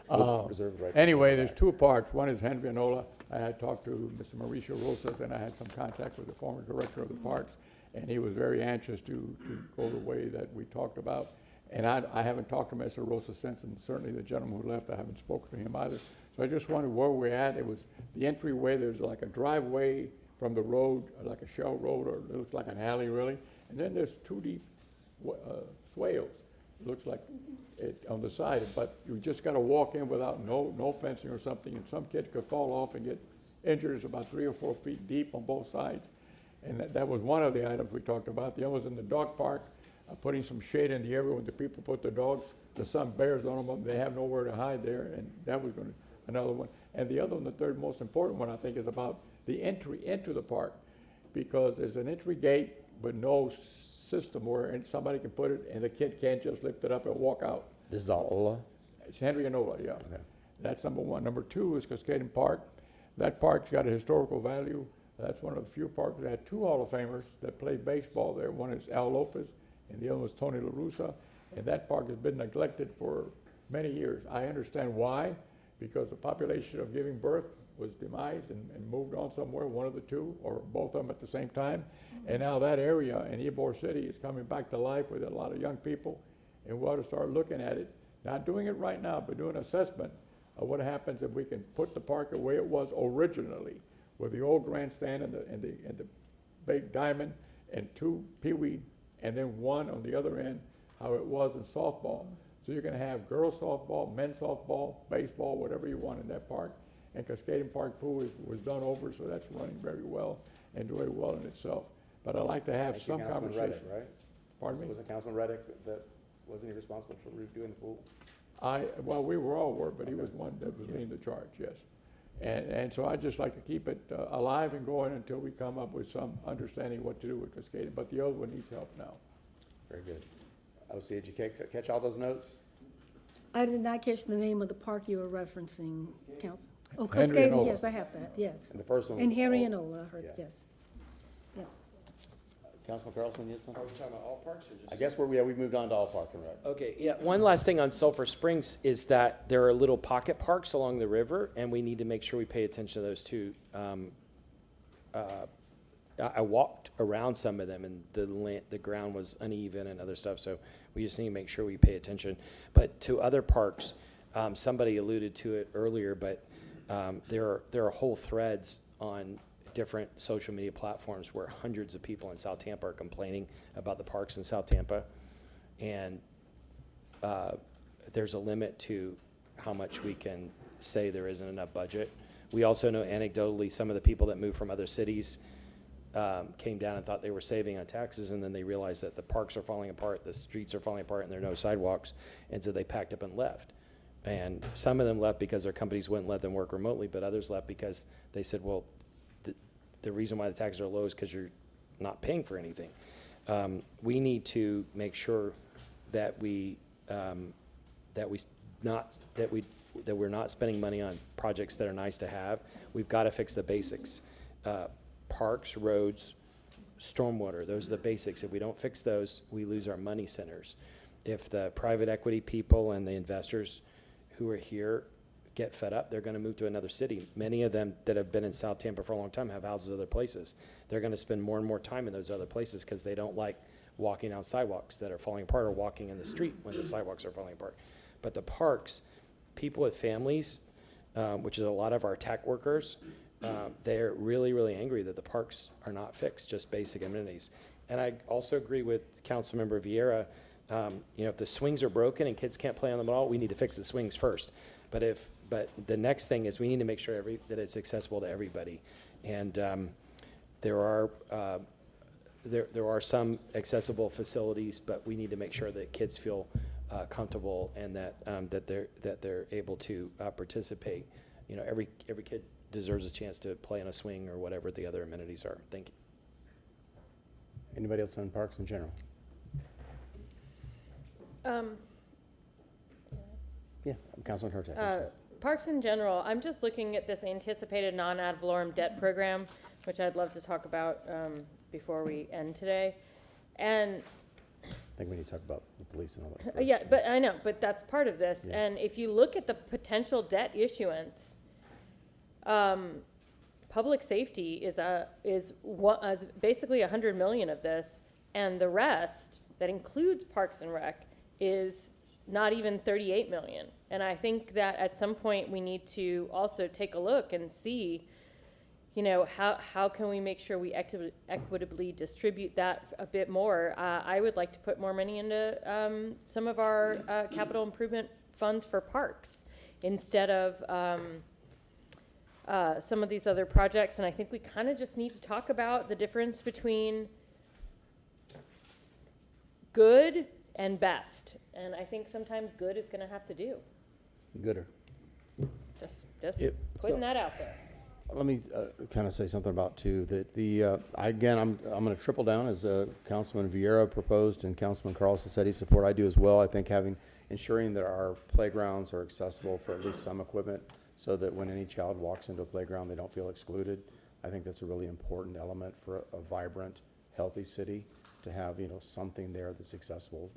We'll reserve the right to Anyway, say there's that. two parks. One is Henry and Ola. I had talked to Mr. Mauricio Rosas, and I had some contact with the former director of the parks, and he was very anxious to go the way that we talked about. And I haven't talked to Mr. Rosas since, and certainly the gentleman who left, I haven't spoken to him either. So I just wondered where we're at. It was the entryway, there's like a driveway from the road, like a shell road, or it looks like an alley really. And then there's two deep swales. It looks like it on the side, but you just gotta walk in without no fencing or something, and some kid could fall off and get injured. It's about 3 or 4 feet deep on both sides. And that was one of the items we talked about. The other was in the dog park, putting some shade in the area when the people put their dogs, the sun bears on them, they have nowhere to hide there, and that was another one. And the other one, the third most important one, I think, is about the entry into the park, because there's an entry gate, but no system where somebody can put it, and the kid can't just lift it up and walk out. This is all Ola? It's Henry and Ola, yeah. Okay. That's number one. Number two is Cascading Park. That park's got a historical value. That's one of the few parks that had 2 Hall of Famers that played baseball there. One is Al Lopez, and the other was Tony La Russa. And that park has been neglected for many years. I understand why, because the population of giving birth was demised and moved on somewhere, one of the two, or both of them at the same time. And now that area in Ybor City is coming back to life with a lot of young people, and we ought to start looking at it, not doing it right now, but doing an assessment of what happens if we can put the park the way it was originally, with the old grandstand and the big diamond, and 2 peewee, and then 1 on the other end, how it was in softball. So you're gonna have girls softball, men's softball, baseball, whatever you want in that park. And Cascading Park Pool was done over, so that's running very well and doing well in itself. But I'd like to have Thank you, some Councilman conversation. Reddick, right? Pardon So me? was it Councilman Reddick that, wasn't he responsible for redoing the pool? Well, we were all but he was one that was leading the charge, yes. And so I'd just like to keep it alive and going until we come up with some understanding what to do with Cascadia, but the other one needs help now. Very good. OC, did you catch all those notes? I did not catch the name of the park you were referencing, Council. Oh, Henry and Cascadia, Ola. yes, I have that, yes. And the first one was. And Harry and Ola, I heard, Yeah. yes. Yeah. Councilman Carlson, you had something? Are we talking about all parks or just? I guess we moved on to all Park and Rec. Okay, yeah, one last thing on Sulphur Springs is that there are little pocket parks along the river, and we need to make sure we pay attention to those too. I walked around some of them, and the ground was uneven and other stuff, so we just need to make sure we pay attention. But to other parks, somebody alluded to it earlier, but there are whole threads on different social media platforms where hundreds of people in South Tampa are complaining about the parks in South Tampa. And there's a limit to how much we can say there isn't enough budget. We also know anecdotally some of the people that moved from other cities came down and thought they were saving on taxes, and then they realized that the parks are falling apart, the streets are falling apart, and there are no sidewalks, and so they packed up and left. And some of them left because their companies wouldn't let them work remotely, but others left because they said, well, the reason why the taxes are low is because you're not paying for anything. We need to make sure that we're not spending money on projects that are nice to have. We've got to fix the basics. Parks, roads, stormwater, those are the basics. If we don't fix those, we lose our money centers. If the private equity people and the investors who are here get fed up, they're going to move to another city. Many of them that have been in South Tampa for a long time have houses other places. They're going to spend more and more time in those other places because they don't like walking on sidewalks that are falling apart or walking in the street when the sidewalks are falling apart. But the parks, people with families, which is a lot of our tech workers, they're really, really angry that the parks are not fixed, just basic amenities. And I also agree with Councilmember Vieira. If the swings are broken and kids can't play on them at all, we need to fix the swings first. But the next thing is we need to make sure that it's accessible to everybody. And there are some accessible facilities, but we need to make sure that kids feel comfortable and that they're able to participate. Every kid deserves a chance to play on a swing or whatever the other amenities are. Thank you. Anybody else on parks in general? Yeah, Councilman Hurtak. Parks in general, I'm just looking at this anticipated non-ad valorem debt program, which I'd love to talk about before we end today. And I think we need to talk about the police and all that first. yeah, but I know, but that's part of this. Yeah. And if you look at the potential debt issuance, public safety is basically 100 million of this, and the rest that includes Parks and Rec is not even 38 million. And I think that at some point we need to also take a look and see, how can we make sure we equitably distribute that a bit more. I would like to put more money into some of our capital improvement funds for parks instead of some of these other projects. And I think we kind of just need to talk about the difference between good and best. And I think sometimes good is going to have to do. Gooder. Just putting that out there. Let me kind of say something about too that I'm going to triple down as Councilman Vieira proposed and Councilman Carlson said he support. I do as well. I think ensuring that our playgrounds are accessible for at least some equipment, so that when any child walks into a playground, they don't feel excluded. I think that's a really important element for a vibrant, healthy city, to have something there that's accessible.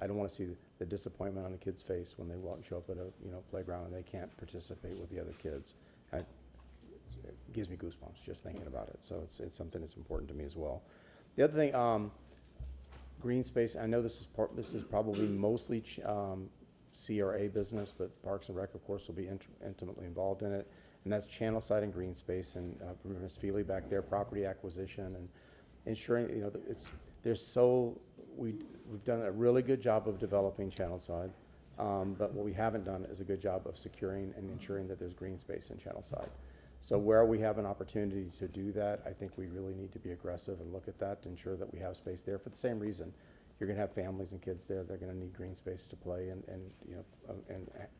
I don't want to see the disappointment on a kid's face when they show up at a playground and they can't participate with the other kids. It gives me goosebumps just thinking about it. So it's something that's important to me as well. The other thing, green space. I know this is probably mostly CRA business, but Parks and Rec, of course, will be intimately involved in it. And that's channel side and green space, and Ms. Feely back there, property acquisition, and ensuring, we've done a really good job of developing channel side, but what we haven't done is a good job of securing and ensuring that there's green space in channel side. So where we have an opportunity to do that, I think we really need to be aggressive and look at that to ensure that we have space there for the same reason. you're gonna have families and kids there, they're gonna need green space to play and you know,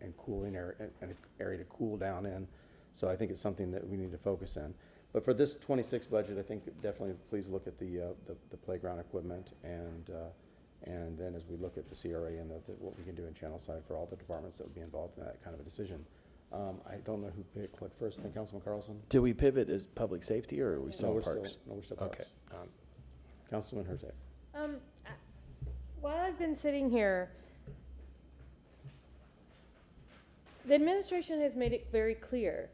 and cooling area, and an area to cool down in. So I think it's something that we need to focus in. But for this 26 budget, I think definitely please look at the playground equipment and then as we look at the CRA and what we can do in channel side for all the departments that would be involved in that kind of a decision. I don't know who clicked first, I think Councilman Carlson? Do we pivot as public safety, or are we still No, in parks? we're still parks. Okay. Councilman Hurtak. While I've been sitting here, the administration has made it very clear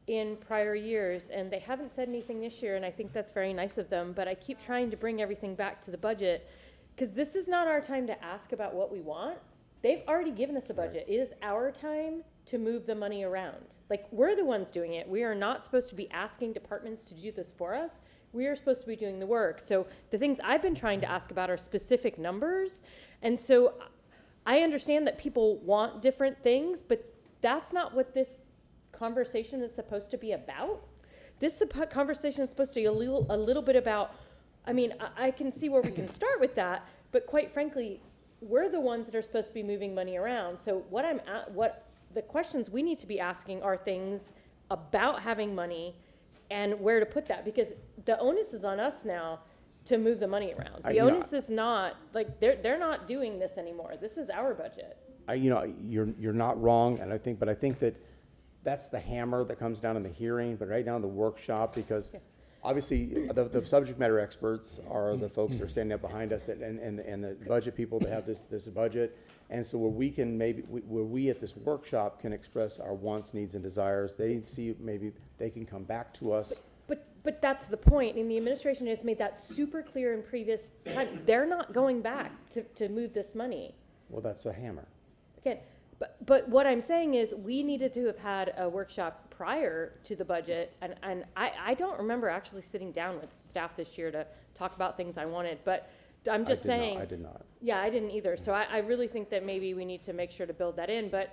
in prior years, and they haven't said anything this year, and I think that's very nice of them, but I keep trying to bring everything back to the budget, because this is not our time to ask about what we want. They've already given us a budget. It is our time to move the money around. Like, we're the ones doing it. We are not supposed to be asking departments to do this for us. We are supposed to be doing the work. So the things I've been trying to ask about are specific numbers. And so I understand that people want different things, but that's not what this conversation is supposed to be about. This conversation is supposed to be a little bit about, I mean, I can see where we can start with that, but quite frankly, we're the ones that are supposed to be moving money around. So what the questions we need to be asking are things about having money and where to put that, because the onus is on us now to move the money around. The onus is not, like, they're not doing this anymore. This is our budget. You know, you're not wrong, and I think that that's the hammer that comes down in the hearing, but right now in the workshop, because obviously the subject matter experts are the folks that are standing up behind us, and the budget people that have this budget, and so where we at this workshop can express our wants, needs, and desires, they see maybe they can come back to us. But that's the point, and the administration has made that super clear in previous time. They're not going back to move this money. Well, that's a hammer. Again, but what I'm saying is we needed to have had a workshop prior to the budget, and I don't remember actually sitting down with staff this year to talk about things I wanted, but I'm just saying. I did not. Yeah, I didn't either. So I really think that maybe we need to make sure to build that in. But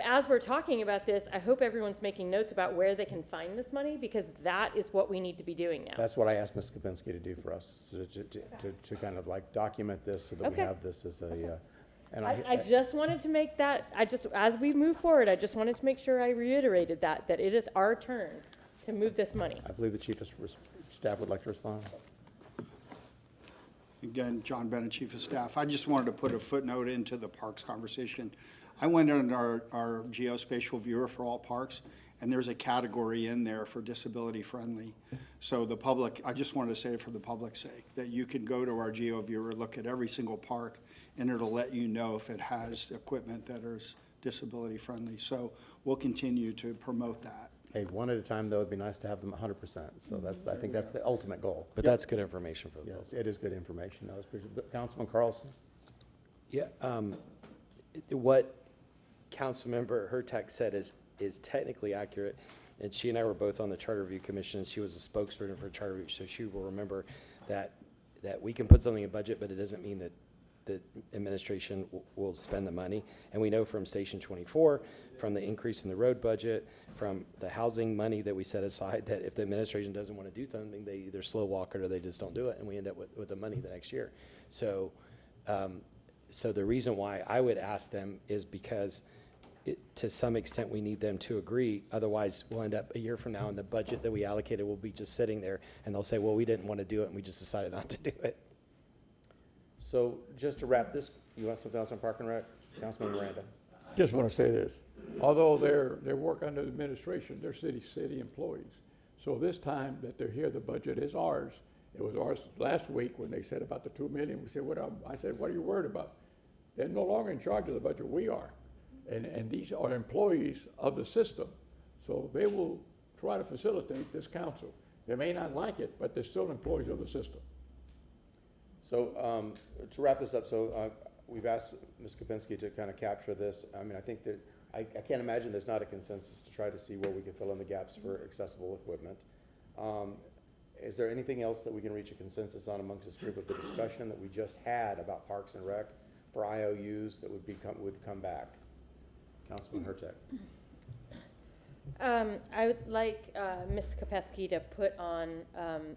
as we're talking about this, I hope everyone's making notes about where they can find this money, because that is what we need to be doing now. That's what I asked Ms. Kapinski to do for us, so to kind of like document this so that we have this as a, and I just wanted to make that, as we move forward, I just wanted to make sure I reiterated that it is our turn to move this money. I believe the Chief of Staff would like to respond. Again, John Bennett, Chief of Staff. I just wanted to put a footnote into the parks conversation. I went on our geospatial viewer for all parks, and there's a category in there for disability friendly. So the public, I just wanted to say it for the public's sake, that you can go to our geo viewer, look at every single park, and it'll let you know if it has equipment that is disability friendly. So we'll continue to promote that. Hey, one at a time, though, it'd be nice to have them 100%. So I think that's the ultimate goal. But that's good information for the Yes, public. it is good information. That was pretty, Councilman Carlson? Yeah, what Councilmember Hurtak said is technically accurate, and she and I were both on the Charter Review Commission, and she was a spokesperson for Charter Review, so she will remember that we can put something in budget, but it doesn't mean that the administration will spend the money. And we know from Station 24, from the increase in the road budget, from the housing money that we set aside, that if the administration doesn't want to do something, they either slow walk it or they just don't do it, and we end up with the money the next year. So, so the reason why I would ask them is because to some extent we need them to agree. Otherwise, we'll end up a year from now and the budget that we allocated will be just sitting there, and they'll say, well, we didn't want to do it and we just decided not to do it. So just to wrap this, you want something else on Park and Rec? Councilman Miranda. Just want to say this. Although they work under the administration, they're city employees. So this time that they're here, the budget is ours. It was ours last week when they said about the $2 million. We said, I said, what are you worried about? They're no longer in charge of the budget. We are. And these are employees of the system. So they will try to facilitate this council. They may not like it, but they're still employees of the system. So to wrap this up, we've asked Ms. Kapinski to kind of capture this. I mean, I think that I can't imagine there's not a consensus to try to see where we can fill in the gaps for accessible equipment. Is there anything else that we can reach a consensus on amongst this group of the discussion that we just had about Parks and Rec for IOUs that would come back? Councilman Hurtak. I would like Ms. Kopesky to put on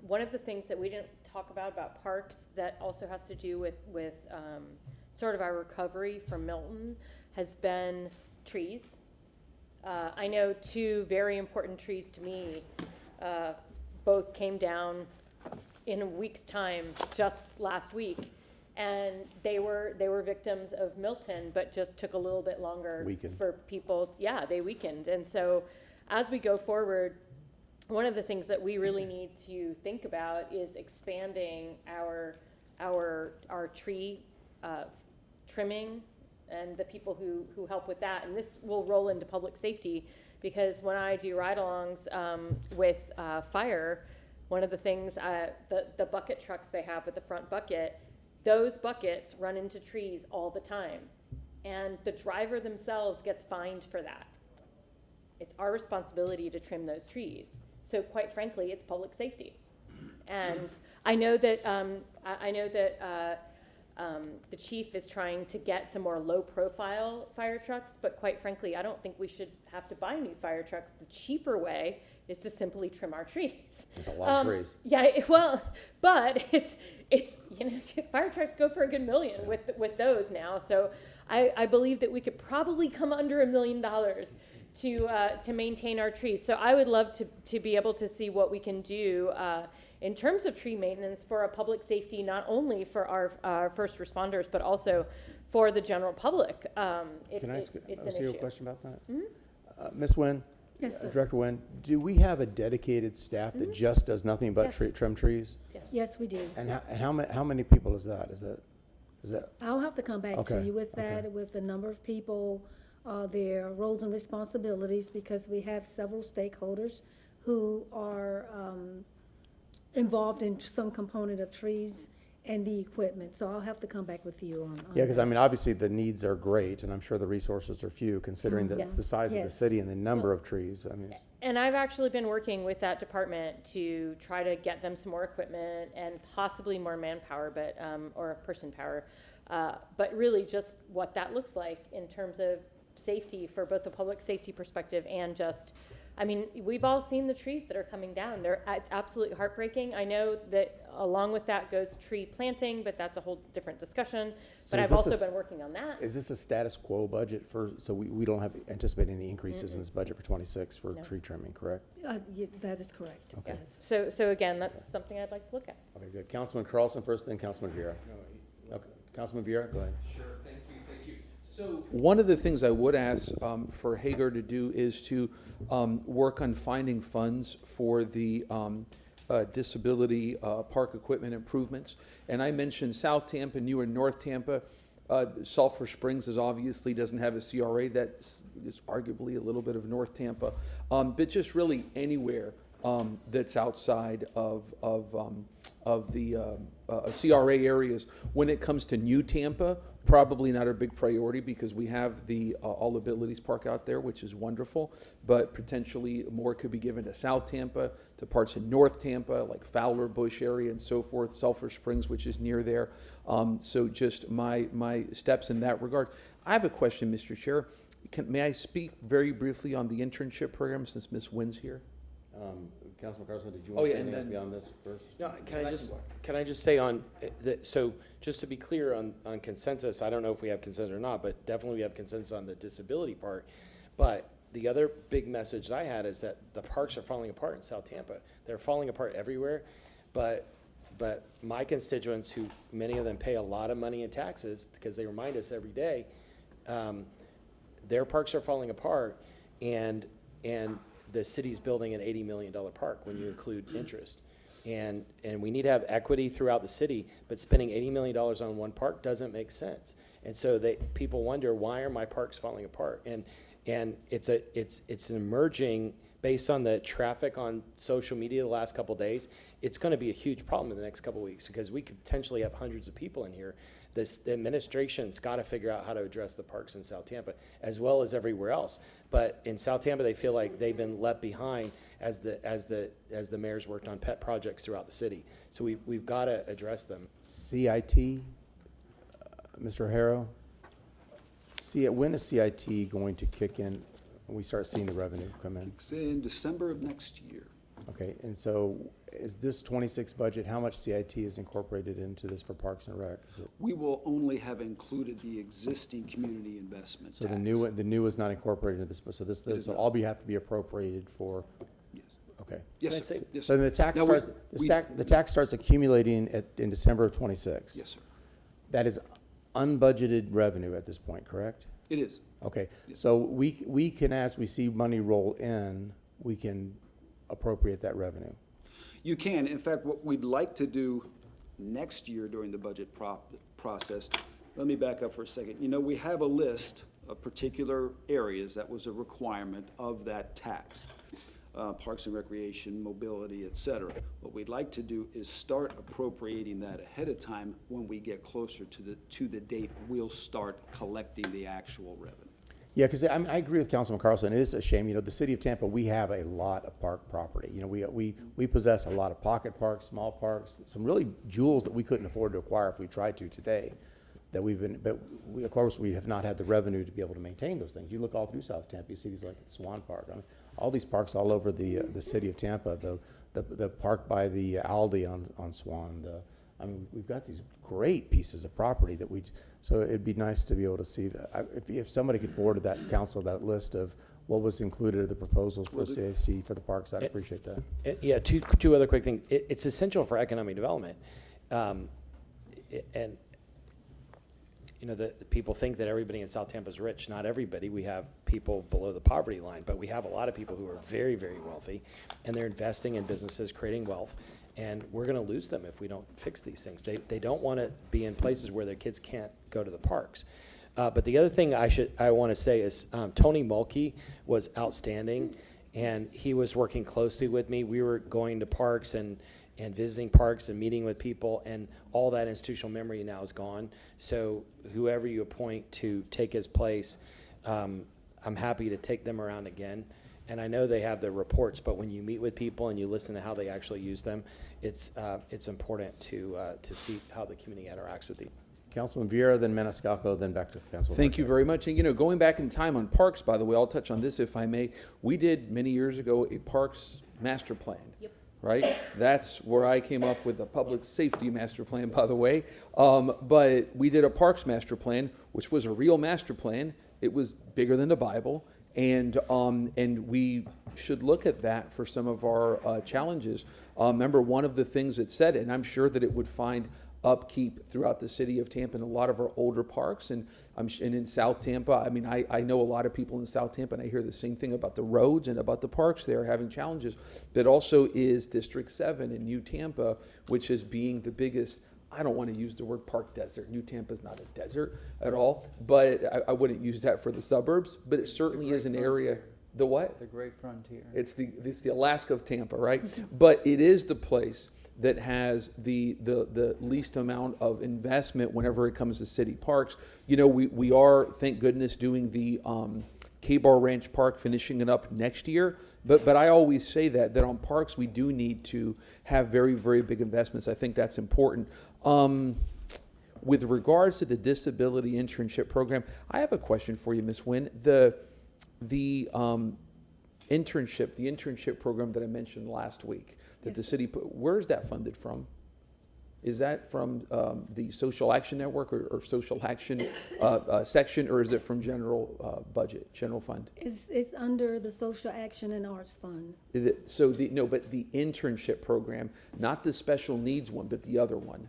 one of the things that we didn't talk about parks that also has to do with sort of our recovery from Milton has been trees. I know two very important trees to me both came down in a week's time just last week. And they were victims of Milton, but just took a little bit longer Weakened. for people. Yeah, they weakened. And so as we go forward, one of the things that we really need to think about is expanding our tree trimming and the people who help with that. And this will roll into public safety, because when I do ride-alongs with fire, one of the things, the bucket trucks they have with the front bucket, those buckets run into trees all the time, and the driver themselves gets fined for that. It's our responsibility to trim those trees. So quite frankly, it's public safety. And I know that the chief is trying to get some more low-profile fire trucks, but quite frankly, I don't think we should have to buy new fire trucks. The cheaper way is to simply trim our trees. There's a lot of trees. Yeah, well, but it's fire trucks go for a good $1 million with those now. So I believe that we could probably come under $1 million to maintain our trees. So I would love to be able to see what we can do in terms of tree maintenance for a public safety, not only for our first responders, but also for the general public. Can I ask you a question about that? Mm-hmm. Ms. Nguyen? Yes, sir. Director Nguyen, do we have a dedicated staff that just does nothing but Yes. trim trees? Yes. Yes, we do. And how many people is that? Is that? I'll have to come back to Okay, you with that, okay. with the number of people, their roles and responsibilities, because we have several stakeholders who are involved in some component of trees and the equipment. So I'll have to come back with you on Yeah, because that. I mean, obviously the needs are great, and I'm sure the resources are few, considering the Yes, size of the yes. city and the number of trees. I mean, And I've actually been working with that department to try to get them some more equipment and possibly more manpower, but or person power, but really just what that looks like in terms of safety for both the public safety perspective and just, I mean, we've all seen the trees that are coming down. It's absolutely heartbreaking. I know that along with that goes tree planting, but that's a whole different discussion. So But is I've this also a- been working on that. is this a status quo budget so we don't have anticipate any increases in this budget for 26 for No. tree trimming, correct? That is correct. Okay. Yes. So again, that's something I'd like to look at. Okay, good. Councilman Carlson first, then Councilman Vieira. Okay, Councilman Vieira, go ahead. Sure, thank you. So one of the things I would ask for Hagar to do is to work on finding funds for the disability park equipment improvements. And I mentioned South Tampa, and you were North Tampa. Sulphur Springs obviously doesn't have a CRA. That is arguably a little bit of North Tampa. But just really anywhere that's outside of the CRA areas. When it comes to New Tampa, probably not a big priority because we have the All Abilities Park out there, which is wonderful, but potentially more could be given to South Tampa, to parts of North Tampa, like Fowler Bush area and so forth, Sulphur Springs, which is near there. So just my steps in that regard. I have a question, Mr. Chair. May I speak very briefly on the internship program since Ms. Wynn's here? Councilman Carlson, did you want to say anything else beyond this first? No, can I just say on, so just to be clear on consensus, I don't know if we have consensus or not, but definitely we have consensus on the disability part. But the other big message that I had is that the parks are falling apart in South Tampa. They're falling apart everywhere, but my constituents, who many of them pay a lot of money in taxes because they remind us every day, their parks are falling apart, and the city's building an $80 million park when you include interest. And we need to have equity throughout the city, but spending $80 million on one park doesn't make sense. And so people wonder, why are my parks falling apart? And it's an emerging, based on the traffic on social media the last couple of days, it's going to be a huge problem in the next couple of weeks because we could potentially have hundreds of people in here. The administration's got to figure out how to address the parks in South Tampa as well as everywhere else. But in South Tampa, they feel like they've been left behind as the mayor's worked on pet projects throughout the city. So we've got to address them. CIT, Mr. Harrow, when is CIT going to kick in we start seeing the revenue come in? It's in December of next year. Okay, and so is this 26 budget, how much CIT is incorporated into this for Parks and Rec? Is it, We will only have included the existing community investment so tax. the new is not incorporated into this, so this is will not. all have to be appropriated for, Yes. okay. Yes, Can I sir. say- Yes, So sir. then the tax Now, we- starts, we- the tax starts accumulating in December of 26? Yes, sir. That is unbudgeted revenue at this point, correct? It is. Okay, Yes. so we can, as we see money roll in, we can appropriate that revenue. You can. In fact, what we'd like to do next year during the budget process, let me back up for a second. You know, we have a list of particular areas that was a requirement of that tax. Parks and recreation, mobility, et cetera. What we'd like to do is start appropriating that ahead of time. When we get closer to the date, we'll start collecting the actual revenue. Yeah, because I mean, I agree with Councilman Carlson. It is a shame, the city of Tampa, we have a lot of park property. We possess a lot of pocket parks, small parks, some really jewels that we couldn't afford to acquire if we tried to today. But of course, we have not had the revenue to be able to maintain those things. You look all through South Tampa, you see these like Swan Park. I mean, all these parks all over the city of Tampa, the park by the Aldi on Swan, I mean, we've got these great pieces of property so it'd be nice to be able to see that. If somebody could forward to that council that list of what was included in the proposals for CAC for the parks, I'd appreciate that. Yeah, two other quick things. It's essential for economic development. And the people think that everybody in South Tampa is rich. Not everybody. We have people below the poverty line, but we have a lot of people who are very, very wealthy, and they're investing in businesses, creating wealth, and we're going to lose them if we don't fix these things. They don't want to be in places where their kids can't go to the parks. But the other thing I want to say is Tony Mulkey was outstanding, and he was working closely with me. We were going to parks and visiting parks and meeting with people, and all that institutional memory now is gone. So whoever you appoint to take his place, I'm happy to take them around again. And I know they have their reports, but when you meet with people and you listen to how they actually use them, it's important to see how the community interacts with these. Councilman Vieira, then Maniscalco, then back to Councilman. Thank you very much. And, going back in time on parks, by the way, I'll touch on this if I may. We did many years ago a parks master plan. Yep. Right? That's where I came up with the public safety master plan, by the way. But we did a parks master plan, which was a real master plan. It was bigger than the Bible. And we should look at that for some of our challenges. Remember, one of the things it said, and I'm sure that it would find upkeep throughout the city of Tampa and a lot of our older parks, and in South Tampa. I mean, I know a lot of people in South Tampa, and I hear the same thing about the roads and about the parks. They are having challenges. But also is District 7 in New Tampa, which is being the biggest, I don't want to use the word park desert. New Tampa is not a desert at all, but I wouldn't use that for the suburbs, but it certainly is an area. The what? The Great Frontier. It's the Alaska of Tampa, right? But it is the place that has the least amount of investment whenever it comes to city parks. We are, thank goodness, doing the K-Bar Ranch Park, finishing it up next year. But I always say that on parks we do need to have very, very big investments. I think that's important. With regards to the disability internship program, I have a question for you, Ms. Wynn. The internship program that I mentioned last week, that the city put, where is that funded from? Is that from the Social Action Network or Social Action section, or is it from general budget, general fund? It's under the Social Action and Arts Fund. But the internship program, not the special needs one, but the other one.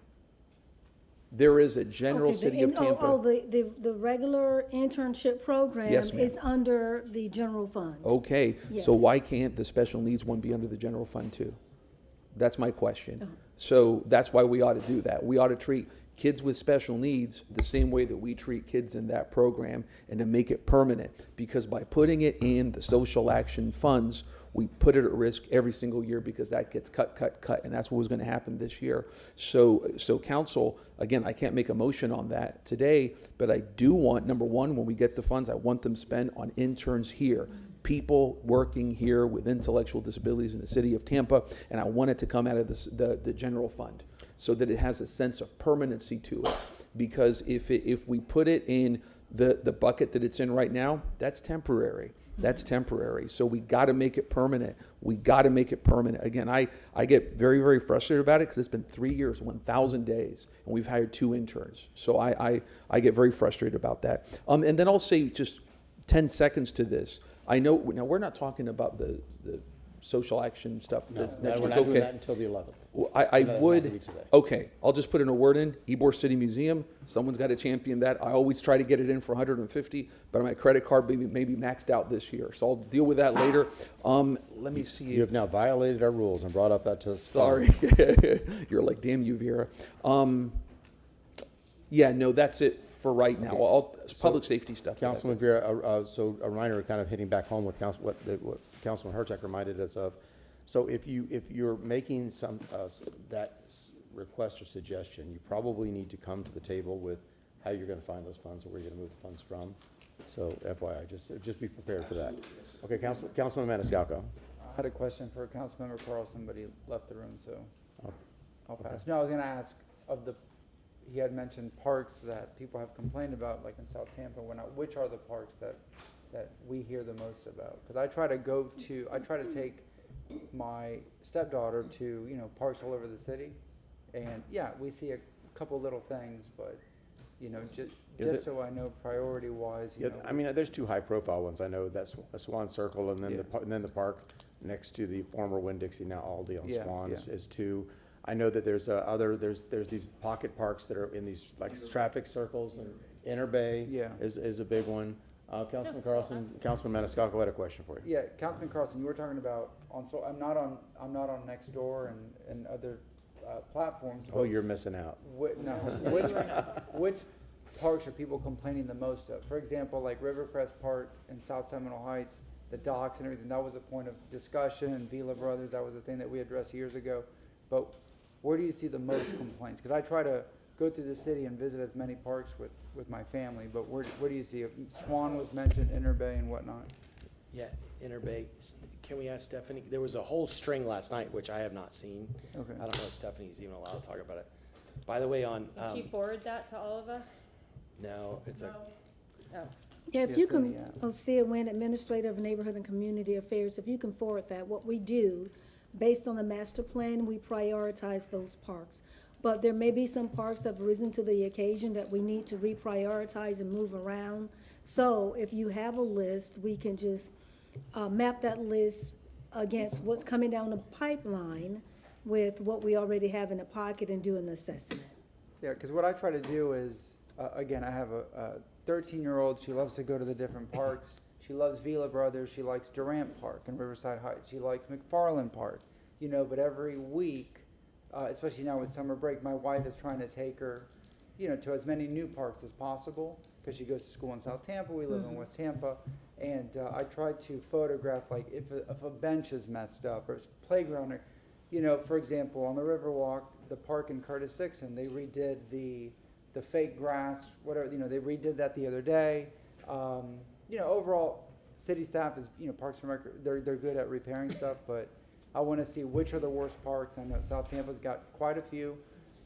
There is a general city of Tampa. The regular internship program Yes, ma'am. is under the general fund. Okay, Yes. so why can't the special needs one be under the general fund too? That's my question. So that's why we ought to do that. We ought to treat kids with special needs the same way that we treat kids in that program, and to make it permanent. Because by putting it in the social action funds, we put it at risk every single year, because that gets cut, and that's what was going to happen this year. So council, again, I can't make a motion on that today, but I do want, number one, when we get the funds, I want them spent on interns here, people working here with intellectual disabilities in the city of Tampa, and I want it to come out of the general fund, so that it has a sense of permanency to it. Because if we put it in the bucket that it's in right now, that's temporary. That's temporary. So we got to make it permanent. We got to make it permanent. Again, I get very, very frustrated about it because it's been 3 years, 1,000 days, and we've hired 2 interns. So I get very frustrated about that. And then I'll say just 10 seconds to this. I know, now we're not talking about the social action stuff. No, this we're next not week. doing Okay. that until the 11th. Well, No, I it doesn't have to be would, today. okay, I'll just put in a word in, Ybor City Museum, someone's got to champion that. I always try to get it in for 150, but my credit card maybe maxed out this year, so I'll deal with that later. Let me see. You have now violated our rules and brought up that to. Sorry. You're like, damn you, Vera. Yeah, no, that's it for right now. Public safety stuff. Councilman Vera, so a reminder, kind of hitting back home with what Councilman Hurtak reminded us of. So if you're making request or suggestion, you probably need to come to the table with how you're going to find those funds or where you're going to move the funds from. So FYI, just be prepared for that. Okay, Councilman Maniscalco. I had a question for Councilmember Carlson, but he left the room, so I'll pass. Okay. No, I was gonna ask he had mentioned parks that people have complained about, like in South Tampa, which are the parks that we hear the most about? Because I try to take my stepdaughter to, parks all over the city. And yeah, we see a couple little things, but, just so I know priority wise. Yeah, I mean, there's 2 high-profile ones. I know that's Swan Circle, and then Yeah. and then the park next to the former Winn-Dixie, now Aldi on Yeah, Swan yeah. is 2. I know that there's there's these pocket parks that are in these like traffic circles, and Inner Bay Yeah. is a big one. Councilman Carlson, Councilman Maniscalco had a question for you. Yeah, Councilman Carlson, you were talking about so I'm not on Nextdoor and other platforms. Oh, you're missing out. Which parks are people complaining the most of? For example, like Rivercrest Park in South Seminole Heights, the docks and everything, that was a point of discussion, and Vila Brothers, that was a thing that we addressed years ago. But where do you see the most complaints? Because I try to go through the city and visit as many parks with my family, but where do you see it? Swan was mentioned, Inner Bay and whatnot. Yeah, Inner Bay. Can we ask Stephanie? There was a whole string last night, which I have not seen. Okay. I don't know if Stephanie's even allowed to talk about it. By the way, on, Did she forward that to all of us? no, it's a, Oh. Yeah, if Yeah, you it's in can, the app. Osea Wynn, Administrator of Neighborhood and Community Affairs, if you can forward that, what we do, based on the master plan, we prioritize those parks. But there may be some parks that have risen to the occasion that we need to reprioritize and move around. So if you have a list, we can just map that list against what's coming down the pipeline with what we already have in the pocket and do an assessment. Yeah, because what I try to do is, again, I have a 13-year-old, she loves to go to the different parks. She loves Vila Brothers, she likes Durant Park in Riverside Heights, she likes McFarland Park, but every week, especially now with summer break, my wife is trying to take her, to as many new parks as possible, because she goes to school in South Tampa, we live in West Tampa, and I try to photograph, like, if a bench is messed up, or it's playground, or, for example, on the Riverwalk, the park in Curtis Sixon, they redid the fake grass, whatever, they redid that the other day. Overall, city staff is, Parks and Rec, they're good at repairing stuff, but I want to see which are the worst parks. I know South Tampa's got quite a few,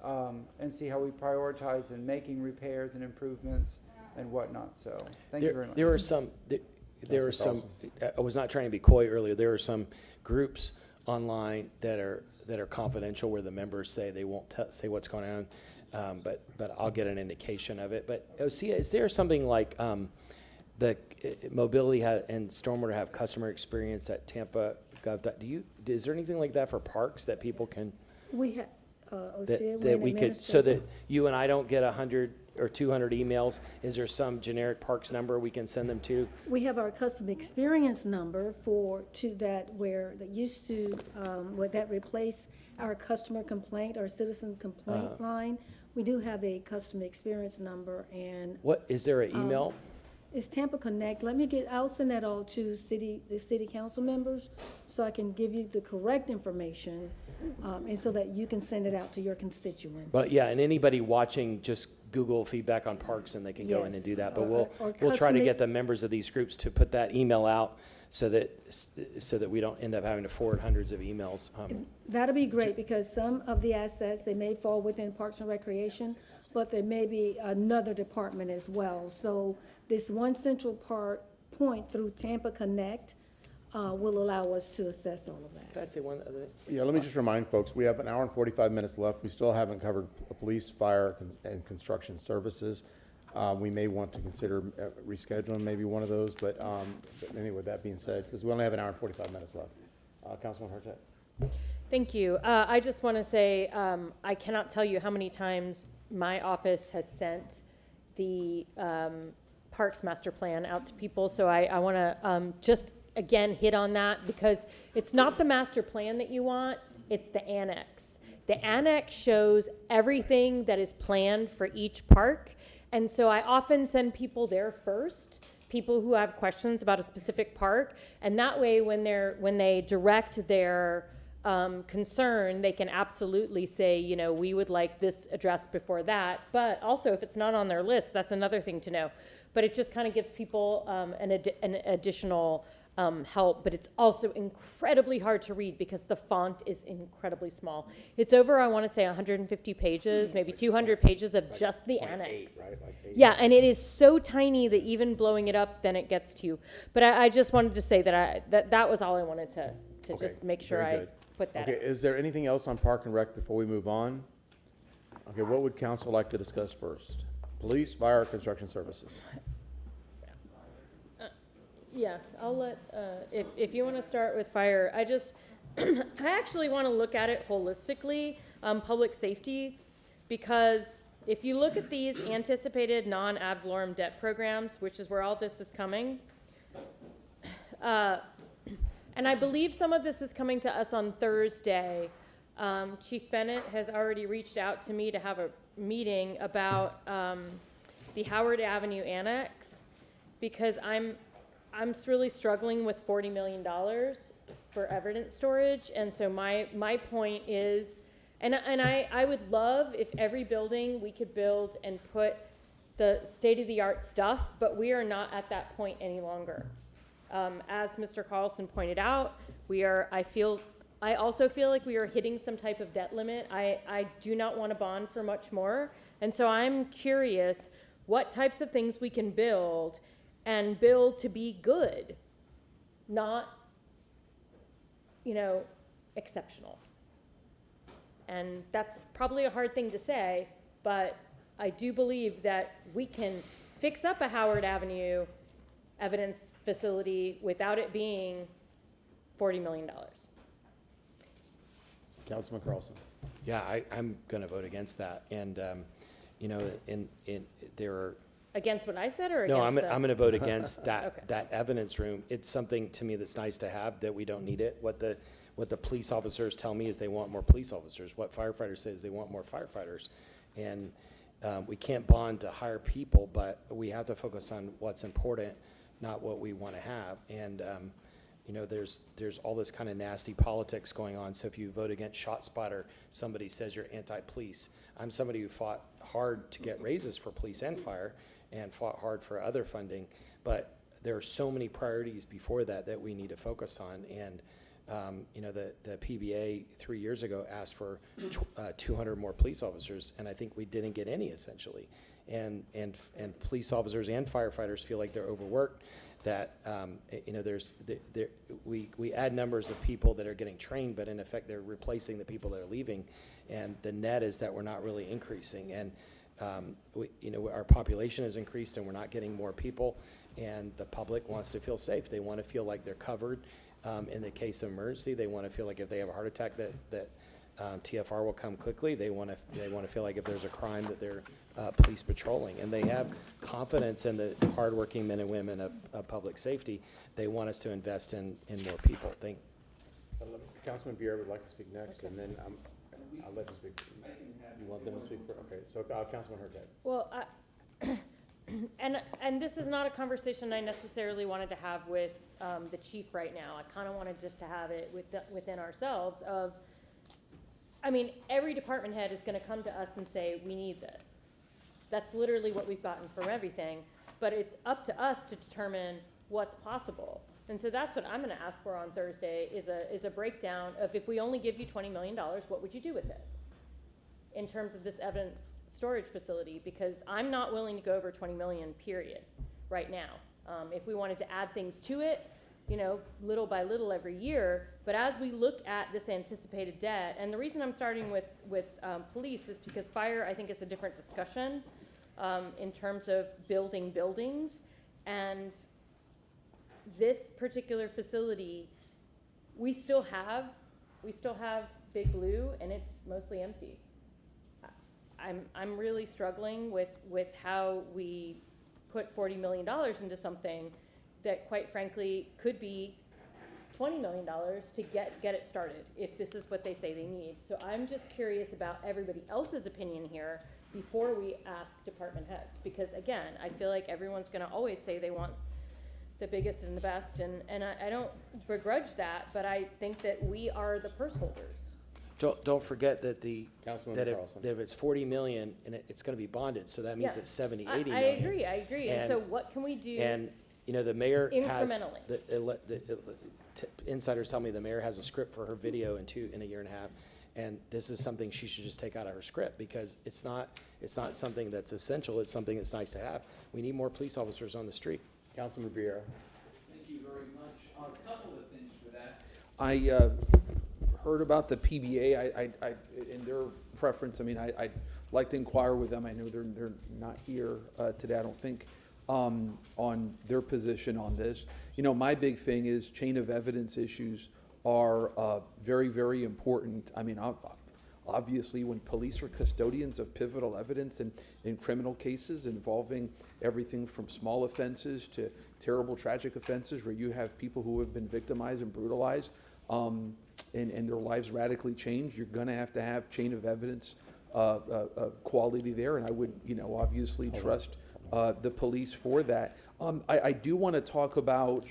and see how we prioritize in making repairs and improvements and whatnot. So, thank you very much. there are some, I was not trying to be coy earlier. There are some groups online that are confidential where the members say they won't say what's going on, but I'll get an indication of it. But Osea, is there something like the mobility and stormwater have customer experience at Tampa Gov? Is there anything like that for parks that people can We have, Osea that Wynn, we could, so that Administrator. you and I don't get 100 or 200 emails? Is there some generic parks number we can send them to? We have our customer experience number where that used to, where that replaced our customer complaint, our citizen complaint line. We do have a customer experience number, and What, is there an email? it's Tampa Connect. I'll send that all to the city council members, so I can give you the correct information, and so that you can send it out to your constituents. But yeah, and anybody watching, just Google feedback on parks and they can go in and Yes. do that. But Or we'll try to customer- get the members of these groups to put that email out so that we don't end up having to forward hundreds of emails. That'll be great, because some of the assets, they may fall within Parks and Recreation, but there may be another department as well. So this one central point through Tampa Connect, will allow us to assess all of that. Can I say one other? Yeah, let me just remind folks, we have an hour and 45 minutes left. We still haven't covered police, fire, and construction services. We may want to consider rescheduling maybe one of those, but anyway, with that being said, because we only have an hour and 45 minutes left. Councilman Hurtak. Thank you. I just want to say, I cannot tell you how many times my office has sent the Parks Master Plan out to people. So I want to just, again, hit on that, because it's not the master plan that you want, it's the annex. The annex shows everything that is planned for each park. And so I often send people there first, people who have questions about a specific park. And that way, when they direct their concern, they can absolutely say, you know, we would like this addressed before that. But also, if it's not on their list, that's another thing to know. But it just kind of gives people an additional help. But it's also incredibly hard to read because the font is incredibly small. It's over, I want to say, 150 pages, maybe 200 pages of just the annex. Yeah, and it is so tiny that even blowing it up, then it gets to you. But I just wanted to say that that was all I wanted to Okay, just make sure very I good. put that Okay, out. is there anything else on Park and Rec before we move on? Okay, what would council like to discuss first? Police, fire, construction services? Yeah, I'll let, if you want to start with fire, I actually want to look at it holistically, public safety, because if you look at these anticipated non-ad valorem debt programs, which is where all this is coming, and I believe some of this is coming to us on Thursday. Chief Bennett has already reached out to me to have a meeting about the Howard Avenue Annex, because I'm really struggling with $40 million for evidence storage. And so my point is, and I would love if every building we could build and put the state-of-the-art stuff, but we are not at that point any longer. As Mr. Carlson pointed out, I also feel like we are hitting some type of debt limit. I do not want to bond for much more. And so I'm curious what types of things we can build and build to be good, not, exceptional. And that's probably a hard thing to say, but I do believe that we can fix up a Howard Avenue evidence facility without it being $40 million. Councilman Carlson. Yeah, I'm going to vote against that. And, there are. Against what I said, or No, against I'm going to vote against that, Okay. that evidence room. It's something to me that's nice to have, that we don't need it. What the police officers tell me is they want more police officers. What firefighters say is they want more firefighters. And we can't bond to hire people, but we have to focus on what's important, not what we want to have. And, there's all this kind of nasty politics going on. So if you vote against ShotSpotter, somebody says you're anti-police. I'm somebody who fought hard to get raises for police and fire, and fought hard for other funding, but there are so many priorities before that we need to focus on. And the PBA 3 years ago asked for 200 more police officers, and I think we didn't get any, essentially. And police officers and firefighters feel like they're overworked. That we add numbers of people that are getting trained, but in effect they're replacing the people that are leaving, and the net is that we're not really increasing. And our population has increased and we're not getting more people, and the public wants to feel safe. They want to feel like they're covered in the case of emergency. They want to feel like if they have a heart attack that TFR will come quickly. They want to feel like if there's a crime that they're police patrolling, and they have confidence in the hardworking men and women of public safety. They want us to invest in more people. Councilman Vieira would like to speak next, and then I'll let you speak. You want them to speak first? Okay, so Councilman Hurtak. Well, and this is not a conversation I necessarily wanted to have with the chief right now. I kind of wanted just to have it within ourselves of, every department head is going to come to us and say, we need this. That's literally what we've gotten from everything, but it's up to us to determine what's possible. And so that's what I'm going to ask for on Thursday is a breakdown of, if we only give you $20 million, what would you do with it in terms of this evidence storage facility? Because I'm not willing to go over 20 million, period, right now. If we wanted to add things to it, you know, little by little every year, but as we look at this anticipated debt, and the reason I'm starting with police is because fire, I think, is a different discussion in terms of building buildings, and this particular facility, we still have Big Blue, and it's mostly empty. I'm really struggling with how we put $40 million into something that, quite frankly, could be $20 million to get it started, if this is what they say they need. So I'm just curious about everybody else's opinion here before we ask department heads, because again, I feel like everyone's gonna always say they want the biggest and the best, and I don't begrudge that, but I think that we are the purse holders. Don't forget that Councilwoman Carlson. if it's 40 million and it's gonna be bonded, so that means Yeah. it's 70, I 80 million. I agree, and so what can we do? And, you know, the mayor has, Incrementally. insiders tell me the mayor has a script for her video in a year and a half. And this is something she should just take out of her script, because it's not something that's essential, it's something that's nice to have. We need more police officers on the street. Councilman Vieira. Thank you very much. A couple of things for that. I heard about the PBA. I in their preference, I mean, I'd like to inquire with them. I know they're not here today, I don't think, on their position on this. You know, my big thing is chain of evidence issues are very, very important. I mean, obviously, when police are custodians of pivotal evidence in criminal cases involving everything from small offenses to terrible, tragic offenses where you have people who have been victimized and brutalized and their lives radically changed, you're going to have chain of evidence quality there. And I would, you know, obviously trust the police for that. I do want to talk about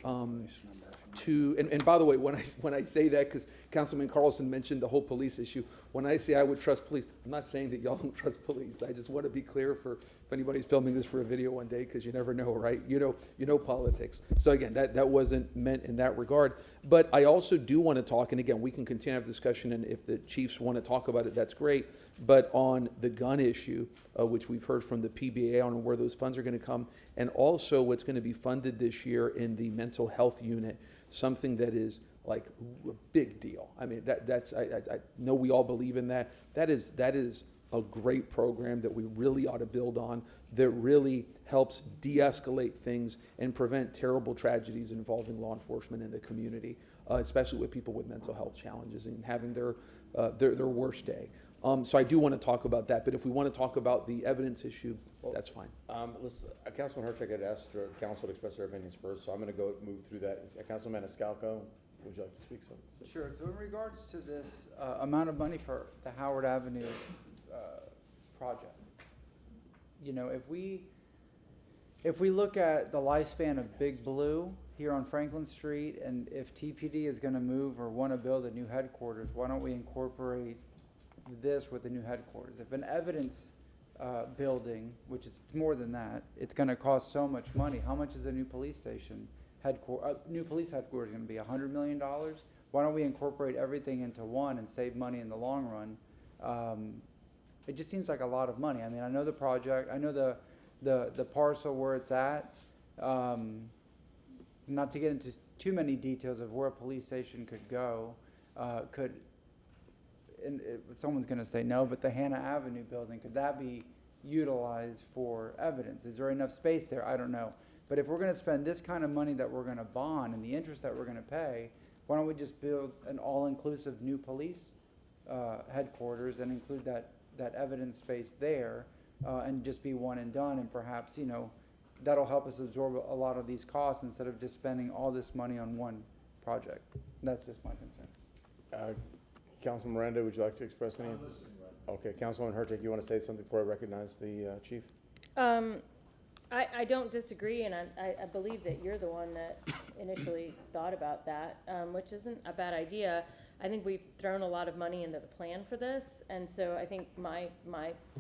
and by the way, when I say that, because Councilman Carlson mentioned the whole police issue, when I say I would trust police, I'm not saying that y'all don't trust police. I just want to be clear for if anybody's filming this for a video one day, because you never know, right? You know politics. So again, that wasn't meant in that regard. But I also do want to talk, and again, we can continue to have discussion, and if the chiefs want to talk about it, that's great. But on the gun issue, which we've heard from the PBA on where those funds are going to come, and also what's going to be funded this year in the mental health unit, something that is like a big deal. I mean, I know we all believe in that. That is a great program that we really ought to build on, that really helps de-escalate things and prevent terrible tragedies involving law enforcement in the community, especially with people with mental health challenges and having their worst day. So I do want to talk about that, but if we want to talk about the evidence issue, that's fine. Councilman Hurtak had asked the council to express their opinions first, so I'm going to move through that. Councilman Maniscalco, would you like to speak some? Sure. So in regards to this amount of money for the Howard Avenue project, you know, if we look at the lifespan of Big Blue here on Franklin Street, and if TPD is going to move or want to build a new headquarters, why don't we incorporate this with the new headquarters? If an evidence building, which is more than that, it's going to cost so much money. How much is a new police station new police headquarters going to be? $100 million? Why don't we incorporate everything into one and save money in the long run? It just seems like a lot of money. I mean, I know the project, I know the parcel where it's at. Not to get into too many details of where a police station could go, someone's going to say no, but the Hannah Avenue building, could that be utilized for evidence? Is there enough space there? I don't know. But if we're going to spend this kind of money that we're going to bond and the interest that we're going to pay, why don't we just build an all-inclusive new police headquarters and include that evidence space there and just be one and done, and perhaps, you know, that'll help us absorb a lot of these costs instead of just spending all this money on one project. That's just my concern. Councilman Miranda, would you like to express any? Okay, Councilman Hurtak, you want to say something before I recognize the chief? I don't disagree, and I believe that you're the one that initially thought about that, which isn't a bad idea. I think we've thrown a lot of money into the plan for this, and so I think my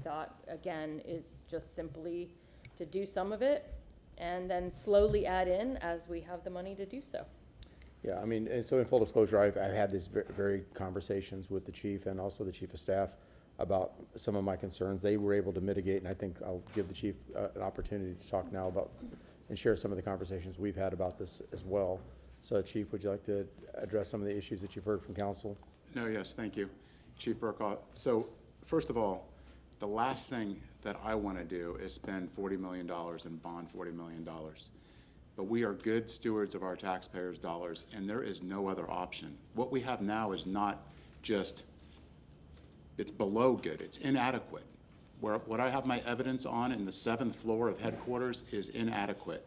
thought, again, is just simply to do some of it and then slowly add in as we have the money to do so. Yeah, I mean, and so in full disclosure, I've had these very conversations with the chief and also the chief of staff about some of my concerns. They were able to mitigate, and I think I'll give the chief an opportunity to talk now about and share some of the conversations we've had about this as well. So Chief, would you like to address some of the issues that you've heard from council? No, yes, thank you, Chief Burkhaw. So first of all, the last thing that I want to do is spend $40 million and bond $40 million. But we are good stewards of our taxpayers' dollars, and there is no other option. What we have now is not just, it's below good, it's inadequate. What I have my evidence on in the 7th floor of headquarters is inadequate.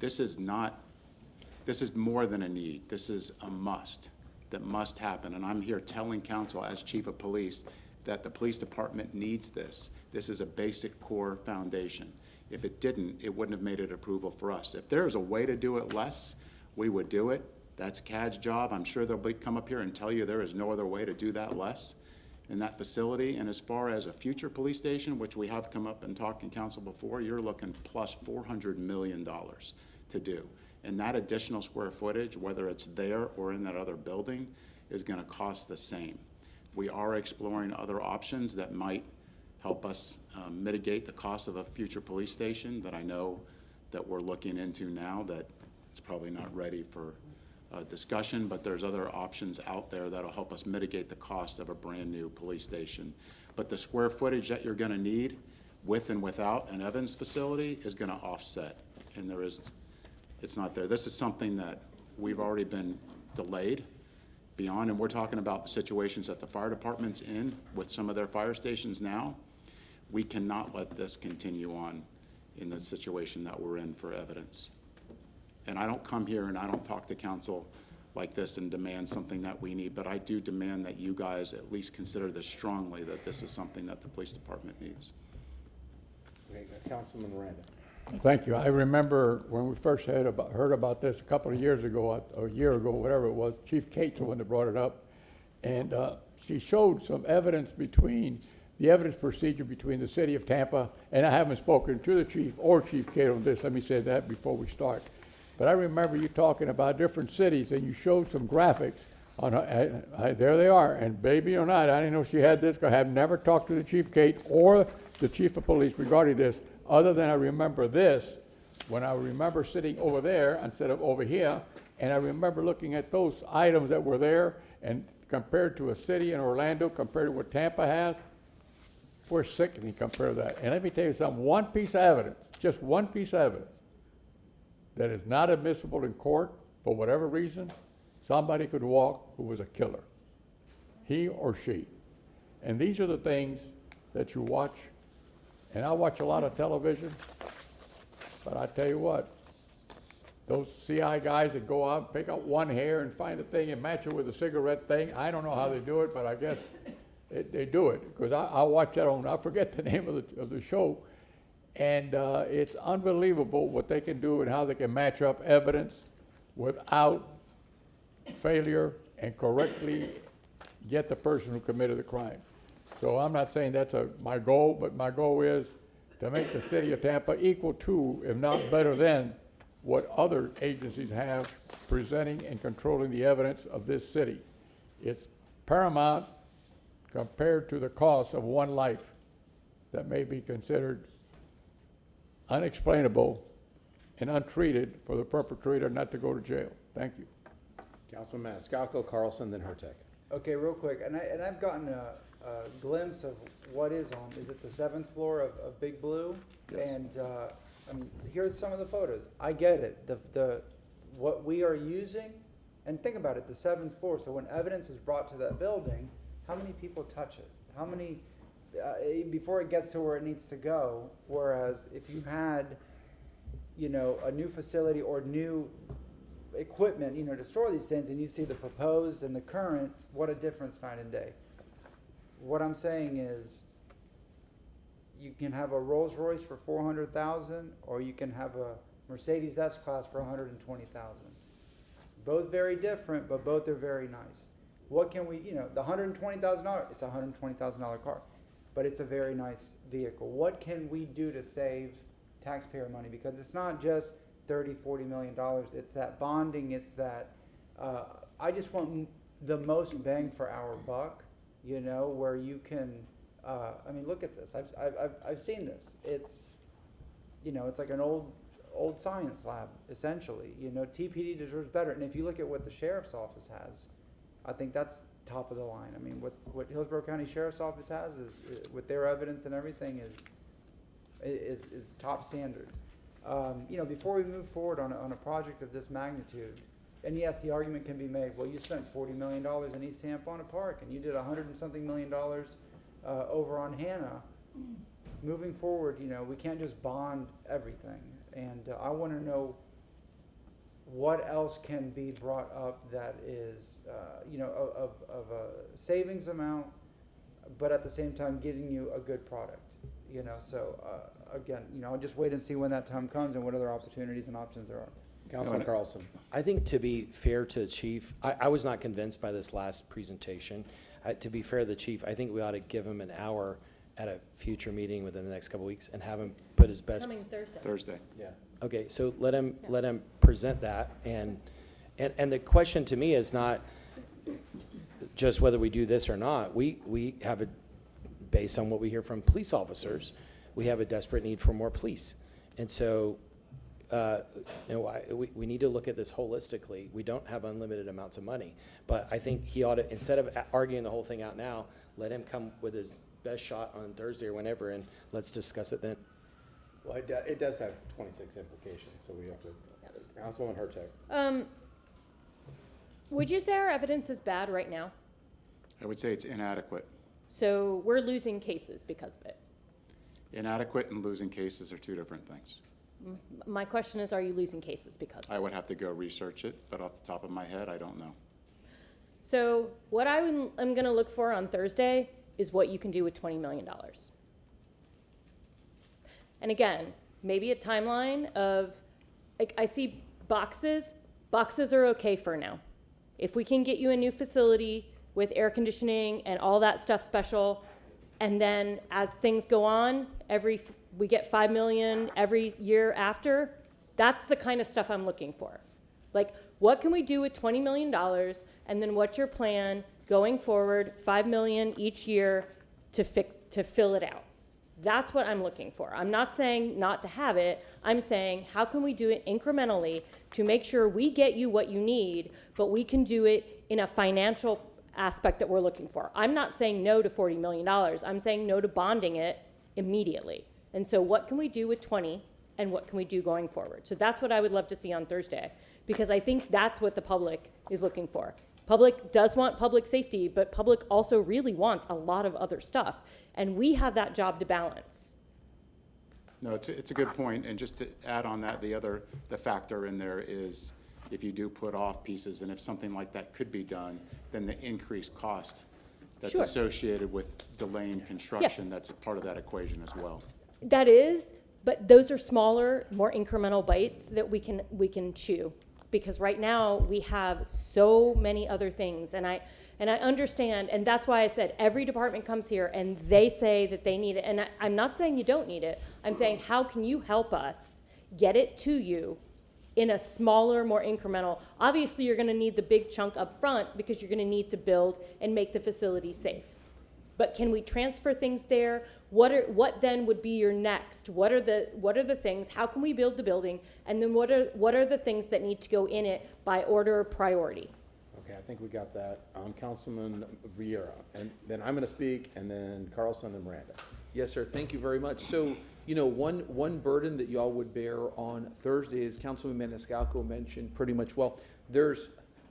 This is more than a need. This is a must that must happen. And I'm here telling council as chief of police that the police department needs this. This is a basic core foundation. If it didn't, it wouldn't have made it approval for us. If there's a way to do it less, we would do it. That's CAD's job. I'm sure they'll come up here and tell you there is no other way to do that less in that facility. And as far as a future police station, which we have come up and talked in council before, you're looking plus $400 million to do. And that additional square footage, whether it's there or in that other building, is gonna cost the same. We are exploring other options that might help us mitigate the cost of a future police station that I know that we're looking into now that it's probably not ready for discussion, but there's other options out there that'll help us mitigate the cost of a brand new police station. But the square footage that you're gonna need with and without an Evans facility is gonna offset, and it's not there. This is something that we've already been delayed beyond, and we're talking about the situations that the fire department's in with some of their fire stations now. We cannot let this continue on in the situation that we're in for evidence. And I don't come here and I don't talk to council like this and demand something that we need, but I do demand that you guys at least consider this strongly, that this is something that the police department needs. Okay, Councilman Miranda. Thank you. I remember when we first heard about this a couple of years ago, a year ago, whatever it was, Chief Cates the one that brought it up. And she showed some evidence between, the evidence procedure between the city of Tampa, and I haven't spoken to the chief or Chief Cates on this, let me say that before we start. But I remember you talking about different cities, and you showed some graphics on, there they are, and baby or not, I didn't know she had this, because I have never talked to the Chief Cates or the chief of police regarding this, other than I remember this, when I remember sitting over there instead of over here, and I remember looking at those items that were there, and compared to a city in Orlando, compared to what Tampa has, we're sickening compared to that. And let me tell you something, one piece of evidence, just one piece of evidence, that is not admissible in court for whatever reason, somebody could walk who was a killer, he or she. And these are the things that you watch. And I watch a lot of television, but I tell you what, those CI guys that go out, pick out one hair and find a thing and match it with a cigarette thing, I don't know how they do it, but I guess they do it. Because I watch that on, I forget the name of the show, and it's unbelievable what they can do and how they can match up evidence without failure and correctly get the person who committed the crime. So I'm not saying that's my goal, but my goal is to make the city of Tampa equal to, if not better than, what other agencies have presenting and controlling the evidence of this city. It's paramount compared to the cost of one life that may be considered unexplainable and untreated for the perpetrator not to go to jail. Thank you. Councilman Maniscalco, Carlson, then Hurtak. Okay, real quick, and I've gotten a glimpse of what is it the 7th floor of Big Blue? Yes. And I mean, here's some of the photos. I get it, what we are using, and think about it, the 7th floor, so when evidence is brought to that building, how many people touch it? How many, before it gets to where it needs to go, whereas if you had, you know, a new facility or new equipment, you know, to store these things, and you see the proposed and the current, what a difference night and day. What I'm saying is, you can have a Rolls Royce for $400,000, or you can have a Mercedes S-Class for $120,000. Both very different, but both are very nice. What can we, you know, the $120,000, it's a $120,000 car, but it's a very nice vehicle. What can we do to save taxpayer money? Because it's not just $30, $40 million. It's that bonding. It's that. I just want the most bang for our buck. You know, where you can, I mean, look at this. I've seen this. It's, you know, it's like an old old science lab, essentially. You know, TPD deserves better. And if you look at what the sheriff's office has, I think that's top of the line. I mean, what Hillsborough County Sheriff's Office has is, with their evidence and everything, is top standard. You know, before we move forward on a project of this magnitude, and yes, the argument can be made, well, you spent $40 million in East Tampa on a park, and you did $100 and something million over on Hannah. Moving forward, you know, we can't just bond everything. And I want to know what else can be brought up that is, you know, of a savings amount, but at the same time getting you a good product. You know, so again, you know, I'll just wait and see when that time comes and what other opportunities and options there are. Councilman Carlson. I think, to be fair to the chief, I was not convinced by this last presentation. To be fair to the chief, I think we ought to give him an hour at a future meeting within the next couple of weeks and have him put his best. Coming Thursday. Thursday. Yeah. Okay, so let him present that, and the question to me is not just whether we do this or not. We have a, based on what we hear from police officers, we have a desperate need for more police, and so you know, we need to look at this holistically. We don't have unlimited amounts of money, but I think he ought to, instead of arguing the whole thing out now, let him come with his best shot on Thursday or whenever, and let's discuss it then. Well, it does have 26 implications, so we have to. Councilwoman Hurtak. Would you say our evidence is bad right now? I would say it's inadequate. So we're losing cases because of it. Inadequate and losing cases are two different things. My question is, are you losing cases because of it? I would have to go research it, but off the top of my head, I don't know. So what I'm going to look for on Thursday is what you can do with $20 million. And again, maybe a timeline of, like, I see boxes. Boxes are okay for now. If we can get you a new facility with air conditioning and all that stuff special, and then as things go on, we get $5 million every year after, that's the kind of stuff I'm looking for. Like, what can we do with $20 million, and then what's your plan going forward, $5 million each year to fill it out? That's what I'm looking for. I'm not saying not to have it. I'm saying, how can we do it incrementally to make sure we get you what you need, but we can do it in a financial aspect that we're looking for. I'm not saying no to $40 million. I'm saying no to bonding it immediately. And so what can we do with 20, and what can we do going forward? So that's what I would love to see on Thursday, because I think that's what the public is looking for. Public does want public safety, but public also really wants a lot of other stuff. And we have that job to balance. No, it's a good point. And just to add on that, the factor in there is if you do put off pieces, and if something like that could be done, then the increased cost that's Sure. associated with delaying construction, that's part of that equation as well. That is, but those are smaller, more incremental bites that we can chew. Because right now we have so many other things, and I understand, and that's why I said every department comes here and they say that they need it, and I'm not saying you don't need it. I'm saying, how can you help us get it to you in a smaller, more incremental? Obviously, you're going to need the big chunk up front because you're going to need to build and make the facility safe. But can we transfer things there? What then would be your next? What are the things? How can we build the building? And then what are the things that need to go in it by order of priority? Okay, I think we got that. Councilman Vieira, and then I'm going to speak, and then Carlson and Miranda. Yes, sir. Thank you very much. So, you know, one burden that y'all would bear on Thursday, as Councilman Maniscalco mentioned pretty much, well,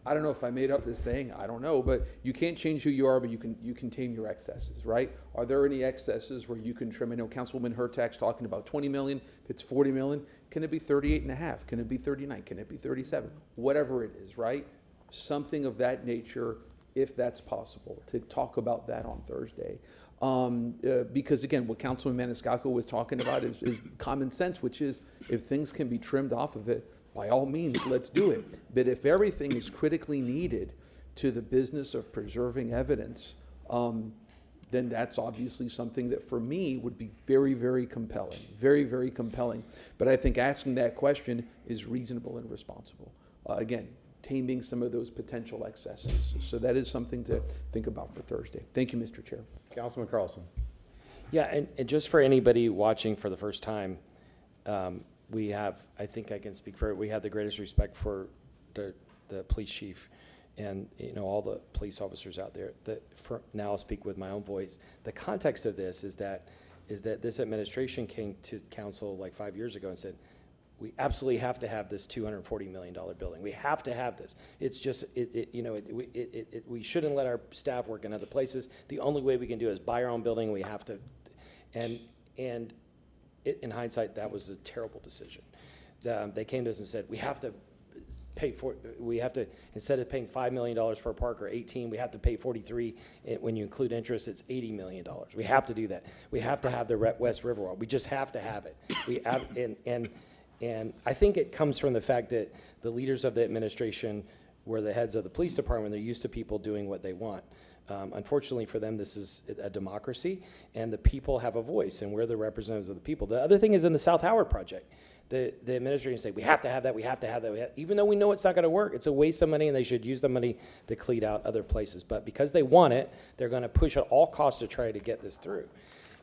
I don't know if I made up this saying, I don't know, but you can't change who you are, but you can tame your excesses, right? Are there any excesses where you can trim? I know Councilwoman Hurtak's talking about 20 million. If it's 40 million, can it be 38.5? Can it be 39? Can it be 37? Whatever it is, right? Something of that nature, if that's possible, to talk about that on Thursday. Because again, what Councilman Maniscalco was talking about is common sense, which is if things can be trimmed off of it, by all means, let's do it. But if everything is critically needed to the business of preserving evidence, then that's obviously something that for me would be very, very compelling, very, very compelling. But I think asking that question is reasonable and responsible. Again, taming some of those potential excesses. So that is something to think about for Thursday. Thank you, Mr. Chair. Councilman Carlson. Yeah, and just for anybody watching for the first time, we have, I think I can speak for it, we have the greatest respect for the police chief and, you know, all the police officers out there. Now I'll speak with my own voice. The context of this is that this administration came to council like 5 years ago and said, we absolutely have to have this $240 million building. We have to have this. It's just, we shouldn't let our staff work in other places. The only way we can do it is buy our own building. We have to, and in hindsight, that was a terrible decision. They came to us and said, we have to instead of paying $5 million for a park or 18, we have to pay 43. When you include interest, it's $80 million. We have to do that. We have to have the West Riverwalk. We just have to have it. We have, and I think it comes from the fact that the leaders of the administration were the heads of the police department. They're used to people doing what they want. Unfortunately for them, this is a democracy, and the people have a voice, and we're the representatives of the people. The other thing is in the South Howard project. The administration say, we have to have that, we have to have that. Even though we know it's not going to work, it's a waste of money, and they should use the money to clean out other places. But because they want it, they're going to push at all costs to try to get this through.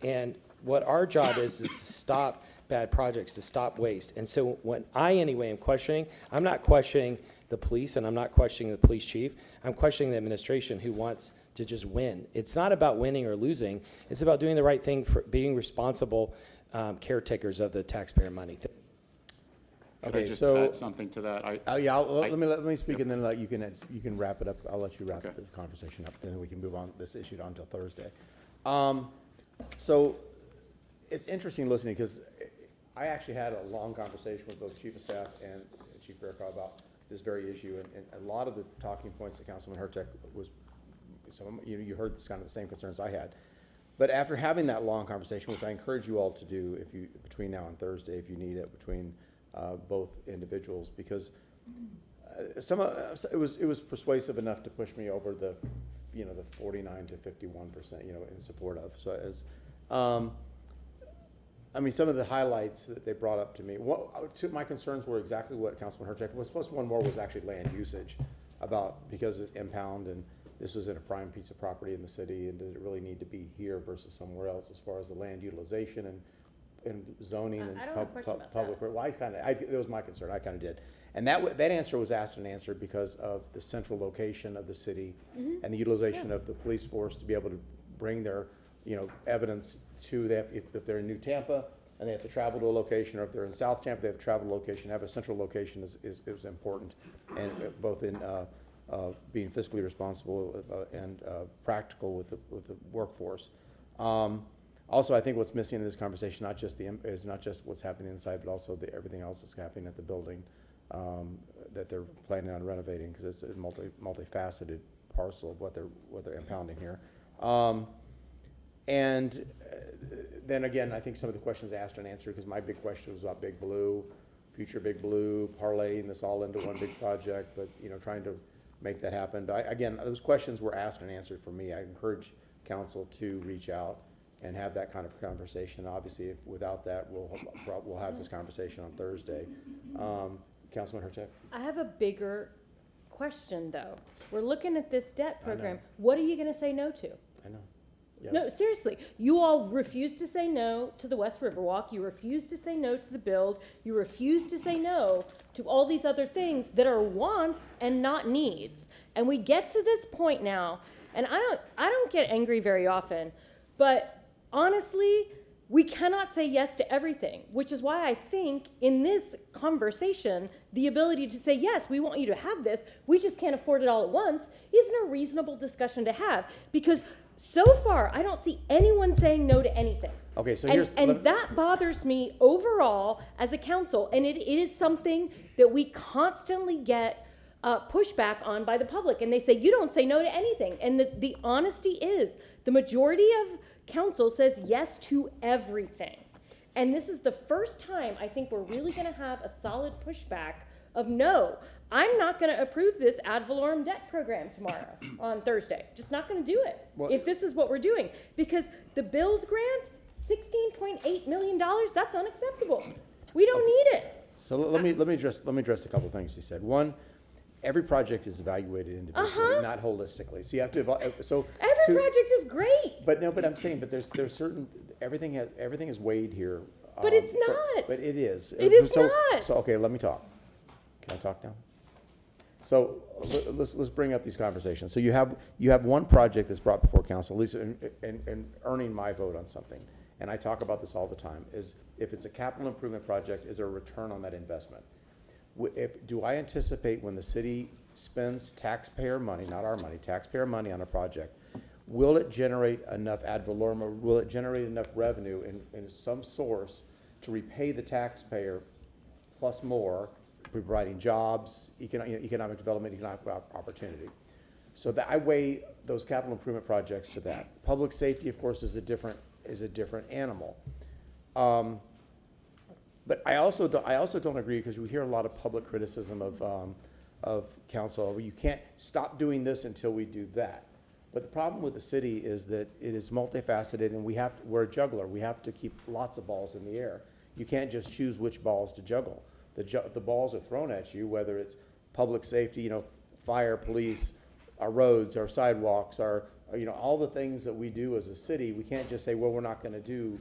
And what our job is to stop bad projects, to stop waste. And so when I, anyway, am questioning, I'm not questioning the police, and I'm not questioning the police chief. I'm questioning the administration who wants to just win. It's not about winning or losing. It's about doing the right thing, for being responsible caretakers of the taxpayer money. Could Okay, I just so add something to that? let me speak, and then you can wrap it up. I'll let you wrap Okay. the conversation up, and then we can move on this issue on until Thursday. So it's interesting listening, because I actually had a long conversation with both Chief of Staff and Chief Bearcrow about this very issue, and a lot of the talking points that Councilman Hurtek was, you heard this kind of the same concerns I had. But after having that long conversation, which I encourage you all to do between now and Thursday, if you need it, between both individuals, because it was persuasive enough to push me over the 49 to 51%, in support of. So as I mean, some of the highlights that they brought up to me, my concerns were exactly what Councilman Hurtek was. Plus one more was actually land usage, because it's impound, and this was in a prime piece of property in the city, and did it really need to be here versus somewhere else as far as the land utilization and zoning and public. Well, it was my concern. I kind of did, and that answer was asked and answered because of the central location of the city and the utilization of the police force to be able to bring their evidence to them. If they're in New Tampa and they have to travel to a location, or if they're in South Tampa, they have to travel to a location. Have a central location is important, and both in being fiscally responsible and practical with the workforce. Also, I think what's missing in this conversation is not just what's happening inside, but also everything else that's happening at the building that they're planning on renovating, because it's a multifaceted parcel of what they're impounding here. And then again, I think some of the questions asked and answered, because my big question was about Big Blue, future Big Blue, parlaying this all into one big project, but trying to make that happen. But again, those questions were asked and answered for me. I encourage council to reach out and have that kind of conversation. Obviously, without that, we'll have this conversation on Thursday. Councilman Hurtek? I have a bigger question, though. We're looking at this debt program. What are you going to say no to? I know. Yeah. No, seriously. You all refuse to say no to the West Riverwalk. You refuse to say no to the build. You refuse to say no to all these other things that are wants and not needs. And we get to this point now, and I don't get angry very often, but honestly, we cannot say yes to everything, which is why I think in this conversation, the ability to say, yes, we want you to have this, we just can't afford it all at once, isn't a reasonable discussion to have. Because so far, I don't see anyone saying no to anything. Okay, so that bothers me overall as a council, and it is something that we constantly get pushback on by the public. And they say, you don't say no to anything. And the honesty is, the majority of council says yes to everything. And this is the first time I think we're really going to have a solid pushback of no, I'm not going to approve this ad valorem debt program tomorrow on Thursday. Just not going to do it if this is what we're doing. Because the build grant, $16.8 million, that's unacceptable. We don't need it. So let me address a couple of things you said. One, every project is evaluated individually, not holistically. So you have to every project is great. But I'm saying, there's certain everything is weighed here But it's not. But it is. It is So- not. So, okay, let me talk. Can I talk now? So let's bring up these conversations. So you have one project that's brought before council, at least in earning my vote on something. And I talk about this all the time, is if it's a capital improvement project, is there a return on that investment? Do I anticipate when the city spends taxpayer money, not our money, taxpayer money on a project, will it generate enough ad valorem, or will it generate enough revenue in some source to repay the taxpayer plus more, providing jobs, economic development, economic opportunity? So that I weigh those capital improvement projects to that. Public safety, of course, is a different animal. But I also don't agree, because we hear a lot of public criticism of council. You can't stop doing this until we do that. But the problem with the city is that it is multifaceted, and we're a juggler. We have to keep lots of balls in the air. You can't just choose which balls to juggle. The balls are thrown at you, whether it's public safety, fire, police, our roads, our sidewalks, all the things that we do as a city. We can't just say, well, we're not going to do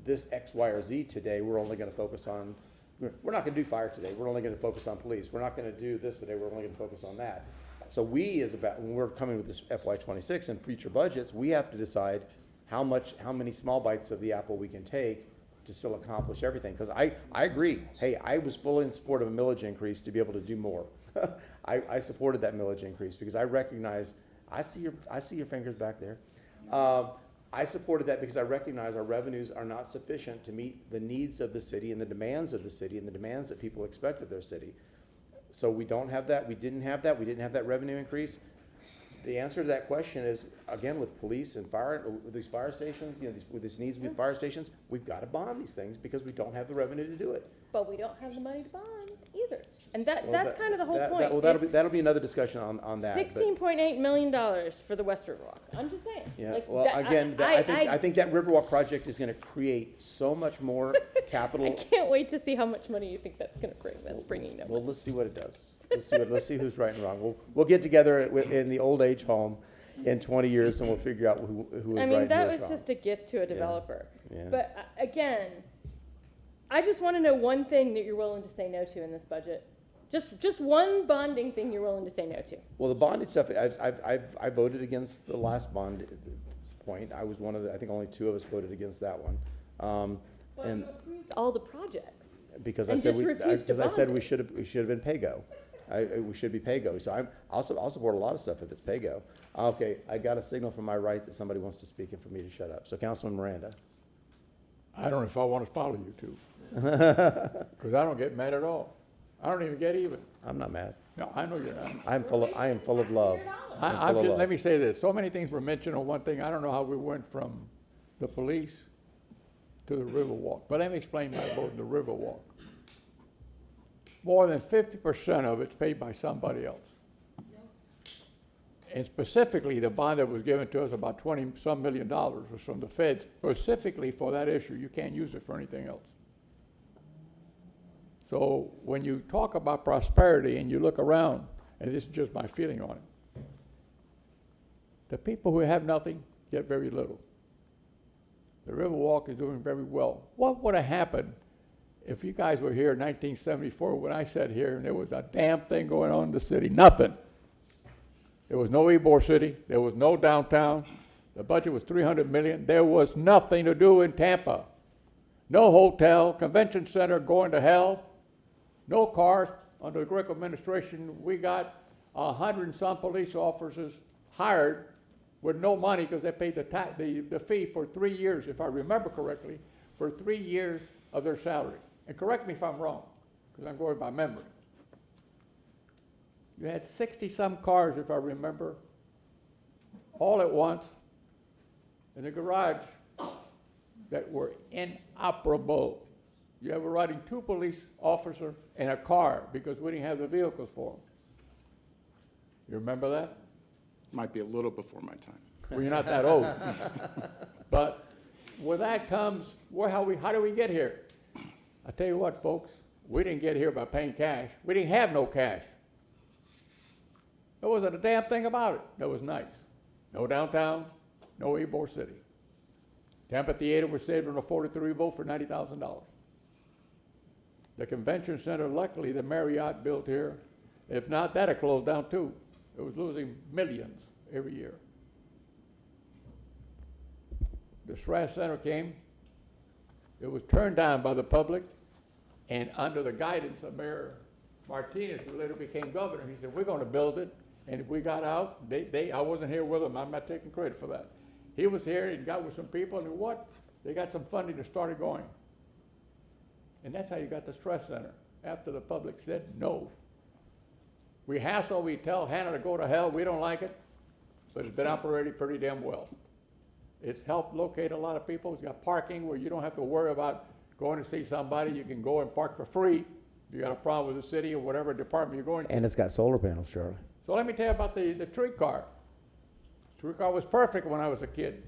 this X, Y, or Z today. We're only going to focus on, we're not going to do fire today. We're only going to focus on police. We're not going to do this today. We're only going to focus on that. So when we're coming with this FY26 and future budgets, we have to decide how many small bites of the apple we can take to still accomplish everything. Because I agree. Hey, I was fully in support of a millage increase to be able to do more. I supported that millage increase because I recognize, I see your fingers back there. I supported that because I recognize our revenues are not sufficient to meet the needs of the city and the demands of the city and the demands that people expect of their city. So we don't have that. We didn't have that. We didn't have that revenue increase. The answer to that question is, again, with police and fire, with these fire stations, with these needs with fire stations, we've got to bond these things because we don't have the revenue to do it. But we don't have the money to bond either. And that's kind of the whole point. That'll be another discussion on that. $16.8 million for the West Riverwalk. I'm just saying. Yeah. I think that Riverwalk project is going to create so much more capital. I can't wait to see how much money you think that's going to bring. That's bringing no. Well, let's see what it does. Let's see who's right and wrong. We'll get together in the old age home in 20 years, and we'll figure out who is right and who is wrong. That was just a gift to a developer. Yeah. But again, I just want to know one thing that you're willing to say no to in this budget. Just one bonding thing you're willing to say no to. Well, the bonding stuff, I voted against the last bond point. I was one of I think only 2 of us voted against that one. And you approved all the projects. Because I said we should have been pay-go. We should be pay-go. So I'll support a lot of stuff if it's pay-go. Okay, I got a signal from my right that somebody wants to speak and for me to shut up. So Councilman Miranda. I don't know if I want to follow you two, because I don't get mad at all. I don't even get even. I'm not mad. No, I know you're not. I am full of love. Let me say this. So many things were mentioned on one thing. I don't know how we went from the police to the Riverwalk. But let me explain my vote in the Riverwalk. More than 50% of it's paid by somebody else. And specifically, the bond that was given to us, about $20-some million, was from the feds, specifically for that issue. You can't use it for anything else. So when you talk about prosperity and you look around, and this is just my feeling on it, the people who have nothing get very little. The Riverwalk is doing very well. What would have happened if you guys were here in 1974 when I sat here and there was a damn thing going on in the city? Nothing. There was no Ybor City. There was no downtown. The budget was $300 million. There was nothing to do in Tampa. No hotel, convention center going to hell. No cars. Under the Greco administration, we got 100 and some police officers hired with no money because they paid the fee for 3 years, if I remember correctly, for 3 years of their salary. And correct me if I'm wrong, because I'm going by memory. You had 60-some cars, if I remember, all at once in the garage that were inoperable. You were riding 2 police officers in a car because we didn't have the vehicles for them. You remember that? Might be a little before my time. Well, you're not that old. But with that comes, how do we get here? I tell you what, folks, we didn't get here by paying cash. We didn't have no cash. There wasn't a damn thing about it that was nice. No downtown, no Ybor City. Tampa Theater was saved on a 43 vote for $90,000. The convention center, luckily, the Marriott built here. If not, that'd close down too. It was losing millions every year. The Strass Center came. It was turned down by the public, and under the guidance of Mayor Martinez, who later became governor, he said, we're gonna build it. And if we got out, I wasn't here with them, I'm not taking credit for that. He was here, he got with some people, and what? They got some funding to start it going. And that's how you got the Stress Center, after the public said no. We hassle, we tell Hannah to go to hell, we don't like it, but it's been operating pretty damn well. It's helped locate a lot of people. It's got parking where you don't have to worry about going to see somebody. You can go and park for free if you got a problem with the city or whatever department you're going to. And it's got solar panels, Charlie. So let me tell you about the tree car. The tree car was perfect when I was a kid.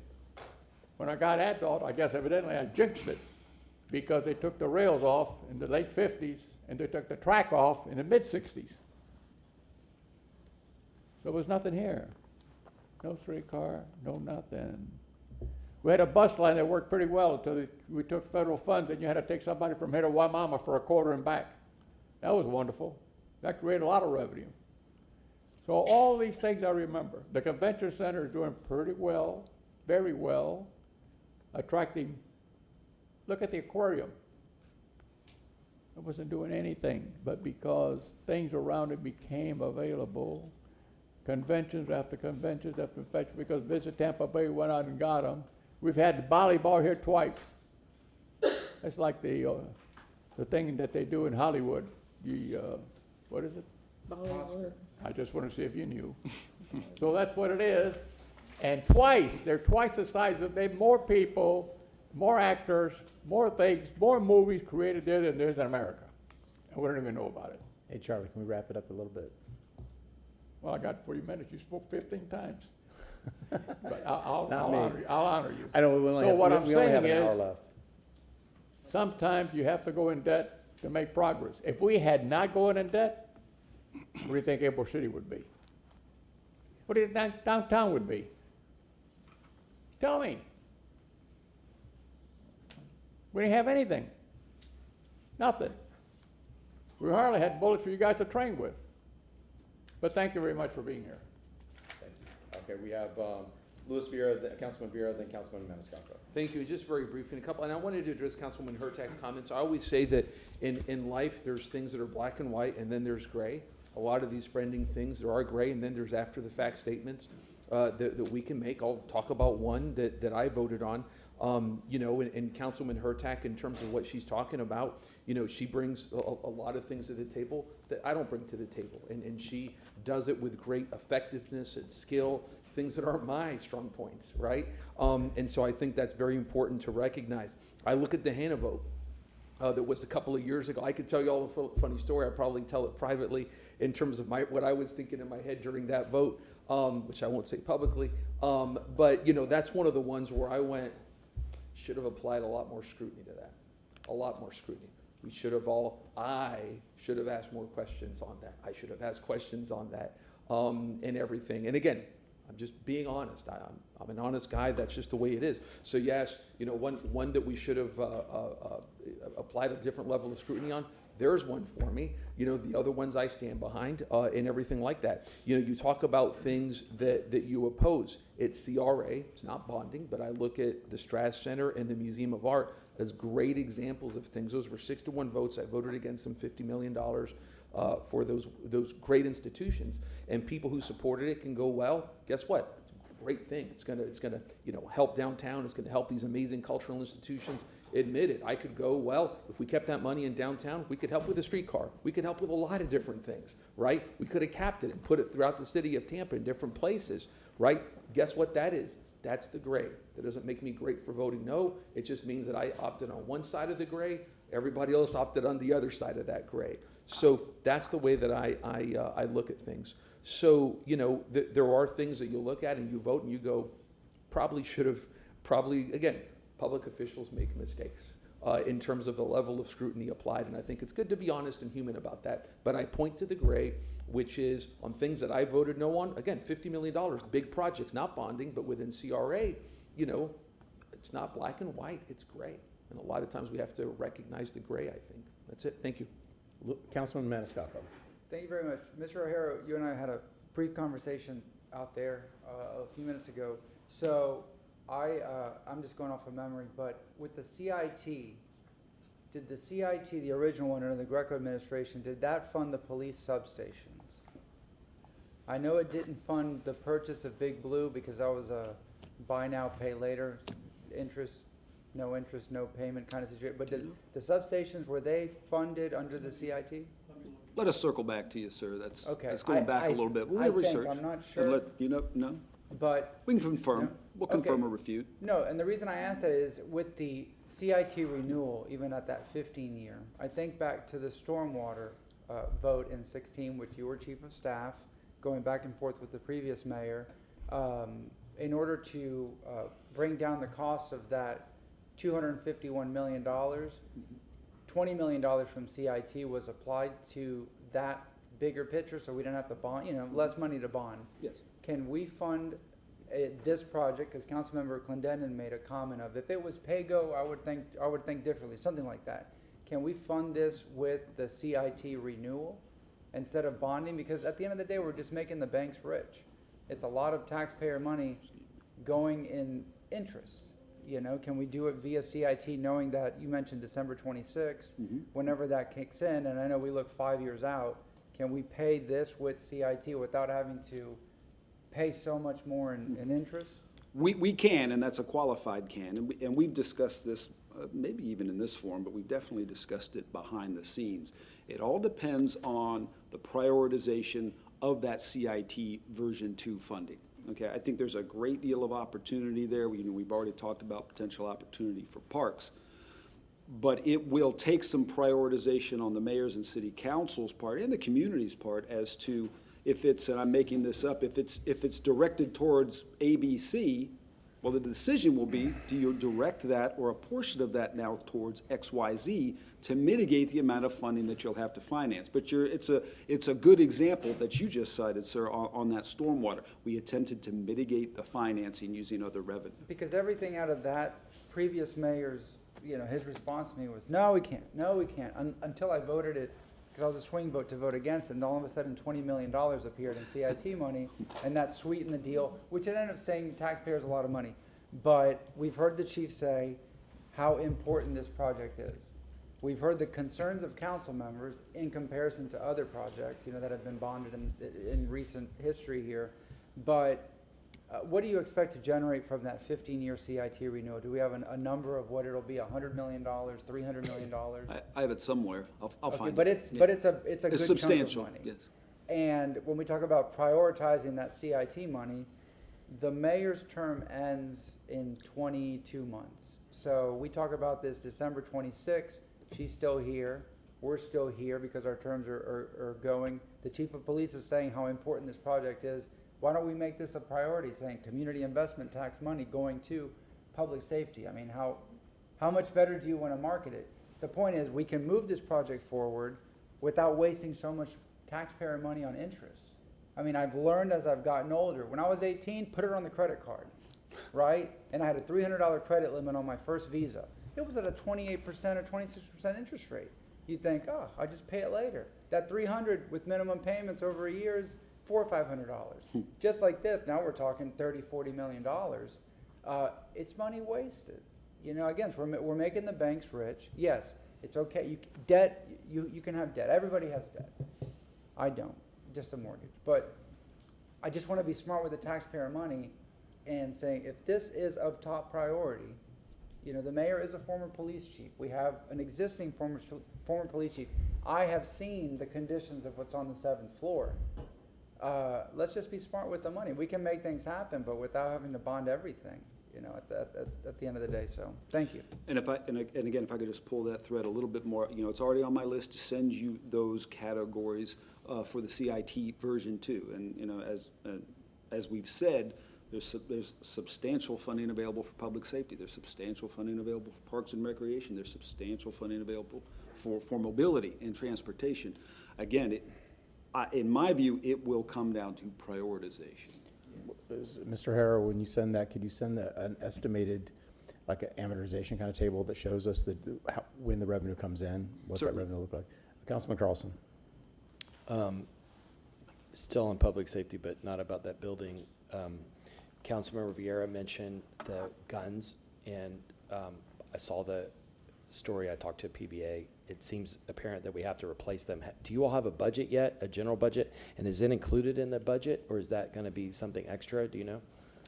When I got adult, I guess evidently I jinxed it because they took the rails off in the late 50s and they took the track off in the mid 60s. So there was nothing here. No streetcar, no nothing. We had a bus line that worked pretty well until we took federal funds and you had to take somebody from here to Waimama for a quarter and back. That was wonderful. That created a lot of revenue. So all these things I remember. The convention center is doing pretty well, very well, attracting. Look at the aquarium. It wasn't doing anything, but because things around it became available, conventions after conventions after conventions, because Visit Tampa Bay went out and got them. We've had volleyball here twice. That's like the thing that they do in Hollywood. What is it? I just want to see if you knew. So that's what it is. And they're twice the size of they more people, more actors, more things, more movies created there than there's in America. And we don't even know about it. Hey, Charlie, can we wrap it up a little bit? Well, I got 40 minutes. You spoke 15 times. But I'll I'll honor you. I know we only have an hour left. Sometimes you have to go in debt to make progress. If we had not gone in debt, what do you think April City would be? What do you think downtown would be? Tell me. We didn't have anything. Nothing. We hardly had bullets for you guys to train with. But thank you very much for being here. Thank you. Okay, we have Louis Vieira, Councilman Vieira, then Councilman Maniscalco. Thank you. Just very briefly, and I wanted to address Councilwoman Hurtak's comments. I always say that in life, there's things that are black and white, and then there's gray. A lot of these spending things, there are gray, and then there's after-the-fact statements that we can make. I'll talk about one that I voted on. You know, and Councilwoman Hurtak, in terms of what she's talking about, you know, she brings a lot of things to the table that I don't bring to the table. And she does it with great effectiveness and skill, things that aren't my strong points, right? And so I think that's very important to recognize. I look at the Hannah vote that was a couple of years ago. I could tell you all a funny story. I'd probably tell it privately in terms of what I was thinking in my head during that vote, which I won't say publicly. But, you know, that's one of the ones where I went, should have applied a lot more scrutiny to that. A lot more scrutiny. I should have asked more questions on that. I should have asked questions on that and everything. And again, I'm just being honest. I'm an honest guy. That's just the way it is. So yes, you know, one that we should have applied a different level of scrutiny on, there's one for me. You know, the other ones I stand behind and everything like that. You know, you talk about things that you oppose. It's CRA, it's not bonding, but I look at the Strass Center and the Museum of Art as great examples of things. Those were 6-1 votes. I voted against them, $50 million for those great institutions. And people who supported it can go, well, guess what? It's a great thing. It's gonna you know, help downtown. It's gonna help these amazing cultural institutions. Admit it. I could go, well, if we kept that money in downtown, we could help with a streetcar. We could help with a lot of different things, right? We could have capped it and put it throughout the city of Tampa in different places, right? Guess what that is? That's the gray. That doesn't make me great for voting no. It just means that I opted on one side of the gray. Everybody else opted on the other side of that gray. So that's the way that I look at things. So, you know, there are things that you look at and you vote and you go, again, public officials make mistakes in terms of the level of scrutiny applied. And I think it's good to be honest and human about that. But I point to the gray, which is on things that I voted no on. Again, $50 million, big projects, not bonding, but within CRA, you know, it's not black and white, it's gray. And a lot of times we have to recognize the gray, I think. That's it. Thank you. Councilman Maniscalco. Thank you very much. Mr. O'Hara, you and I had a brief conversation out there a few minutes ago. So I'm just going off of memory, but with the CIT, did the CIT, the original one under the Greco administration, did that fund the police substations? I know it didn't fund the purchase of Big Blue because that was a buy now, pay later, interest, no payment kind of situation. But did the substations, were they funded under the CIT? Let us circle back to you, sir. That's, Okay. that's going back a little bit. We'll research. I'm not And sure. let, you know, no? But We can confirm. No. We'll Okay. confirm or refute. no, and the reason I asked that is with the CIT renewal, even at that 15-year, I think back to the stormwater vote in 16, which you were chief of staff, going back and forth with the previous mayor, in order to bring down the cost of that $251 million, $20 million from CIT was applied to that bigger picture, so we didn't have to bond, less money to bond. Yes. Can we fund this project, because Councilmember Clendenin made a comment of, if it was PAYGO, I would think differently, something like that. Can we fund this with the CIT renewal instead of bonding? Because at the end of the day, we're just making the banks rich. It's a lot of taxpayer money going in interest. Can we do it via CIT, knowing that you mentioned December 26, whenever that kicks in, and I know we look 5 years out, can we pay this with CIT without having to pay so much more in interest? We can, and that's a qualified can, and we've discussed this, maybe even in this forum, but we've definitely discussed it behind the scenes. It all depends on the prioritization of that CIT version 2 funding. Okay, I think there's a great deal of opportunity there. We've already talked about potential opportunity for parks. But it will take some prioritization on the mayor's and city council's part and the community's part as to if it's, and I'm making this up, if it's directed towards ABC, well, the decision will be, do you direct that or a portion of that now towards XYZ to mitigate the amount of funding that you'll have to finance? But it's a good example that you just cited, sir, on that stormwater. We attempted to mitigate the financing using other revenue. Because everything out of that previous mayor's, his response to me was, no, we can't, until I voted it, because I was a swing vote to vote against it, and all of a sudden $20 million appeared in CIT money, and that sweetened the deal, which it ended up saving taxpayers a lot of money. But we've heard the chief say how important this project is. We've heard the concerns of council members in comparison to other projects, that have been bonded in recent history here. But what do you expect to generate from that 15-year CIT renewal? Do we have a number of what it'll be, $100 million, $300 million? I have it somewhere. I'll find it. But it's a good substantial, chunk of money. yes. And when we talk about prioritizing that CIT money, the mayor's term ends in 22 months. So we talk about this December 26th. She's still here. We're still here because our terms are going. The chief of police is saying how important this project is. Why don't we make this a priority, saying community investment tax money going to public safety? I mean, how much better do you want to market it? The point is, we can move this project forward without wasting so much taxpayer money on interest. I mean, I've learned as I've gotten older. When I was 18, put it on the credit card, right? And I had a $300 credit limit on my first Visa. It was at a 28% or 26% interest rate. You'd think, oh, I'll just pay it later. That $300 with minimum payments over a year is $400 or $500. Just like this, now we're talking $30, $40 million. It's money wasted. Again, so we're making the banks rich. Yes, it's okay. You can have debt. Everybody has debt. I don't, just a mortgage. But I just want to be smart with the taxpayer money and saying, if this is of top priority, the mayor is a former police chief. We have an existing former police chief. I have seen the conditions of what's on the 7th floor. Let's just be smart with the money. We can make things happen, but without having to bond everything, at the end of the day. So thank you. And again, if I could just pull that thread a little bit more, it's already on my list to send you those categories for the CIT version 2. And as we've said, there's substantial funding available for public safety. There's substantial funding available for parks and recreation. There's substantial funding available for mobility and transportation. Again, in my view, it will come down to prioritization. Mr. Harrow, when you send that, could you send an estimated like an amortization kind of table that shows us when the revenue comes in, what that Certainly. revenue look like. Councilman Carlson. Still on public safety, but not about that building. Councilmember Vieira mentioned the guns, and I saw the story. I talked to PBA. It seems apparent that we have to replace them. Do you all have a budget yet, a general budget? And is it included in the budget, or is that going to be something extra? Do you know?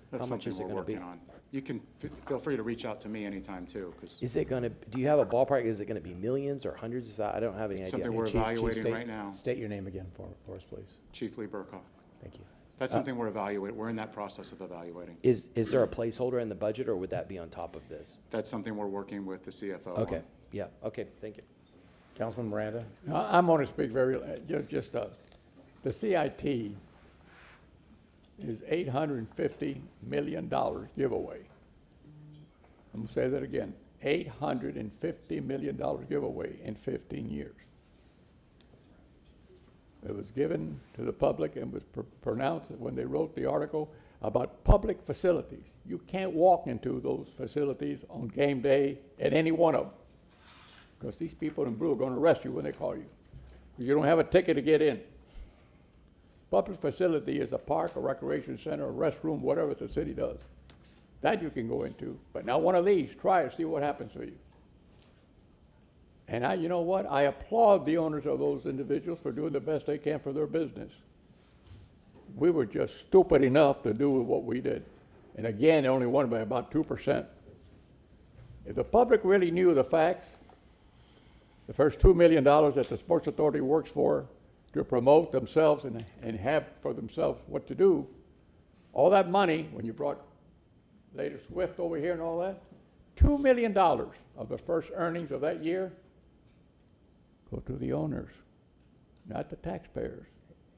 That's How much something is it we're going to be? working on. You can feel free to reach out to me anytime too, because Is it going to, do you have a ballpark? Is it going to be millions or hundreds of thousands? I don't have any it's idea. something we're evaluating state, right now. State your name again for us, please. Chief Lee Burkoff. Thank you. That's something we're evaluating. We're in that process of evaluating. Is there a placeholder in the budget, or would that be on top of this? That's something we're working with the CFO on. Okay, yeah, okay, thank you. Councilman Miranda. I'm going to speak very, the CIT is $850 million giveaway. I'm going to say that again, $850 million giveaway in 15 years. It was given to the public and was pronounced when they wrote the article about public facilities. You can't walk into those facilities on game day at any one of them, because these people in blue are going to arrest you when they call you, because you don't have a ticket to get in. Public facility is a park, a recreation center, a restroom, whatever the city does. That you can go into, but not one of these. Try it, see what happens to you. And you know what? I applaud the owners of those individuals for doing the best they can for their business. We were just stupid enough to do what we did. And again, they only won by about 2%. If the public really knew the facts, the first $2 million that the Sports Authority works for to promote themselves and have for themselves what to do, all that money, when you brought later Swift over here and all that, $2 million of the first earnings of that year go to the owners, not the taxpayers.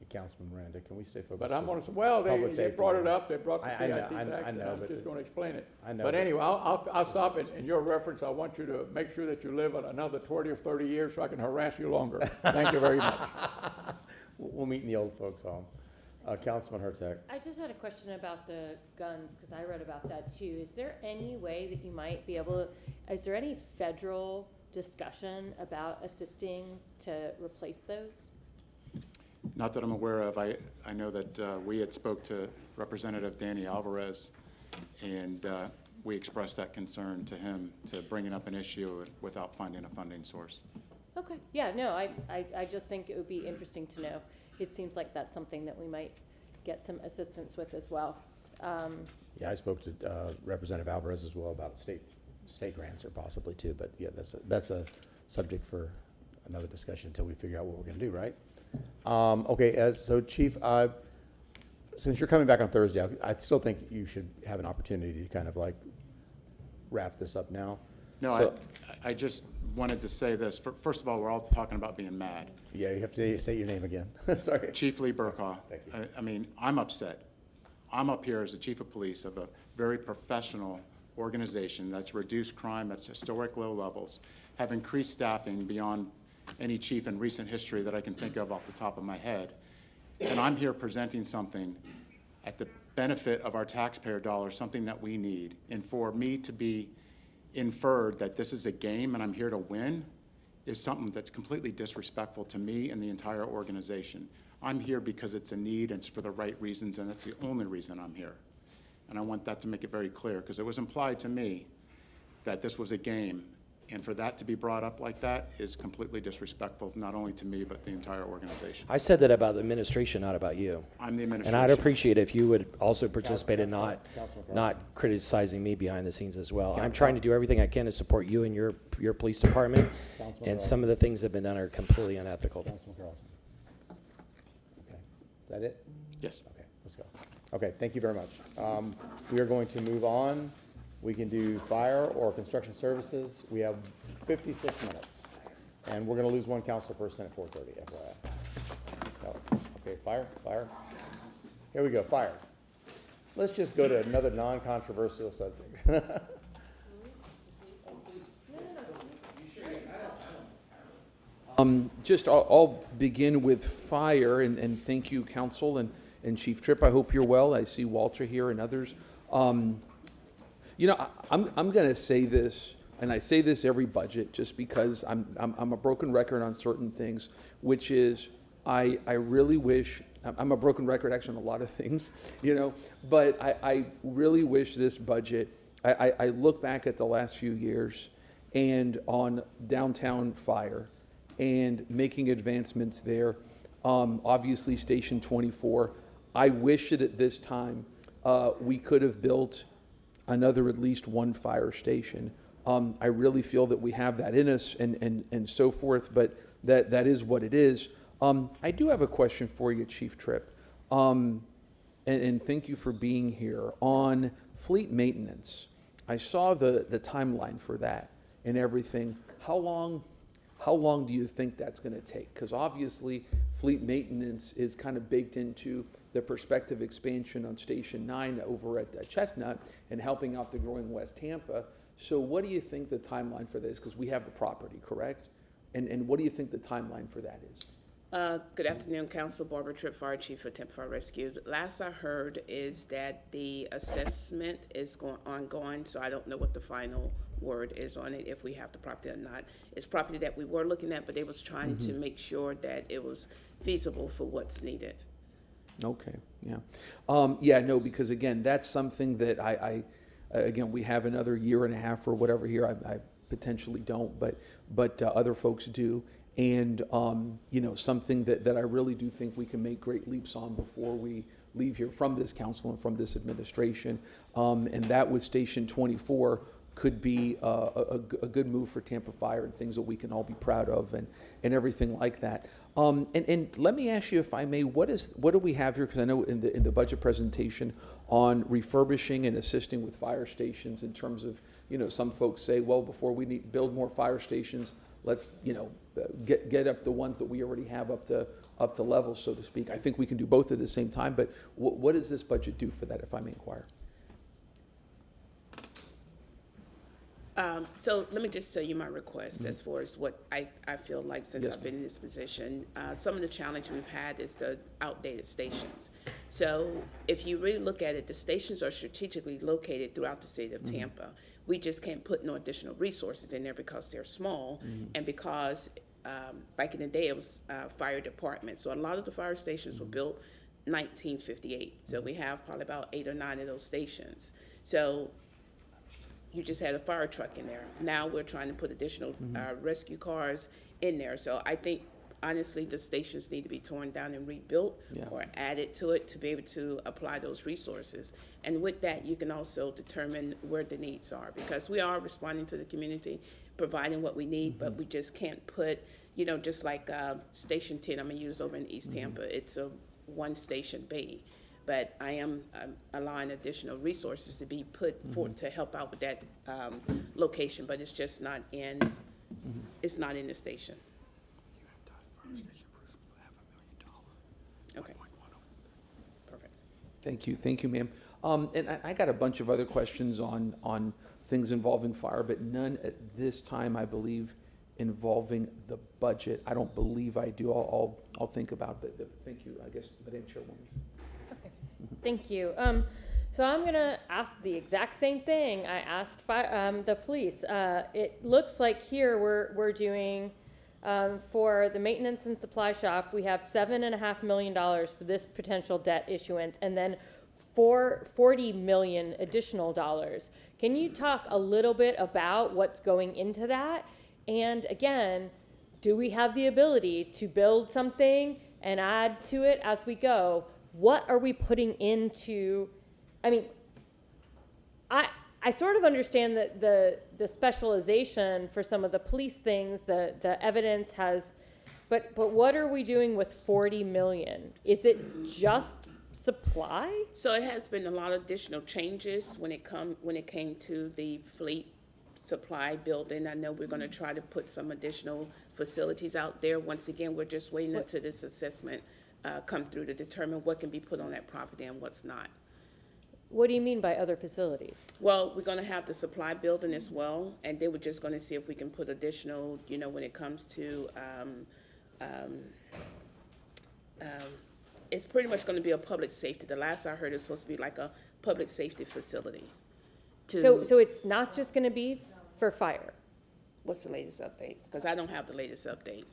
Councilman Miranda, can we stay focused? But I'm going to, well, they brought it up, they brought the I CIT know, tax, I and know, I'm but just going to explain it. I know, But but- anyway, I'll stop it. In your reference, I want you to make sure that you live another 20 or 30 years so I can harass you longer. Thank you very much. We'll meet in the old folks' home. Councilman Hurtak. I just had a question about the guns, because I read about that too. Is there any way that you might be able to, is there any federal discussion about assisting to replace those? Not that I'm aware of. I know that we had spoke to Representative Danny Alvarez, and we expressed that concern to him to bringing up an issue without finding a funding source. Okay, yeah, no, I just think it would be interesting to know. It seems like that's something that we might get some assistance with as well. Yeah, I spoke to Representative Alvarez as well about state grants or possibly too, but yeah, that's a subject for another discussion until we figure out what we're going to do, right? Okay, so Chief, since you're coming back on Thursday, I still think you should have an opportunity to kind of like wrap this up now. No, So- I just wanted to say this. First of all, we're all talking about being mad. Yeah, you have to state your name again. Sorry. Chief Lee Burkoff. Thank you. I mean, I'm upset. I'm up here as the chief of police of a very professional organization that's reduced crime at historic low levels, have increased staffing beyond any chief in recent history that I can think of off the top of my head. And I'm here presenting something at the benefit of our taxpayer dollars, something that we need. And for me to be inferred that this is a game and I'm here to win is something that's completely disrespectful to me and the entire organization. I'm here because it's a need and it's for the right reasons, and that's the only reason I'm here. And I want that to make it very clear, because it was implied to me that this was a game, and for that to be brought up like that is completely disrespectful, not only to me, but the entire organization. I said that about the administration, not about you. I'm the And administration. I'd appreciate if you would also participate in Councilman Carlson. not criticizing me behind the scenes as well. I'm trying to do everything I can to support you and your police department, Councilman and some of the things that have been done are completely unethical. Councilman Carlson. Okay, is that it? Yes. Okay, let's go. Okay, thank you very much. We are going to move on. We can do fire or construction services. We have 56 minutes, and we're going to lose one council person at 4:30, FYI. Okay, fire. Here we go, fire. Let's just go to another non-controversial subject. I'll begin with fire, and thank you, council and Chief Tripp. I hope you're well. I see Walter here and others. You know, I'm going to say this, and I say this every budget, just because I'm a broken record on certain things, which is I really wish, I'm a broken record actually on a lot of things, you know, but I really wish this budget, I look back at the last few years and on downtown fire and making advancements there, obviously Station 24, I wish that at this time we could have built another at least one fire station. I really feel that we have that in us and so forth, but that is what it is. I do have a question for you, Chief Tripp, and thank you for being here. On fleet maintenance, I saw the timeline for that and everything. How long do you think that's going to take? Because obviously fleet maintenance is kind of baked into the prospective expansion on Station 9 over at Chestnut and helping out the growing West Tampa. So what do you think the timeline for this? Because we have the property, correct? And what do you think the timeline for that is? Good afternoon, Council. Barbara Tripp, Fire Chief for Tampa Fire Rescue. Last I heard is that the assessment is ongoing, so I don't know what the final word is on it, if we have the property or not. It's property that we were looking at, but they was trying to make sure that it was feasible for what's needed. Okay, yeah. Yeah, no, because again, that's something that again, we have another year and a half or whatever here. I potentially don't, but other folks do. And, you know, something that I really do think we can make great leaps on before we leave here from this council and from this administration. And that with Station 24 could be a good move for Tampa Fire and things that we can all be proud of and everything like that. And let me ask you, if I may, what do we have here? Because I know in the budget presentation on refurbishing and assisting with fire stations, in terms of, you know, some folks say, well, before we build more fire stations, let's, you know, get up the ones that we already have up to level, so to speak. I think we can do both at the same time, but what does this budget do for that, if I may inquire? So let me just tell you my request as far as what I feel like since I've been in this position. Some of the challenge we've had is the outdated stations. So if you really look at it, the stations are strategically located throughout the city of Tampa. We just can't put no additional resources in there because they're small and because back in the day it was fire department. So a lot of the fire stations were built 1958. So we have probably about 8 or 9 of those stations. So you just had a fire truck in there. Now we're trying to put additional rescue cars in there. So I think, honestly, the stations need to be torn down and rebuilt or added to it to be able to apply those resources. And with that, you can also determine where the needs are, because we are responding to the community, providing what we need, but we just can't put, you know, just like Station 10, I'm gonna use over in East Tampa, it's a one station bay. But I am allowing additional resources to be put forth to help out with that location, but it's just not in, it's not in the station. Okay. Perfect. Thank you, ma'am. And I got a bunch of other questions on things involving fire, but none at this time, I believe, involving the budget. I don't believe I do. I'll think about it, but thank you. I guess, Madam Chairwoman. Thank you. So I'm gonna ask the exact same thing I asked the police. It looks like here we're doing for the maintenance and supply shop, we have $7.5 million for this potential debt issuance, and then $40 million additional dollars. Can you talk a little bit about what's going into that? And again, do we have the ability to build something and add to it as we go? What are we putting into, I mean, I sort of understand that the specialization for some of the police things, the evidence has, but what are we doing with 40 million? Is it just supply? So it has been a lot of additional changes when it came to the fleet supply building. I know we're going to try to put some additional facilities out there. Once again, we're just waiting until this assessment come through to determine what can be put on that property and what's not. What do you mean by other facilities? Well, we're going to have the supply building as well, and then we're just going to see if we can put additional, you know, when it comes to, it's pretty much going to be a public safety. The last I heard, it's supposed to be like a public safety facility to. So it's not just gonna be for fire? What's the latest update? Because I don't have the latest update.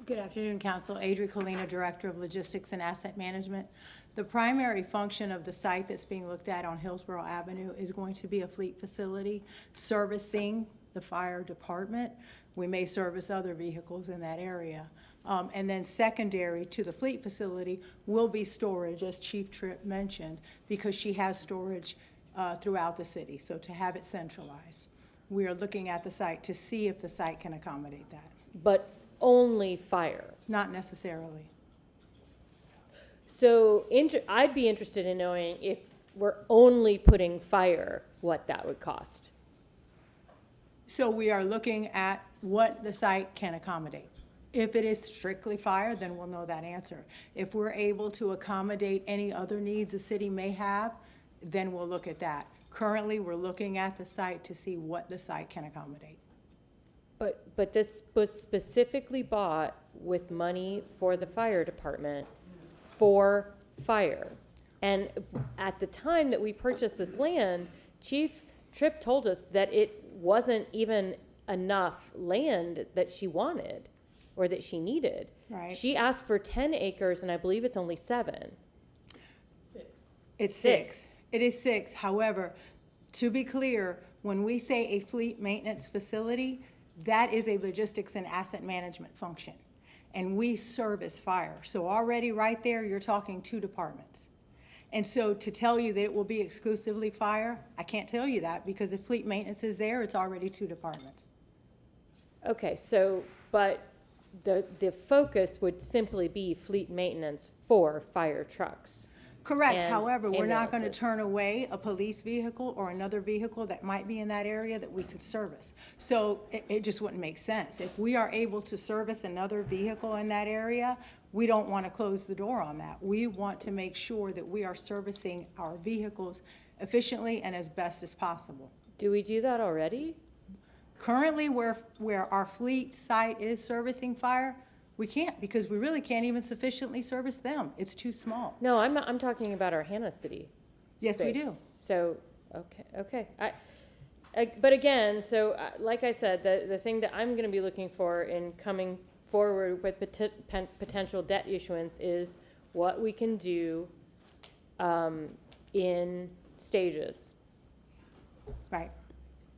Good afternoon, Council. Adri Colina, Director of Logistics and Asset Management. The primary function of the site that's being looked at on Hillsborough Avenue is going to be a fleet facility servicing the fire department. We may service other vehicles in that area. And then secondary to the fleet facility will be storage, as Chief Tripp mentioned, because she has storage throughout the city, so to have it centralized. We are looking at the site to see if the site can accommodate that. But only fire? Not necessarily. So I'd be interested in knowing if we're only putting fire, what that would cost. So we are looking at what the site can accommodate. If it is strictly fire, then we'll know that answer. If we're able to accommodate any other needs the city may have, then we'll look at that. Currently, we're looking at the site to see what the site can accommodate. But this was specifically bought with money for the fire department for fire. And at the time that we purchased this land, Chief Tripp told us that it wasn't even enough land that she wanted or that she needed. Right. She asked for 10 acres and I believe it's only 7. It's 6. It is 6. However, to be clear, when we say a fleet maintenance facility, that is a logistics and asset management function. And we service fire. So already right there, you're talking 2 departments. And so to tell you that it will be exclusively fire, I can't tell you that because if fleet maintenance is there, it's already 2 departments. Okay, so, but the focus would simply be fleet maintenance for fire trucks. Correct. and However, we're not going to ambulances. turn away a police vehicle or another vehicle that might be in that area that we could service. So it just wouldn't make sense. If we are able to service another vehicle in that area, we don't want to close the door on that. We want to make sure that we are servicing our vehicles efficiently and as best as possible. Do we do that already? Currently, where our fleet site is servicing fire, we can't because we really can't even sufficiently service them. It's too small. No, I'm talking about our Hannah City. Yes, we space. do. So, okay. But again, so like I said, the thing that I'm going to be looking for in coming forward with potential debt issuance is what we can do in stages. Right.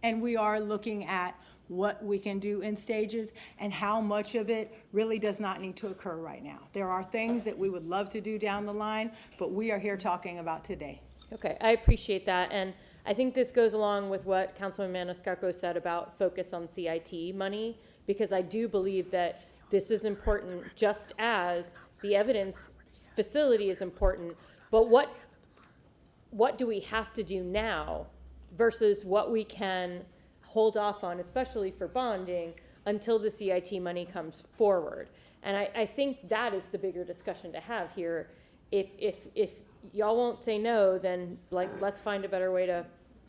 And we are looking at what we can do in stages and how much of it really does not need to occur right now. There are things that we would love to do down the line, but we are here talking about today. Okay, I appreciate that. And I think this goes along with what Councilman Maniscalco said about focus on CIT money, because I do believe that this is important just as the evidence facility is important. But what do we have to do now versus what we can hold off on, especially for bonding, until the CIT money comes forward? And I think that is the bigger discussion to have here. If y'all won't say no, then let's find a better way to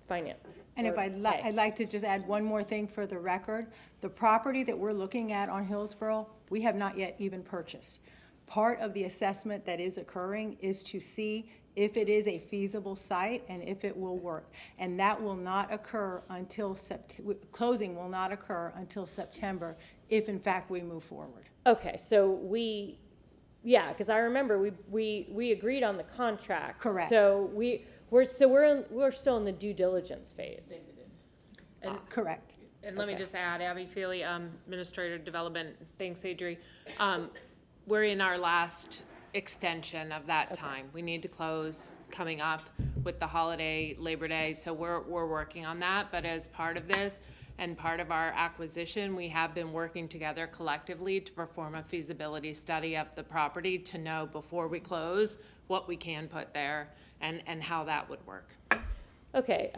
finance. And if I'd like to just add one more thing for the record. The property that we're looking at on Hillsborough, we have not yet even purchased. Part of the assessment that is occurring is to see if it is a feasible site and if it will work. And that will not occur until closing will not occur until September, if in fact we move forward. Okay, so because I remember we agreed on the contract. Correct. So we're still in the due diligence phase. And correct. And let me just add, Abby Feely, Administrator Development, thanks, Adri. We're in our last extension of that time. We need to close coming up with the holiday, Labor Day, so we're working on that. But as part of this and part of our acquisition, we have been working together collectively to perform a feasibility study of the property to know before we close what we can put there and how that would work. Okay,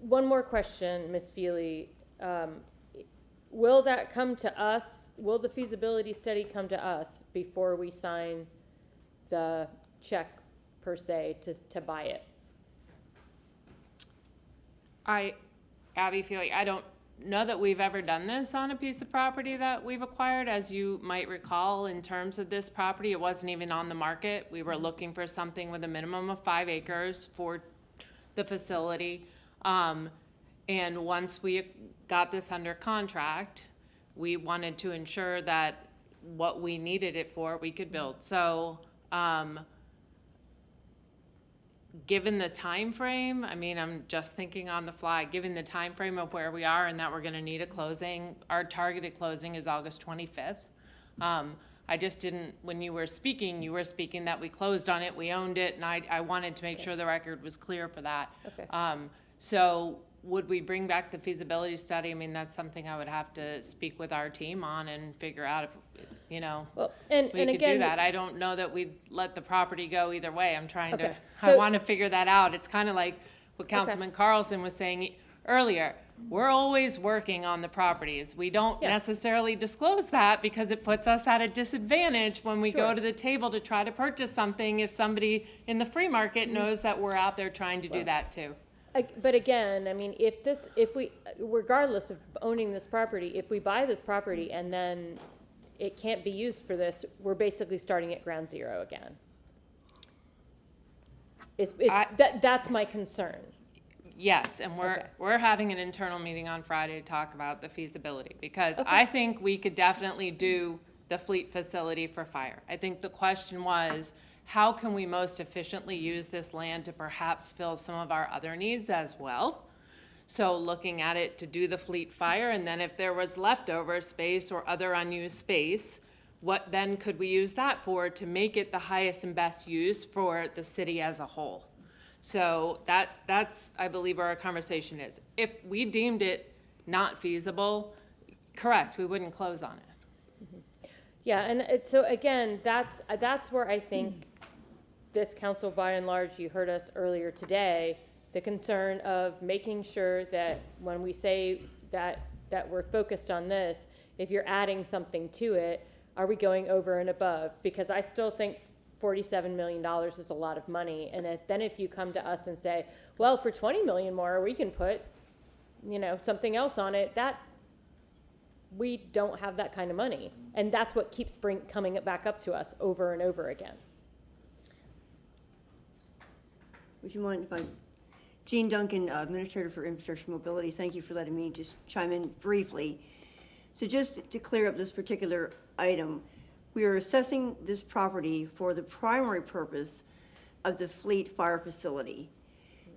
one more question, Ms. Feely. Will that come to us? Will the feasibility study come to us before we sign the check per se to buy it? Abby Feely, I don't know that we've ever done this on a piece of property that we've acquired. As you might recall, in terms of this property, it wasn't even on the market. We were looking for something with a minimum of 5 acres for the facility. And once we got this under contract, we wanted to ensure that what we needed it for, we could build. So, given the time frame, I mean, I'm just thinking on the fly, given the time frame of where we are and that we're gonna need a closing, our targeted closing is August 25th. I just didn't, when you were speaking that we closed on it, we owned it, and I wanted to make sure the record was clear for that. Okay. So would we bring back the feasibility study? I mean, that's something I would have to speak with our team on and figure out if, Well, and we could again, do that. I don't know that we'd let the property go either way. I'm trying to, Okay. I So- want to figure that out. It's kind of like what Councilman Carlson was saying earlier. We're always working on the properties. We don't necessarily disclose that because it puts us at a disadvantage when we go Sure. to the table to try to purchase something if somebody in the free market knows that we're out there trying to do that too. But again, I mean, if we, regardless of owning this property, if we buy this property and then it can't be used for this, we're basically starting at ground zero again. That's my concern. Yes, and we're having an internal meeting on Friday to talk about the feasibility, because I think we could definitely do the fleet facility for fire. I think the question was, how can we most efficiently use this land to perhaps fill some of our other needs as well? So looking at it to do the fleet fire, and then if there was leftover space or other unused space, what then could we use that for to make it the highest and best use for the city as a whole? So that's, I believe, where our conversation is. If we deemed it not feasible, correct, we wouldn't close on it. Yeah, and so again, that's where I think this council, by and large, you heard us earlier today, the concern of making sure that when we say that we're focused on this, if you're adding something to it, are we going over and above? Because I still think $47 million is a lot of money. And then if you come to us and say, well, for 20 million more, we can put, something else on it, that we don't have that kind of money. And that's what keeps coming back up to us over and over again. Would you mind if I, Jean Duncan, Administrator for Infrastructure Mobility, thank you for letting me just chime in briefly. So just to clear up this particular item, we are assessing this property for the primary purpose of the fleet fire facility.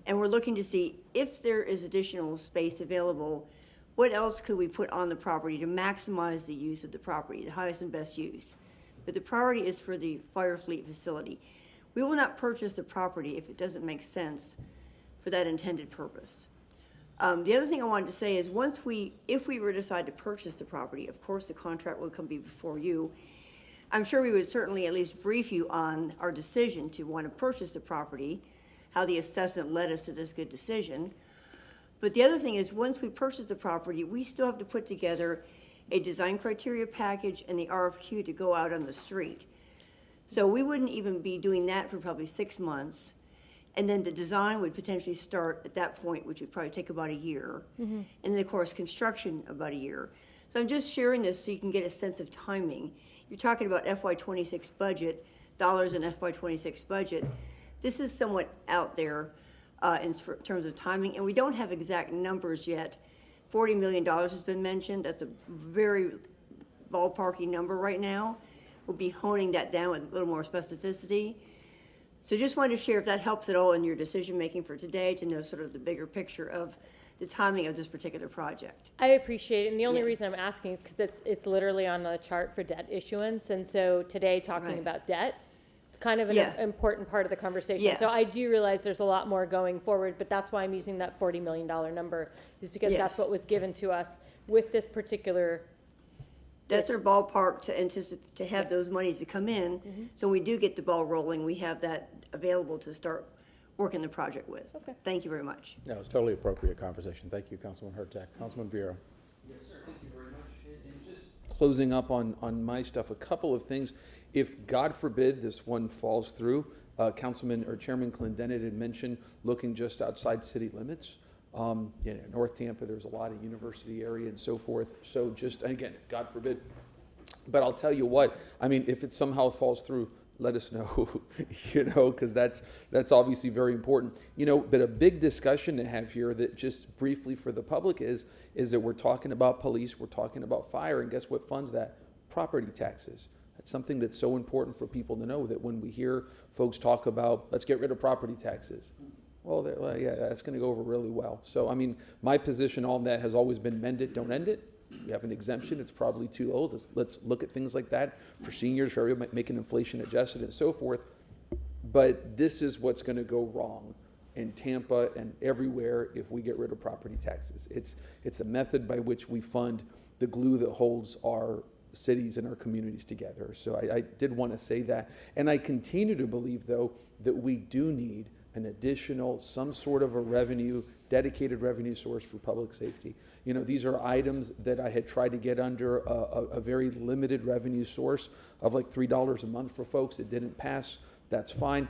And we're looking to see if there is additional space available, what else could we put on the property to maximize the use of the property, the highest and best use. But the priority is for the fire fleet facility. We will not purchase the property if it doesn't make sense for that intended purpose. The other thing I wanted to say is if we were to decide to purchase the property, of course the contract would come before you. I'm sure we would certainly at least brief you on our decision to want to purchase the property, how the assessment led us to this good decision. But the other thing is, once we purchase the property, we still have to put together a design criteria package and the RFQ to go out on the street. So we wouldn't even be doing that for probably 6 months. And then the design would potentially start at that point, which would probably take about a year. And then, of course, construction about a year. So I'm just sharing this so you can get a sense of timing. You're talking about FY26 budget, dollars in FY26 budget. This is somewhat out there in terms of timing, and we don't have exact numbers yet. $40 million has been mentioned. That's a very ballparky number right now. We'll be honing that down with a little more specificity. So just wanted to share if that helps at all in your decision-making for today, to know sort of the bigger picture of the timing of this particular project. I appreciate it, and the only reason I'm asking is because it's literally on the chart for debt issuance, and so today talking about debt, it's kind of an important part of the conversation. So I do realize there's a lot more going forward, but that's why I'm using that $40 million number, is because that's what was given to us with this particular. That's our ballpark to anticipate, to have those monies to come in. So when we do get the ball rolling, we have that available to start working the project with. Okay. Thank you very much. No, it's totally appropriate conversation. Thank you, Councilman Hurtak. Councilman Bureau. Yes, sir. Thank you very much. And just closing up on my stuff, a couple of things. If, God forbid, this one falls through, Councilman or Chairman Clendenin had mentioned looking just outside city limits. North Tampa, there's a lot of university area and so forth. So just, and again, God forbid, but I'll tell you what, I mean, if it somehow falls through, let us know, because that's obviously very important. But a big discussion to have here that just briefly for the public is that we're talking about police, we're talking about fire, and guess what funds that? Property taxes. That's something that's so important for people to know, that when we hear folks talk about, let's get rid of property taxes. Well, yeah, that's going to go over really well. So, I mean, my position on that has always been mend it, don't end it. You have an exemption, it's probably too old. Let's look at things like that for seniors, for everybody, making inflation adjusted and so forth. But this is what's going to go wrong in Tampa and everywhere if we get rid of property taxes. It's the method by which we fund the glue that holds our cities and our communities together. So I did want to say that. And I continue to believe, though, that we do need an additional, some sort of a dedicated revenue source for public safety. These are items that I had tried to get under a very limited revenue source of like $3 a month for folks. It didn't pass. That's fine.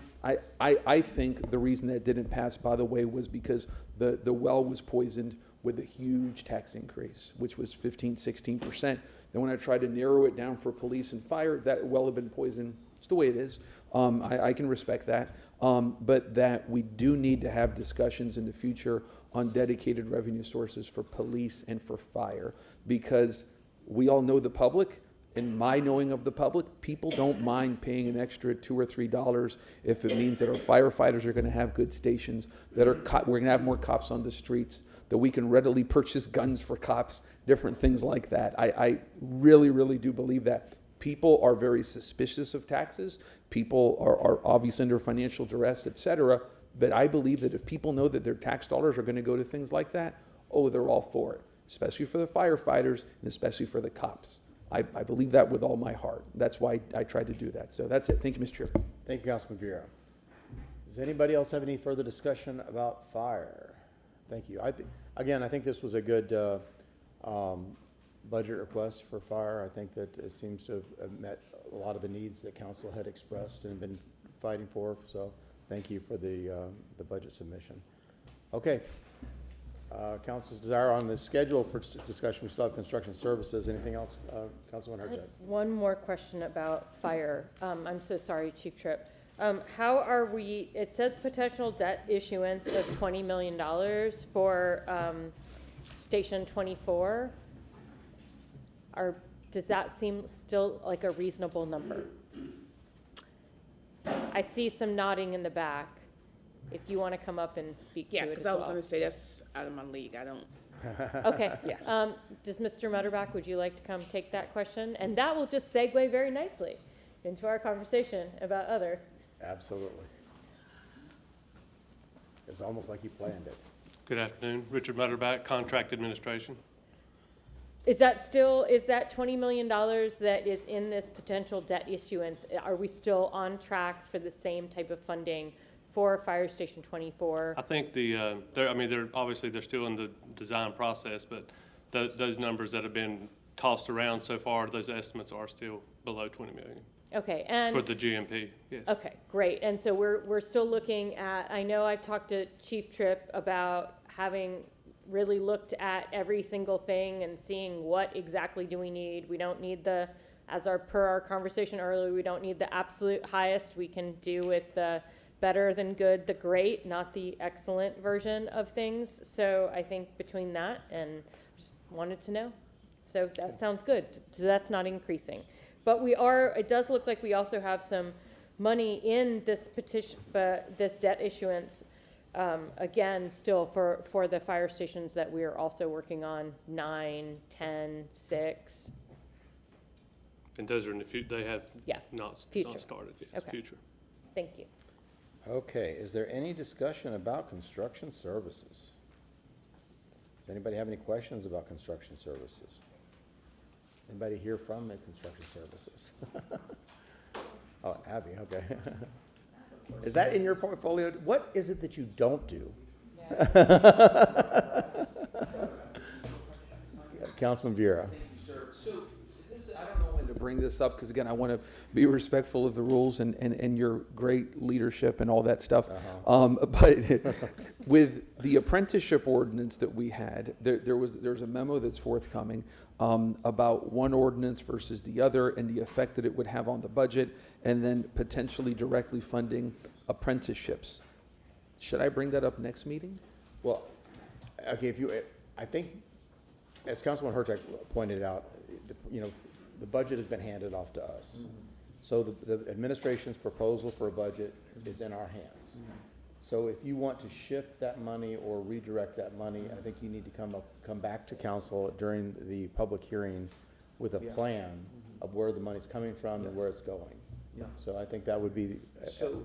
I think the reason that didn't pass, by the way, was because the well was poisoned with a huge tax increase, which was 15-16%. Then when I tried to narrow it down for police and fire, that well had been poisoned. It's the way it is. I can respect that. But that we do need to have discussions in the future on dedicated revenue sources for police and for fire, because we all know the public. In my knowing of the public, people don't mind paying an extra $2 or $3 if it means that our firefighters are going to have good stations, that we're going to have more cops on the streets, that we can readily purchase guns for cops, different things like that. I really, really do believe that. People are very suspicious of taxes. People are obviously under financial duress, et cetera. But I believe that if people know that their tax dollars are going to go to things like that, they're all for it, especially for the firefighters and especially for the cops. I believe that with all my heart. That's why I tried to do that. So that's it. Thank you, Mr. Chair. Thank you, Councilman Vieira. Does anybody else have any further discussion about fire? Thank you. I think this was a good budget request for fire. I think that it seems to have met a lot of the needs that council had expressed and been fighting for. So thank you for the budget submission. Okay. Council's desire on the schedule for discussion. We still have construction services. Anything else, Councilman Harjett? One more question about fire. I'm so sorry, Chief Tripp. How are we, it says potential debt issuance of $20 million for Station 24. Does that seem still like a reasonable number? I see some nodding in the back. If you want to come up and speak to it as well. Yeah, because I was going to say that's out of my league. I don't. Okay. Yeah. Does Mr. Mutterback, would you like to come take that question? And that will just segue very nicely into our conversation about other. Absolutely. It's almost like you planned it. Good afternoon. Richard Mutterback, Contract Administration. Is that $20 million that is in this potential debt issuance? Are we still on track for the same type of funding for Fire Station 24? I think they're obviously they're still in the design process, but those numbers that have been tossed around so far, those estimates are still below 20 million. Okay, and for the GMP, yes. Okay, great. And so we're still looking at. I know I've talked to Chief Tripp about having really looked at every single thing and seeing what exactly do we need. We don't need per our conversation earlier, we don't need the absolute highest. We can do with the better than good, the great, not the excellent version of things. So I think between that and just wanted to know. So that sounds good. So that's not increasing. But it does look like we also have some money in this petition, but this debt issuance, again, still for the fire stations that we are also working on, 9, 10, 6. And those are in the future. They have not started yet. It's Okay. future. Thank you. Okay, is there any discussion about construction services? Does anybody have any questions about construction services? Anybody here from the construction services? Oh, Abby, okay. Is that in your portfolio? What is it that you don't do? Councilman Vieira. Thank you, sir. So I don't know when to bring this up because, again, I want to be respectful of the rules and your great leadership and all that stuff. But with the apprenticeship ordinance that we had, there's a memo that's forthcoming about one ordinance versus the other and the effect that it would have on the budget, and then potentially directly funding apprenticeships. Should I bring that up next meeting? Well, okay, I think, as Councilman Hurtak pointed out, the budget has been handed off to us. So the administration's proposal for a budget is in our hands. So if you want to shift that money or redirect that money, I think you need to come back to council during the public hearing with a plan of where the money's coming from and where it's going. So I think that would be. So,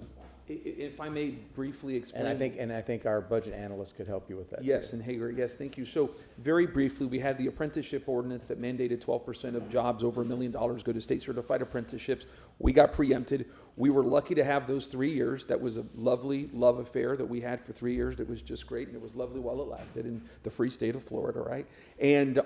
if I may briefly explain. And I think our budget analyst could help you with that. Yes, too. and Hager, yes, thank you. So very briefly, we had the apprenticeship ordinance that mandated 12% of jobs over $1 million go to state certified apprenticeships. We got preempted. We were lucky to have those 3 years. That was a lovely love affair that we had for 3 years. That was just great, and it was lovely while it lasted in the free state of Florida, right? And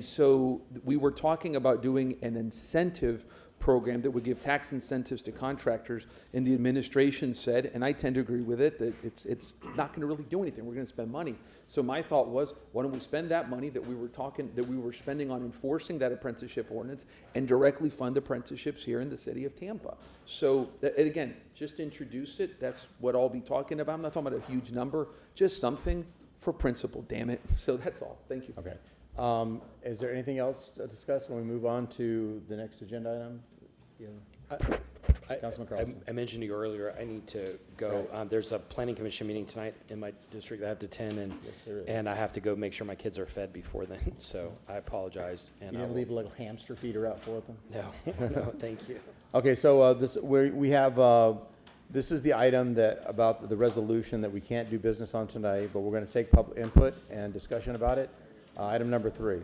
so we were talking about doing an incentive program that would give tax incentives to contractors, and the administration said, and I tend to agree with it, that it's not going to really do anything. We're going to spend money. So my thought was, why don't we spend that money that we were spending on enforcing that apprenticeship ordinance and directly fund apprenticeships here in the city of Tampa? So again, just introduce it. That's what I'll be talking about. I'm not talking about a huge number, just something for principle. Damn it. So that's all. Thank you. Okay. Is there anything else to discuss when we move on to the next agenda item? Councilman Carlson. I mentioned to you earlier, I need to go. There's a planning commission meeting tonight in my district that I have to attend, and I have to go make sure my kids are fed before then, so I apologize. And You didn't leave a little hamster feeder out for them? No, no, thank you. Okay, so we have, this is the item about the resolution that we can't do business on tonight, but we're going to take public input and discussion about it. Item number 3.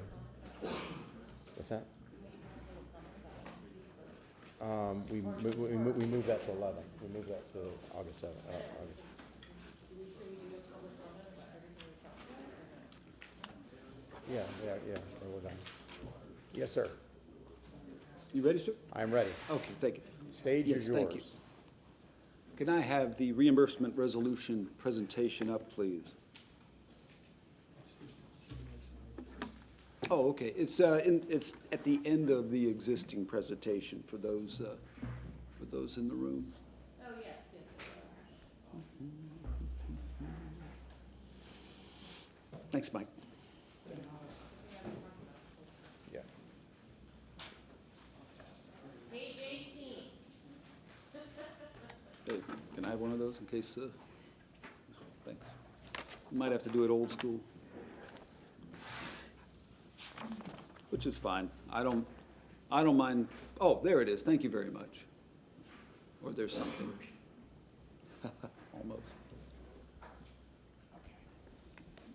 What's that? We moved that to 11. We moved that to August 7th. Yeah, we're done. Yes, sir. You ready, sir? I'm ready. Okay, thank you. Stage is yours. Thank you. Can I have the reimbursement resolution presentation up, please? Oh, okay. It's at the end of the existing presentation for those in the room. Oh, yes. Thanks, Mike. Yeah. Page 18. Hey, can I have one of those in case? Thanks. Might have to do it old school. Which is fine. I don't mind. Oh, there it is. Thank you very much. Or there's something. Almost.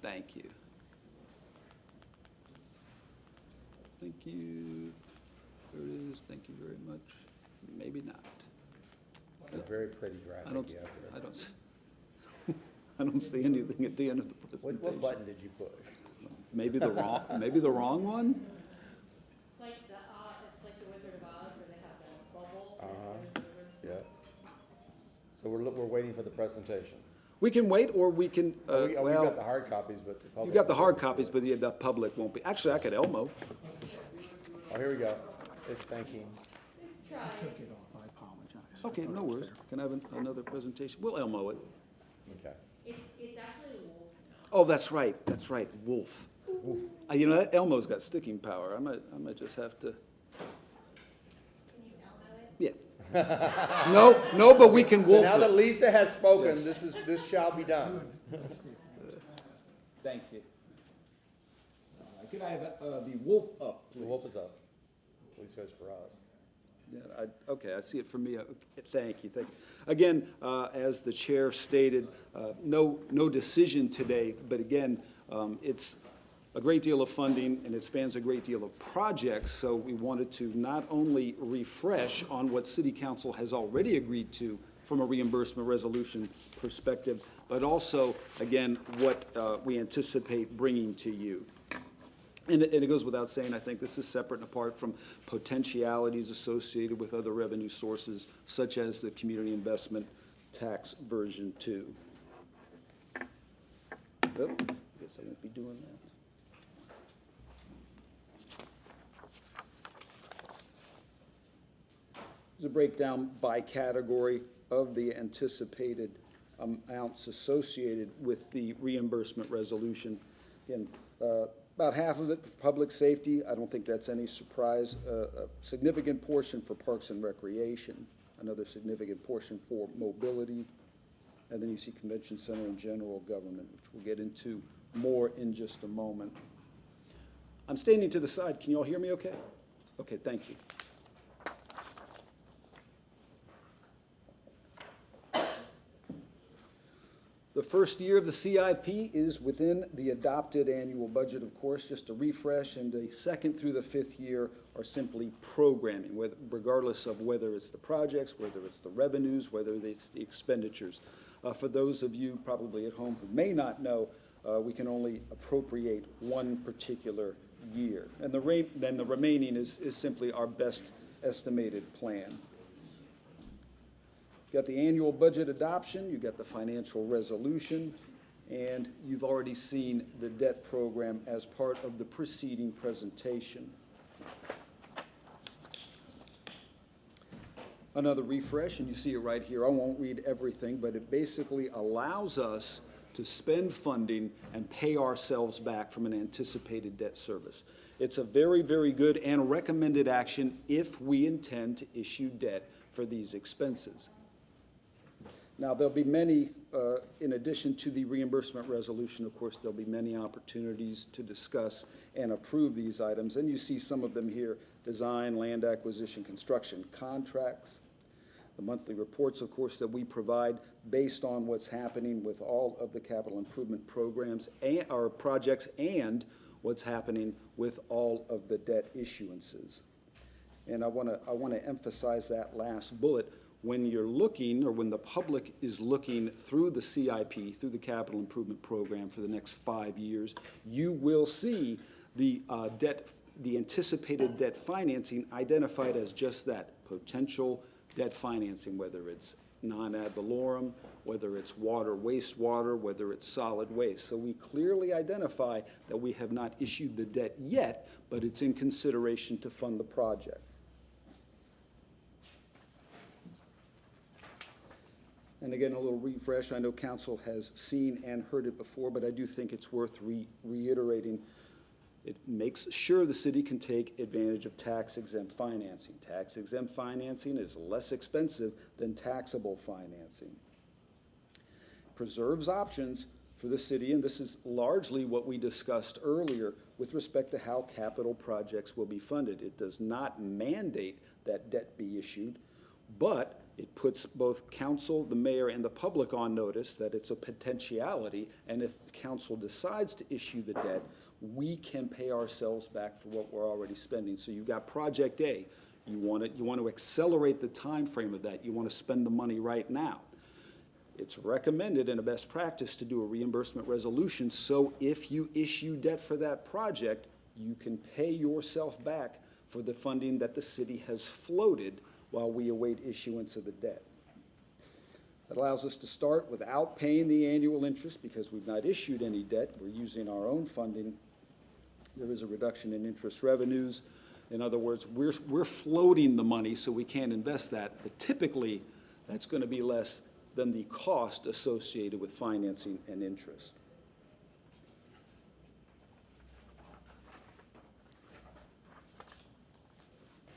Thank you. Thank you. There it is. Thank you very much. Maybe not. It's a very pretty graphic you have there. I don't see anything at the end of the presentation. What button did you push? Maybe the wrong one? It's like the Wizard of Oz where they have the bubble. Yeah. So we're waiting for the presentation. We can wait, or we can, We've got the hard copies, but the public. You got the hard copies, but the public won't be. Actually, I could Elmo. Oh, here we go. It's thanking. Okay, no worries. Can I have another presentation? We'll Elmo it. Okay. It's actually a wolf. Oh, that's right, wolf. You know, that Elmo's got sticking power. I might just have to. Can you Elmo it? Yeah. No, but we can So wolf now it. that Lisa has spoken, this shall be done. Thank you. Could I have the wolf up, please? The wolf is up. Please vote for us. Yeah, okay, I see it for me. Thank you. Again, as the chair stated, no decision today, but again, it's a great deal of funding and it spans a great deal of projects, so we wanted to not only refresh on what City Council has already agreed to from a reimbursement resolution perspective, but also, again, what we anticipate bringing to you. And it goes without saying, I think this is separate and apart from potentialities associated with other revenue sources, such as the Community Investment Tax version 2. Yep, I guess I won't be doing that. There's a breakdown by category of the anticipated amounts associated with the reimbursement resolution. Again, about half of it for public safety. I don't think that's any surprise. A significant portion for parks and recreation, another significant portion for mobility, and then you see convention center and general government, which we'll get into more in just a moment. I'm standing to the side. Can you all hear me okay? Okay, thank you. The first year of the CIP is within the adopted annual budget, of course, just a refresh, and the second through the fifth year are simply programming, regardless of whether it's the projects, whether it's the revenues, whether it's the expenditures. For those of you probably at home who may not know, we can only appropriate one particular year. And then the remaining is simply our best estimated plan. You've got the annual budget adoption, you've got the financial resolution, and you've already seen the debt program as part of the preceding presentation. Another refresh, and you see it right here. I won't read everything, but it basically allows us to spend funding and pay ourselves back from an anticipated debt service. It's a very, very good and recommended action if we intend to issue debt for these expenses. Now, there'll be many, in addition to the reimbursement resolution, of course, there'll be many opportunities to discuss and approve these items. And you see some of them here: design, land acquisition, construction, contracts, the monthly reports, of course, that we provide based on what's happening with all of the capital improvement programs or projects, and what's happening with all of the debt issuances. And I want to emphasize that last bullet. When you're looking, or when the public is looking through the CIP, through the capital improvement program for the next 5 years, you will see the anticipated debt financing identified as just that, potential debt financing, whether it's non-ad valorem, whether it's water, wastewater, whether it's solid waste. So we clearly identify that we have not issued the debt yet, but it's in consideration to fund the project. And again, a little refresh. I know council has seen and heard it before, but I do think it's worth reiterating. It makes sure the city can take advantage of tax-exempt financing. Tax-exempt financing is less expensive than taxable financing. Preserves options for the city, and this is largely what we discussed earlier with respect to how capital projects will be funded. It does not mandate that debt be issued, but it puts both council, the mayor, and the public on notice that it's a potentiality, and if the council decides to issue the debt, we can pay ourselves back for what we're already spending. So you've got Project A. You want to accelerate the time frame of that. You want to spend the money right now. It's recommended in a best practice to do a reimbursement resolution, so if you issue debt for that project, you can pay yourself back for the funding that the city has floated while we await issuance of the debt. That allows us to start without paying the annual interest because we've not issued any debt. We're using our own funding. There is a reduction in interest revenues. In other words, we're floating the money so we can't invest that, but typically that's going to be less than the cost associated with financing and interest.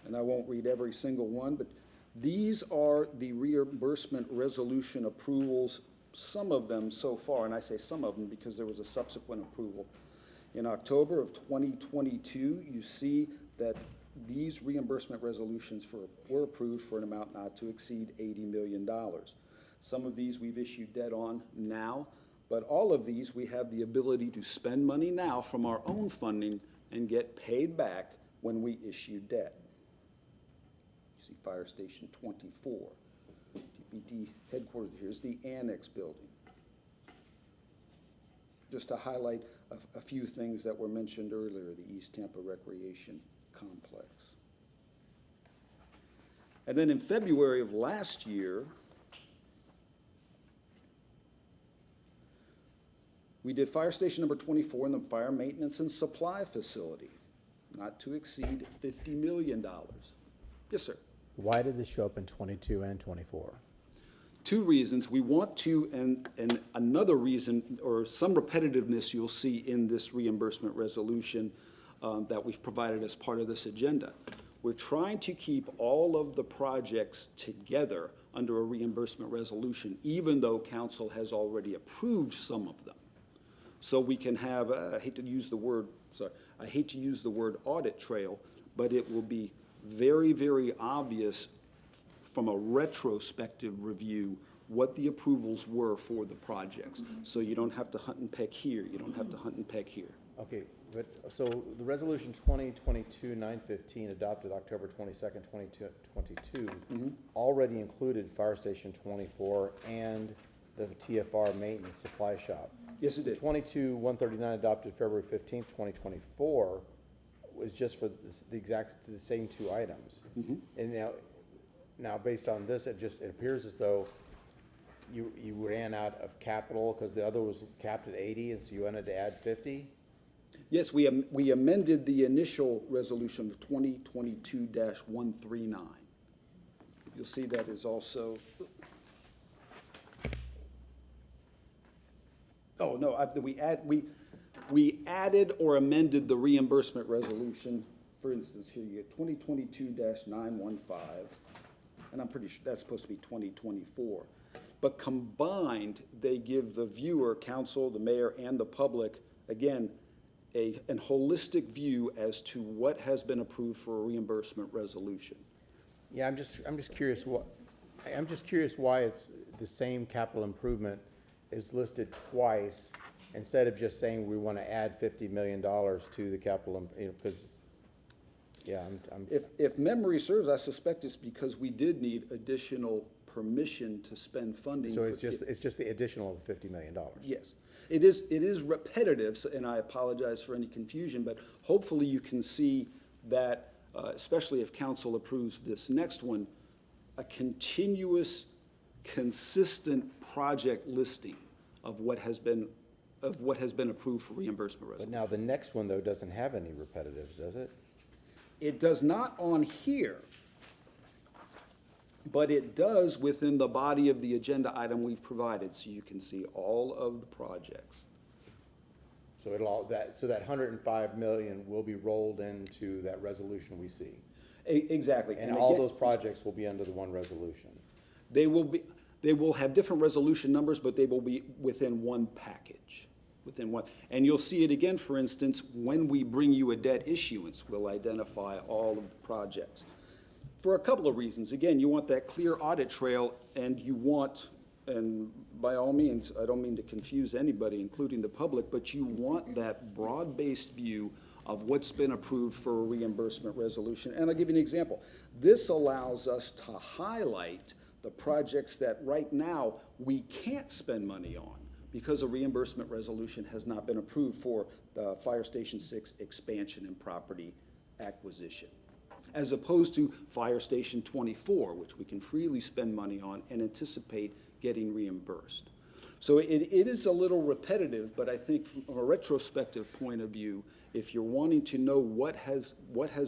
And I won't read every single one, but these are the reimbursement resolution approvals, some of them so far, and I say some of them because there was a subsequent approval. In October of 2022, you see that these reimbursement resolutions were approved for an amount not to exceed $80 million. Some of these we've issued debt on now, but all of these we have the ability to spend money now from our own funding and get paid back when we issue debt. Fire Station 24. TPD headquarters, here's the annex building. just to highlight a few things that were mentioned earlier, the East Tampa Recreation Complex. And then in February of last year, we did fire station number 24 in the fire maintenance and supply facility, not to exceed $50 million. Yes, sir. Why did this show up in 22 and 24? Two reasons. We want to, and another reason, or some repetitiveness you'll see in this reimbursement resolution that we've provided as part of this agenda. We're trying to keep all of the projects together under a reimbursement resolution, even though council has already approved some of them. So we can have, I hate to use the word audit trail, but it will be very, very obvious from a retrospective review what the approvals were for the projects. So you don't have to hunt and peck here, you don't have to hunt and peck here. Okay, but, so the resolution 2022-915 adopted October 22nd, 2022 already included Fire Station 24 and the TFR maintenance supply shop. Yes, it did. 22-139 adopted February 15th, 2024 was just for the same two items. And now based on this, it appears as though you ran out of capital because the other was capped at 80, and so you wanted to add 50? Yes, we amended the initial resolution of 2022-139. You'll see that is also, oh, no, we added or amended the reimbursement resolution. For instance, here you get 2022-915, and I'm pretty sure that's supposed to be 2024. But combined, they give the viewer, council, the mayor, and the public, again, a holistic view as to what has been approved for a reimbursement resolution. Yeah, I'm just curious why it's the same capital improvement is listed twice instead of just saying we want to add $50 million to the capital, because, yeah, If memory serves, I suspect it's because we did need additional permission to spend funding. So it's just the additional of the $50 million. Yes. It is repetitive, and I apologize for any confusion, but hopefully you can see that, especially if council approves this next one, a continuous, consistent project listing of what has been approved for reimbursement resolution. But now the next one, though, doesn't have any repetitives, does it? It does not on here, but it does within the body of the agenda item we've provided, so you can see all of the projects. So that $105 million will be rolled into that resolution we see. Exactly. And all those projects will be under the one resolution. They will have different resolution numbers, but they will be within one package. And you'll see it again, for instance, when we bring you a debt issuance, we'll identify all of the projects. For a couple of reasons. Again, you want that clear audit trail, and you want, and by all means, I don't mean to confuse anybody, including the public, but you want that broad-based view of what's been approved for a reimbursement resolution. And I'll give you an example. This allows us to highlight the projects that right now we can't spend money on because a reimbursement resolution has not been approved for the Fire Station 6 expansion and property acquisition, as opposed to Fire Station 24, which we can freely spend money on and anticipate getting reimbursed. So it is a little repetitive, but I think from a retrospective point of view, if you're wanting to know what has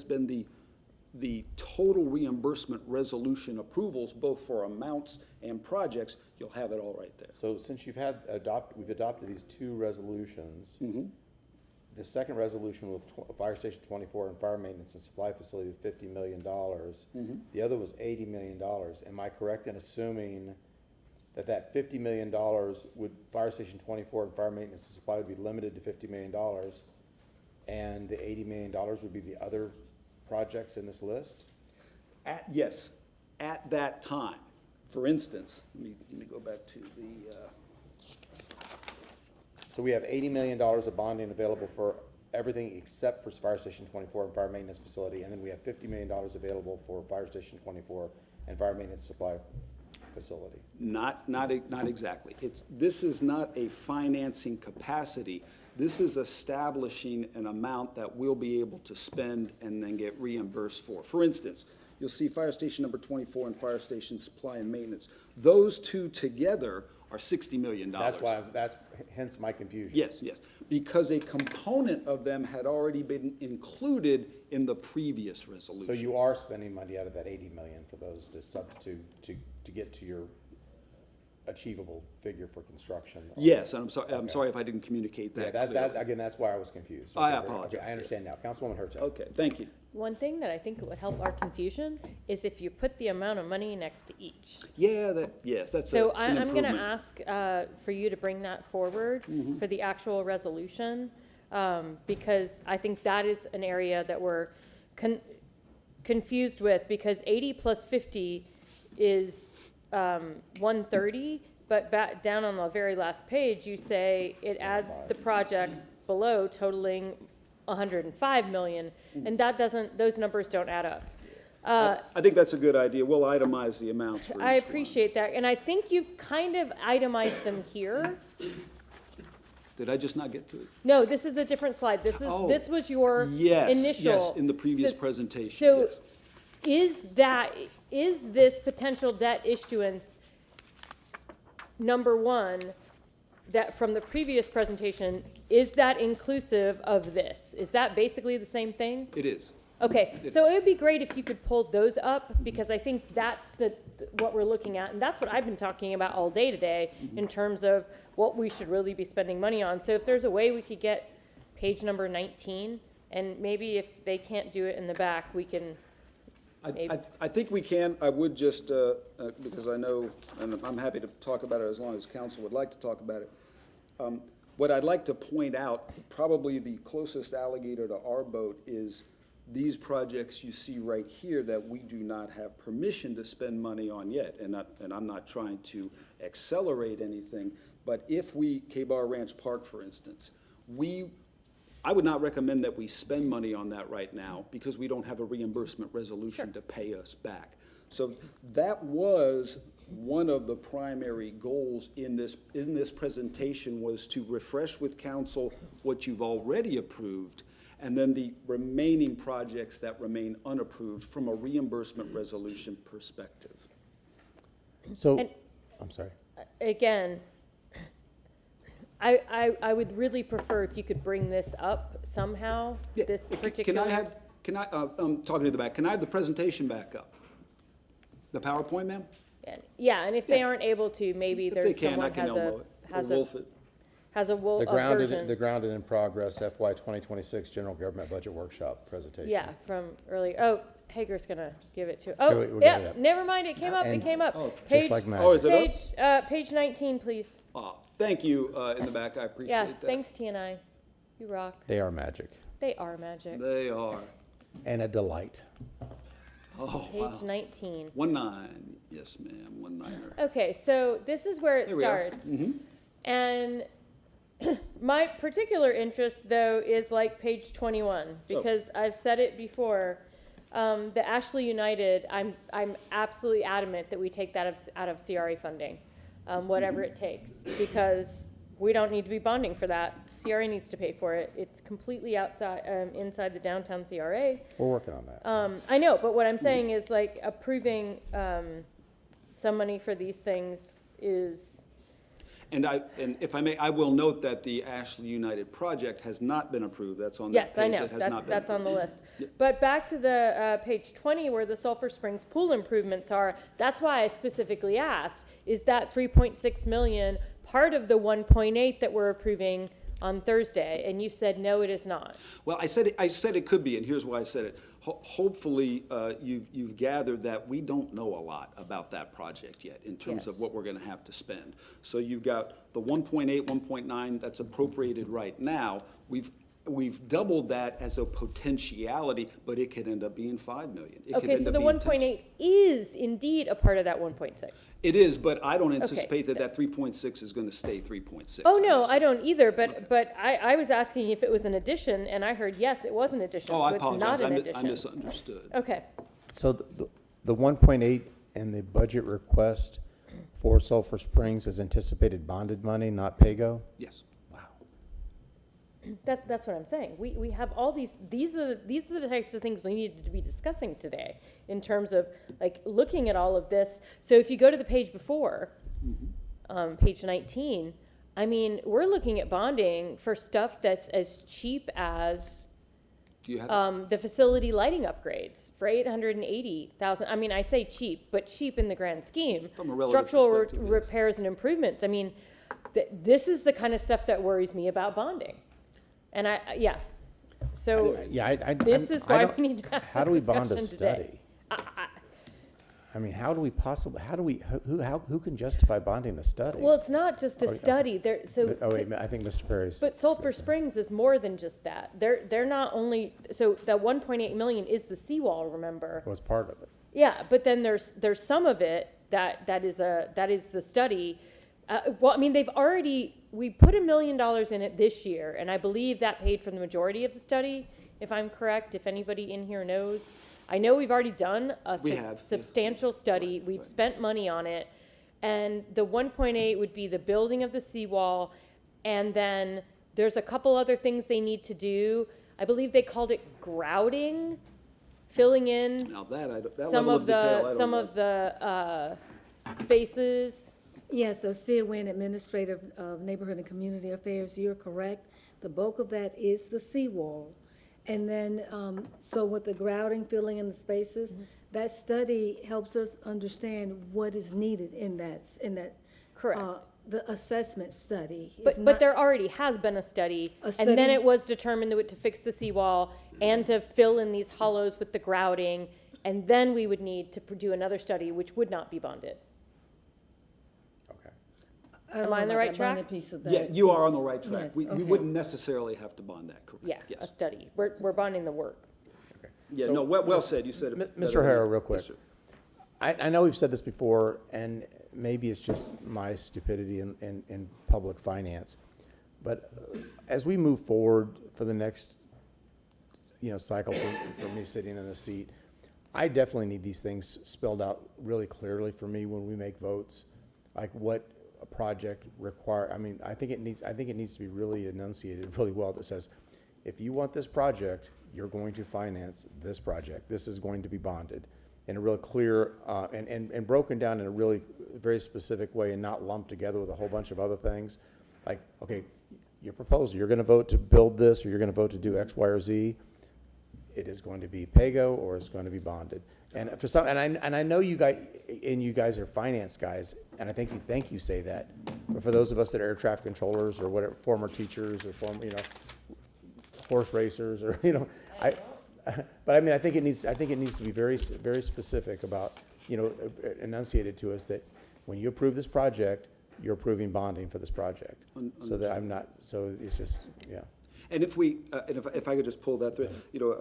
been the total reimbursement resolution approvals, both for amounts and projects, you'll have it all right there. So since we've adopted these two resolutions, the second resolution with Fire Station 24 and fire maintenance and supply facility with $50 million, the other was $80 million. Am I correct in assuming that $50 million would, Fire Station 24 and fire maintenance and supply would be limited to $50 million, and the $80 million would be the other projects in this list? Yes, at that time. For instance, let me go back to the... So we have $80 million of bonding available for everything except for Fire Station 24 and fire maintenance facility, and then we have $50 million available for Fire Station 24 and fire maintenance supply. facility. Not exactly. This is not a financing capacity. This is establishing an amount that we'll be able to spend and then get reimbursed for. For instance, you'll see fire station number 24 and fire station supply and maintenance. Those two together are $60 million. That's hence my confusion. Yes, yes, because a component of them had already been included in the previous resolution. So you are spending money out of that 80 million for those to substitute to get to your achievable figure for construction? Yes, and I'm sorry if I didn't communicate that clearly. Again, that's why I was confused. I Okay, apologize. okay, I understand now. Councilwoman Herzog. Okay, thank you. One thing that I think would help our confusion is if you put the amount of money next to each. Yeah, that's So an I'm gonna improvement. ask for you to bring that forward for the actual resolution, because I think that is an area that we're confused with, because 80 plus 50 is 130, but back down on the very last page, you say it adds the projects below totaling 105 million, and those numbers don't add up. I think that's a good idea. We'll itemize the amounts for each I one. appreciate that, and I think you kind of itemized them here. Did I just not get to it? No, this is a different slide. This was your Yes, initial. yes, in the previous So- presentation, So yes. is this potential debt issuance, number one, that from the previous presentation, is that inclusive of this? Is that basically the same thing? It is. Okay, so it would be great if you could pull those up, because I think that's what we're looking at, and that's what I've been talking about all day today in terms of what we should really be spending money on. So if there's a way we could get page number 19, and maybe if they can't do it in the back, we can maybe. I think we can. I would just, because I know, and I'm happy to talk about it as long as council would like to talk about it. What I'd like to point out, probably the closest alligator to our boat is these projects you see right here that we do not have permission to spend money on yet. And I'm not trying to accelerate anything, but if K-Bar Ranch Park, for instance, I would not recommend that we spend money on that right now because we don't have a reimbursement resolution to pay us back. So that was one of the primary goals in this presentation, was to refresh with council what you've already approved, and then the remaining projects that remain unapproved from a reimbursement resolution perspective. So, And- I'm sorry. Again, I would really prefer if you could bring this up somehow, this particular. I'm talking to the back, can I have the presentation back up? The PowerPoint, ma'am? Yeah, and if they aren't able to, maybe If they there's can, I someone can elbow it, or wolf it. has a The version. grounded in progress FY 2026 General Government Budget Workshop presentation. Yeah, from earlier. Oh, Hager's gonna give it to. Okay, Oh, we got it yeah. up. Never mind. It came up. And- It came up. Just Page, like magic. Oh, is it up? page 19, please. Thank you, in the back, I appreciate Yeah. that. Thanks, TNI. You rock. They are magic. They are magic. They are. And a delight. Oh, Page wow. 19. 19, yes, ma'am, 19er. Okay, so this is where it Here we are. starts. Mhm. And my particular interest, though, is like page 21, because I've said it before. The Ashley United, I'm absolutely adamant that we take that out of CRA funding, whatever it takes, because we don't need to be bonding for that. CRA needs to pay for it. It's completely outside, inside the downtown CRA. We're working on that. I know, but what I'm saying is like approving some money for these things is. And if I may, I will note that the Ashley United project has not been approved. That's on that Yes, page. I know, That has that's, not been that's on the approved. list. But back to the page 20 where the Sulphur Springs pool improvements are, that's why I specifically asked, is that 3.6 million part of the 1.8 that we're approving on Thursday? And you said, no, it is not. Well, I said it could be, and here's why I said it. Hopefully, you've gathered that we don't know a lot about that project yet in terms of Yes. what we're going to have to spend. So you've got the 1.8, 1.9 that's appropriated right now. We've doubled that as a potentiality, but it could end up being 5 million. It could Okay, end so up the being 1.8 is indeed a part of that 1.6. It is, but I don't Okay. anticipate that 3.6 is going to stay 3.6. Oh, no, I don't either, but I was asking if it was an addition, and I heard, yes, it was an addition, Oh, so I it's apologize. not an I addition. misunderstood. Okay, So the 1.8 and the budget request for Sulphur Springs is anticipated bonded money, not pay-go? Yes. That's what I'm saying. We have all these are the types of things we need to be discussing today in terms of like looking at all of this. So if you go to the page before, page 19, I mean, we're looking at bonding for stuff that's as cheap as the facility lighting upgrades for $880,000. I mean, I say cheap, but cheap in the grand scheme. From a relative Structural perspective, yes. repairs and improvements. I mean, this is the kind of stuff that worries me about bonding. And so this is why we need to have how do we this bond a discussion study? today. I mean, who can justify bonding the study? Well, it's not just a study. I think Mr. Perry's. But Sulphur Springs is more than just that. They're not only, so that 1.8 million is the seawall, remember? Was part of it. Yeah, but then there's some of it that is the study. Well, I mean, we put $1 million in it this year, and I believe that paid for the majority of the study, if I'm correct, if anybody in here knows. I know we've already done a substantial study. We've spent money on it, and the 1.8 would be the building of the seawall, and then there's a couple other things they need to do. I believe they called it grouting, filling in Now that some level of detail, I the don't some know. of the spaces. Yes, so Sia Wynn, Administrator of Neighborhood and Community Affairs, you're correct. The bulk of that is the seawall. And then, so with the grouting, filling in the spaces, that study helps us understand what is needed in that. Correct. The assessment study. But there already has been a study, and then it was determined to fix the seawall and to fill in these hollows with the grouting, and then we would need to do another study, which would not be bonded. Am I on the right track? Yeah, you are on the right track. Yes, We wouldn't necessarily have to bond that, correct? Yeah, Yes. a study. We're bonding the work. Yeah, So, no, well said, you said it. Mr. better O'Hara, than- real quick. Yes, sir. I know we've said this before, and maybe it's just my stupidity in public finance, but as we move forward for the next, cycle for me sitting in the seat, I definitely need these things spelled out really clearly for me when we make votes, like what a project require. I mean, I think it needs to be really enunciated really well that says, if you want this project, you're going to finance this project. This is going to be bonded in a real clear and broken down in a really very specific way and not lumped together with a whole bunch of other things. Like, okay, your proposal, you're going to vote to build this, or you're going to vote to do X, Y, or Z. It is going to be pay-go, or it's going to be bonded. And for some, and I know you guys are finance guys, and I think you say that. But for those of us that are air traffic controllers or whatever, former teachers or former, horse racers or but I mean, I think it needs to be very, very specific about, enunciated to us that when you approve this project, you're approving bonding for this project. So that I'm not. So it's just And if I could just pull that thread,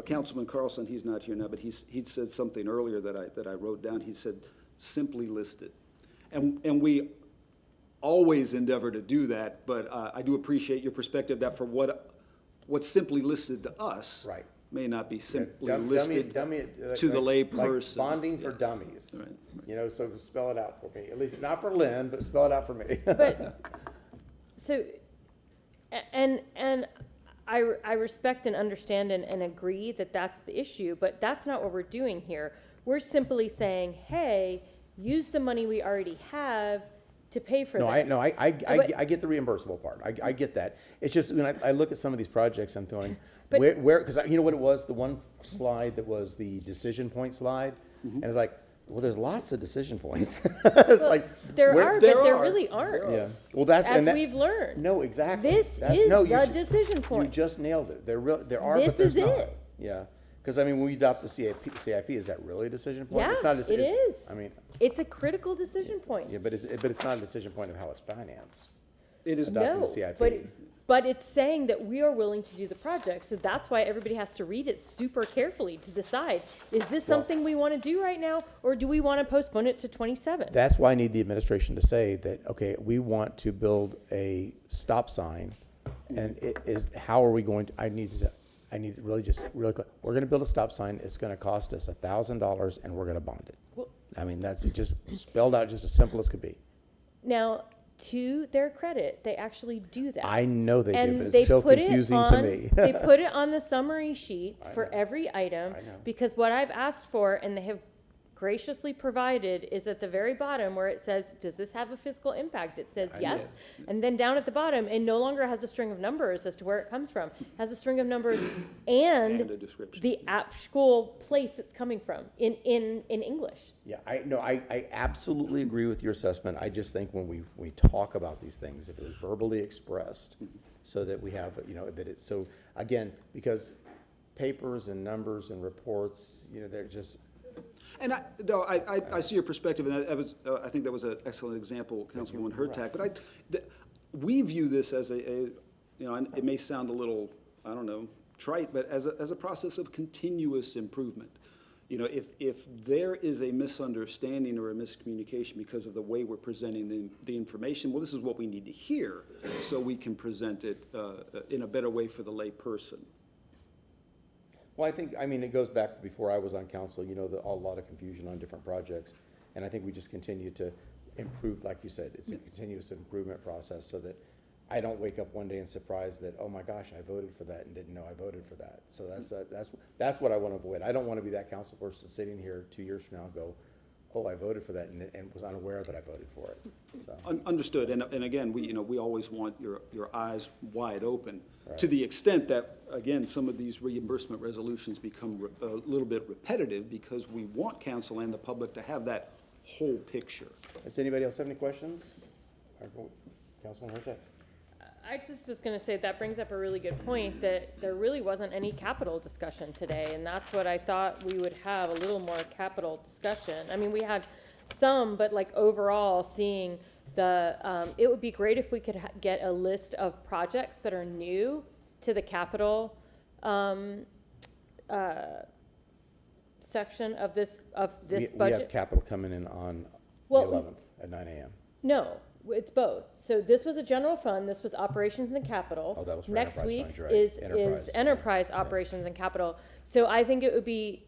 Councilman Carlson, he's not here now, but he'd said something earlier that I wrote down. He said, simply listed. And we always endeavor to do that, but I do appreciate your perspective that for what's simply listed to us may not be simply listed to the lay person. Like bonding for dummies. Right. So spell it out for me. At least not for Lynn, but spell it out for me. But so, and I respect and understand and agree that that's the issue, but that's not what we're doing here. We're simply saying, hey, use the money we already have to pay for this. I get the reimbursable part. I get that. It's just when I look at some of these projects, I'm going, where, because you know what it was? The one slide that was the decision point slide, and it's like, well, there's lots of decision points. It's like there really aren't. Yeah. Well, that's we've learned. No, exactly. This is the decision point. You just nailed it. There are. This but there's is not. it. Yeah. Because I mean, when we adopt the CIP, is that really a decision point? Yeah, it's not it is. I mean, it's a critical decision point. Yeah, but it's not a decision point of how it's financed. It is adopting no, the CIP. But it's saying that we are willing to do the project. So that's why everybody has to read it super carefully to decide, is this something we want to do right now, or do we want to postpone it to 27? That's why I need the administration to say that, okay, we want to build a stop sign, and it is, how are we going to, I need really clear. We're going to build a stop sign. It's going to cost us $1,000, and we're going to bond it. I mean, that's just spelled out, just as simple as could be. Now, to their credit, they actually do that. I know they do, And but it's they still put it confusing to on- me. They put it on the summary sheet I for know. every item, I know. because what I've asked for, and they have graciously provided, is at the very bottom where it says, does this have a fiscal impact? It says I yes. And then down at the bottom, it no longer has a string of numbers as to where it comes from. It has a string of numbers And and a description. the actual place it's coming from in English. Yeah, I absolutely agree with your assessment. I just think when we talk about these things, if it is verbally expressed, so that we have, that it's, so, again, because papers and numbers and reports, they're just, And I see your perspective, and I think that was an excellent example, Councilwoman Hurtak. But we view this as and it may sound a little, I don't know, trite, but as a process of continuous improvement. If there is a misunderstanding or a miscommunication because of the way we're presenting the information, well, this is what we need to hear, so we can present it in a better way for the lay person. well, it goes back to before I was on council, a lot of confusion on different projects. And I think we just continue to improve, like you said, it's a continuous improvement process, so that I don't wake up one day and surprised that, oh my gosh, I voted for that and didn't know I voted for that. So that's what I want to avoid. I don't want to be that council person sitting here 2 years from now and go, oh, I voted for that and was unaware that I voted for it. So Understood, and again, we always want your eyes wide open, Right. to the extent that, again, some of these reimbursement resolutions become a little bit repetitive, because we want council and the public to have that whole picture. Does anybody else have any questions? Councilman Hurtak? I just was gonna say, that brings up a really good point, that there really wasn't any capital discussion today, and that's what I thought we would have, a little more capital discussion. I mean, we had some, but like overall, seeing it would be great if we could get a list of projects that are new to the capital, section of this budget. We have capital coming in on the Well, 11th at 9 a.m. No, it's both. So this was a general fund, this was operations and capital. Oh, that was for Next enterprise week's funds, you're right. is enterprise operations and capital. So I think it would be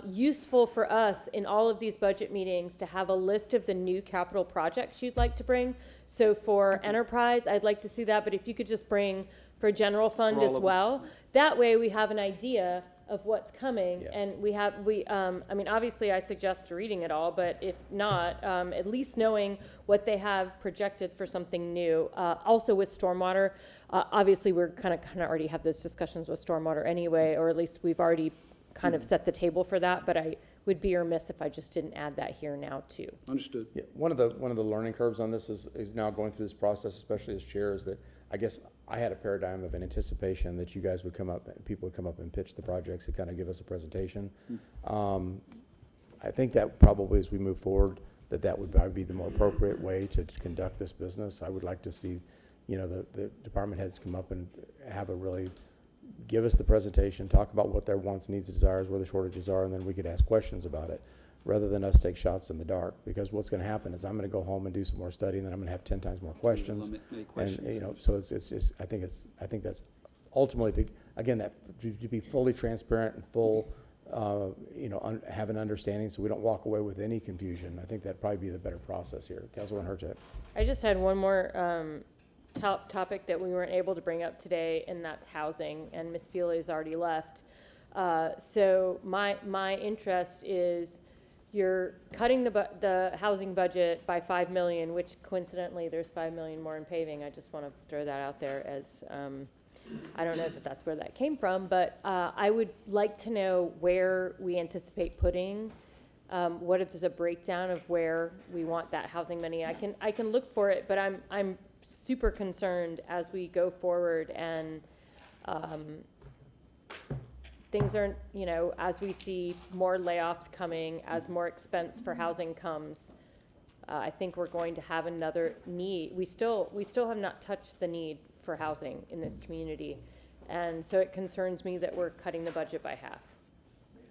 useful for us in all of these budget meetings to have a list of the new capital projects you'd like to bring. So for enterprise, I'd like to see that, but if you could just bring for general fund For all as of them. well, that way we have an idea of what's coming, Yeah. and obviously I suggest reading it all, but if not, at least knowing what they have projected for something new. Also with stormwater, obviously we're kind of already have those discussions with stormwater anyway, or at least we've already kind of set the table for that, but I would be remiss if I just didn't add that here now too. Understood. Yeah, one of the learning curves on this is now going through this process, especially as chair, is that I guess I had a paradigm of an anticipation that you guys would come up, people would come up and pitch the projects and kind of give us a presentation. I think that probably as we move forward, that would probably be the more appropriate way to conduct this business. I would like to see, the department heads come up and have give us the presentation, talk about what their wants, needs, desires, where the shortages are, and then we could ask questions about it, rather than us take shots in the dark. Because what's going to happen is I'm going to go home and do some more study, and then I'm going to have 10 times more questions. Many questions. And so it's just I think that's ultimately to be fully transparent and full, have an understanding, so we don't walk away with any confusion. I think that'd probably be the better process here. Councilwoman Hurtak. I just had one more topic that we weren't able to bring up today, and that's housing, and Ms. Feely's already left. So my interest is you're cutting the housing budget by $5 million, which coincidentally there's $5 million more in paving. I just want to throw that out there as I don't know that that's where that came from, but I would like to know where we anticipate putting. What if there's a breakdown of where we want that housing money? I can look for it, but I'm super concerned as we go forward and things are, as we see more layoffs coming, as more expense for housing comes, I think we're going to have another need. We still have not touched the need for housing in this community, and so it concerns me that we're cutting the budget by half.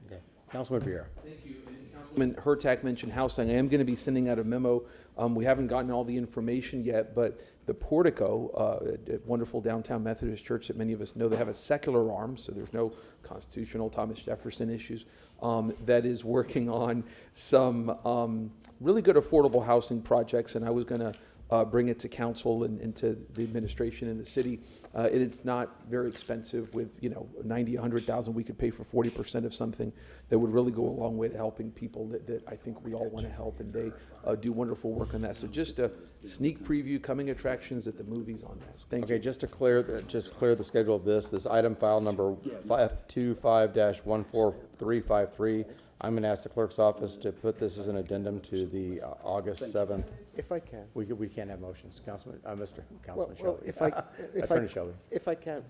Okay. Councilman Vieira. Thank you. Councilman Hurtak mentioned housing. I am going to be sending out a memo. We haven't gotten all the information yet, but the portico at wonderful downtown Methodist Church that many of us know, they have a secular arm, so there's no constitutional Thomas Jefferson issues, that is working on some really good affordable housing projects, and I was going to bring it to council and to the administration in the city. It is not very expensive. With 90, 100,000, we could pay for 40% of something that would really go a long way to helping people that I think we all want to help, and they do wonderful work on that. So just a sneak preview, coming attractions at the movies on that. Thank you. Okay, just to clear the schedule of this item file number F25-14353. I'm going to ask the clerk's office to put this as an addendum to the August 7th. If I can. We can't have motions, Councilman, Mr. Well, Councilman Shelby. Attorney Shelby. If I can,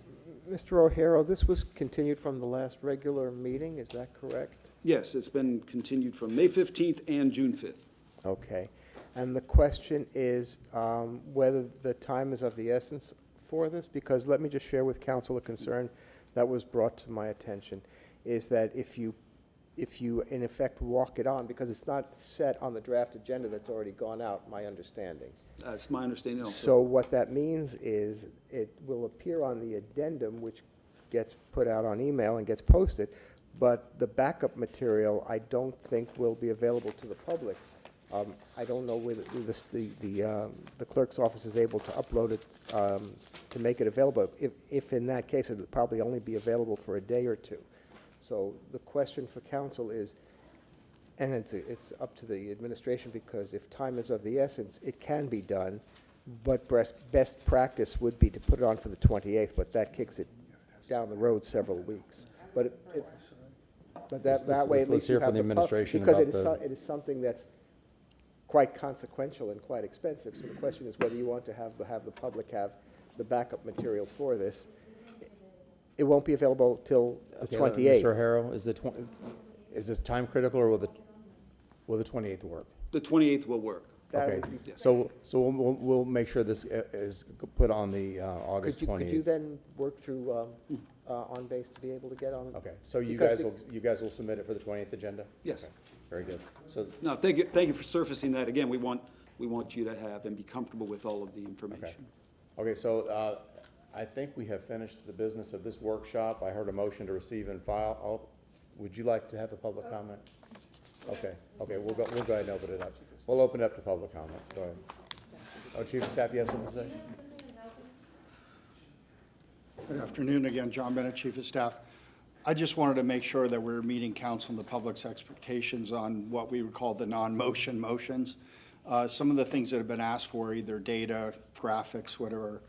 Mr. O'Hara, this was continued from the last regular meeting, is that correct? Yes, it's been continued from May 15th and June 5th. Okay. And the question is whether the time is of the essence for this, because let me just share with council a concern that was brought to my attention, is that if you in effect walk it on, because it's not set on the draft agenda that's already gone out, my understanding. That's my understanding also. So what that means is it will appear on the addendum, which gets put out on email and gets posted, but the backup material I don't think will be available to the public. I don't know whether the clerk's office is able to upload it to make it available. If in that case, it would probably only be available for a day or two. So the question for council is, and it's up to the administration, because if time is of the essence, it can be done, but best practice would be to put it on for the 28th, but that kicks it down the road several weeks. But that way at least you have the administration, because it is something that's quite consequential and quite expensive. So the question is whether you want to have the public have the backup material for this. It won't be available till the 28th. Mr. Harrell, is this time critical, or will the 28th work? The 28th will work. Okay, so we'll make sure this is put on the August 28th. Could you then work through on base to be able to get on? Okay, so you guys will submit it for the 28th agenda? Yes. Okay, very good. So No, thank you for surfacing that. Again, we want you to have and be comfortable with all of the information. Okay, so I think we have finished the business of this workshop. I heard a motion to receive and file. Would you like to have a public comment? Okay, we'll go ahead and open it up. We'll open it up to public comment. Go ahead. Oh, Chief of Staff, you have something to say? Good afternoon again, John Bennett, Chief of Staff. I just wanted to make sure that we're meeting council and the public's expectations on what we would call the non-motion motions. Some of the things that have been asked for, either data, graphics, whatever,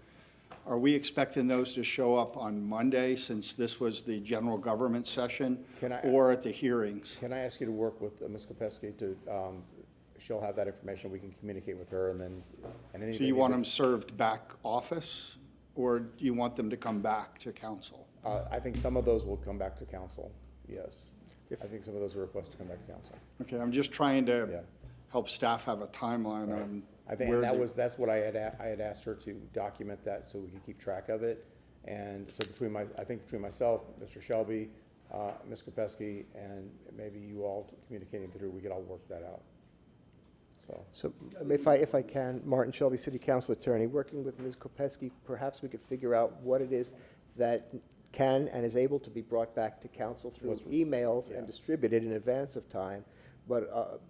are we expecting those to show up on Monday, since this was the general government session, or at the hearings? Can I ask you to work with Ms. Kopesky to, she'll have that information, we can communicate with her, and then. So you want them served back office, or do you want them to come back to council? I think some of those will come back to council, yes. I think some of those are requests to come back to council. Okay, I'm just trying to help staff have a timeline on I think that's what I had asked her to document that so we can keep track of it. And so between myself, Mr. Shelby, Ms. Kopesky, and maybe you all communicating through, we could all work that out. So if I can, Martin Shelby, City Council Attorney, working with Ms. Kopesky, perhaps we could figure out what it is that can and is able to be brought back to council through emails and distributed in advance of time. But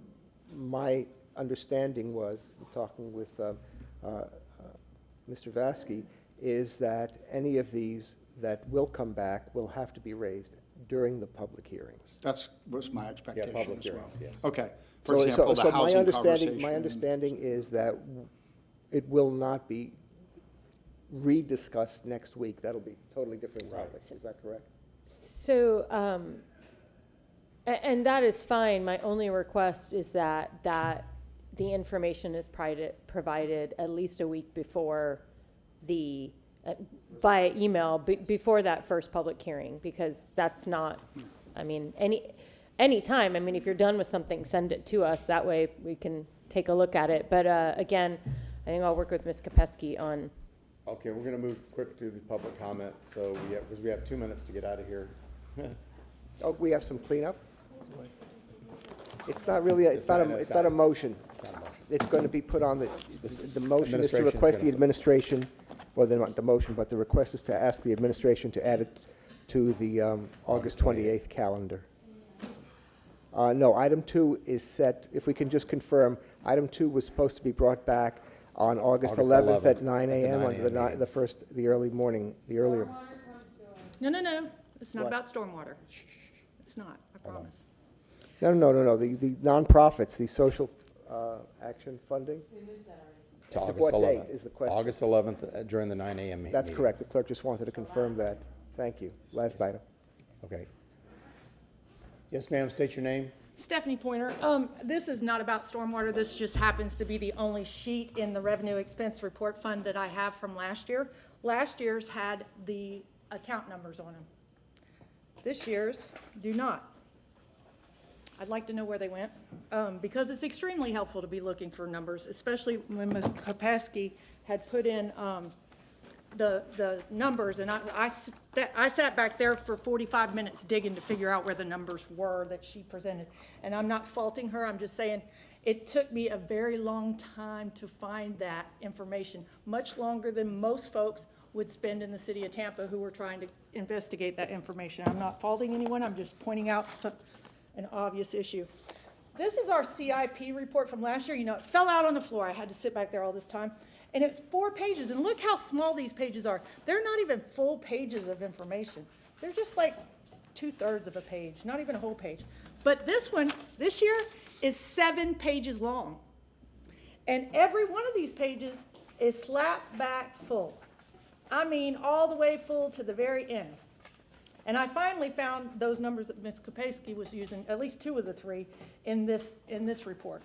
my understanding was, talking with Mr. Vasky, is that any of these that will come back will have to be raised during the public hearings. That was my expectation public as well. hearings, yes. Okay. For example, the housing conversation. My understanding is that it will not be rediscussed next week. That'll be totally different topics. Is that correct? So, and that is fine. My only request is that the information is provided at least a week before the, via email, before that first public hearing, because that's not, I mean, any time. I mean, if you're done with something, send it to us. That way we can take a look at it. But again, I think I'll work with Ms. Kopesky on. Okay, we're going to move quick to the public comment. So because we have 2 minutes to get out of here. Oh, we have some cleanup? It's not really, it's not a motion. It's not a motion. It's going to be put on the motion is to request the administration, well, not the motion, but the request is to ask the administration to add it to the August 28th calendar. No, item 2 is set, if we can just confirm, item 2 was supposed to be brought back on August August 11th at 11th, 9 at the a.m. 9 on a.m. meeting. the first, the early morning, the earlier. No, it's not What? about stormwater. It's not, I promise. No, the nonprofits, the social action funding. To August What 11th. date is the question? August 11th during the 9 a.m. meeting. That's correct. The clerk just wanted to confirm that. Thank you. Last item. Okay. Yes, ma'am, state your name. Stephanie Pointer. This is not about stormwater. This just happens to be the only sheet in the revenue expense report fund that I have from last year. Last year's had the account numbers on them. This year's do not. I'd like to know where they went, because it's extremely helpful to be looking for numbers, especially when Ms. Kopasky had put in the numbers, and I sat back there for 45 minutes digging to figure out where the numbers were that she presented. And I'm not faulting her, I'm just saying it took me a very long time to find that information, much longer than most folks would spend in the city of Tampa who were trying to investigate that information. I'm not faulting anyone, I'm just pointing out an obvious issue. This is our CIP report from last year. You know, it fell out on the floor. I had to sit back there all this time. And it's 4 pages, and look how small these pages are. They're not even full pages of information. They're just like 2/3 of a page, not even a whole page. But this one, this year, is 7 pages long. And every one of these pages is slap back full. I mean, all the way full to the very end. And I finally found those numbers that Ms. Kopasky was using, at least 2 of the 3, in this report.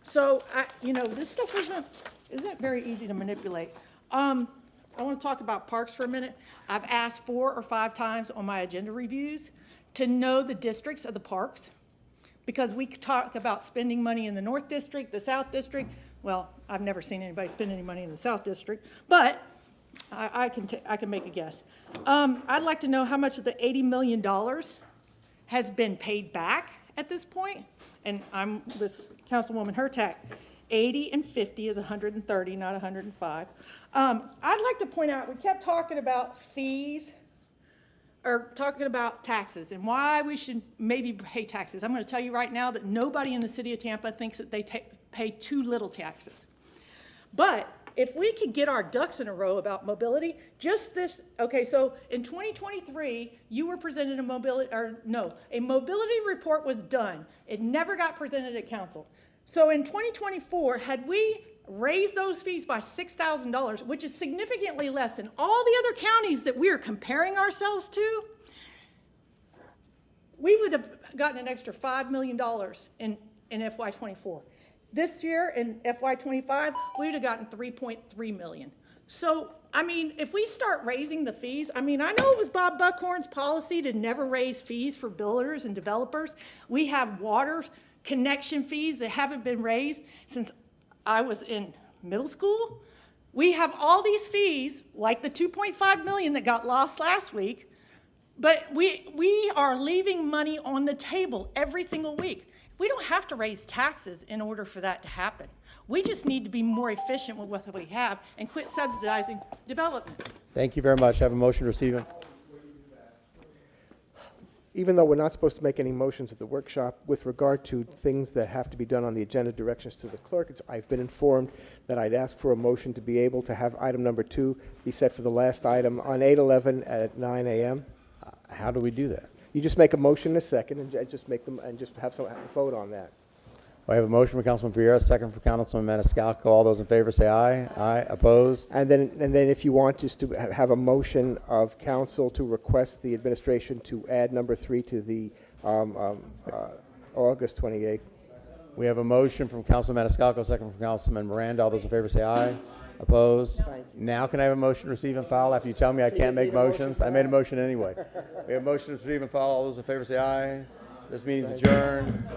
So, this stuff isn't very easy to manipulate. I want to talk about parks for a minute. I've asked 4 or 5 times on my agenda reviews to know the districts of the parks, because we talk about spending money in the North District, the South District. Well, I've never seen anybody spend any money in the South District, but I can make a guess. I'd like to know how much of the $80 million has been paid back at this point. And I'm with Councilwoman Hurtak. 80 and 50 is 130, not 105. I'd like to point out, we kept talking about fees, or talking about taxes, and why we should maybe pay taxes. I'm going to tell you right now that nobody in the city of Tampa thinks that they pay too little taxes. But if we could get our ducks in a row about mobility, okay, so in 2023, you were presented a mobility report was done. It never got presented at council. So in 2024, had we raised those fees by $6,000, which is significantly less than all the other counties that we are comparing ourselves to, we would have gotten an extra $5 million in FY24. This year, in FY25, we would have gotten $3.3 million. So, I mean, if we start raising the fees, I mean, I know it was Bob Buckhorn's policy to never raise fees for builders and developers. We have water connection fees that haven't been raised since I was in middle school. We have all these fees, like the $2.5 million that got lost last week, but we are leaving money on the table every single week. We don't have to raise taxes in order for that to happen. We just need to be more efficient with what we have and quit subsidizing development. Thank you very much. Have a motion to receive him. Even though we're not supposed to make any motions at the workshop, with regard to things that have to be done on the agenda, directions to the clerk, I've been informed that I'd ask for a motion to be able to have item number 2 be set for the last item on 8/11 at 9 a.m. How do we do that? You just make a motion in a second and just make them, and just have some vote on that. I have a motion from Councilman Vieira, second from Councilman Maniscalco. All those in favor say aye. Aye. Opposed? And then if you want, just to have a motion of council to request the administration to add number 3 to the August 28th. We have a motion from Councilman Maniscalco, second from Councilman Miranda. All those in favor say aye. Opposed? Thank you. Now can I have a motion to receive and file after you tell me I can't make motions? I made a motion anyway. We have a motion to receive and file. All those in favor say aye. This meeting is adjourned.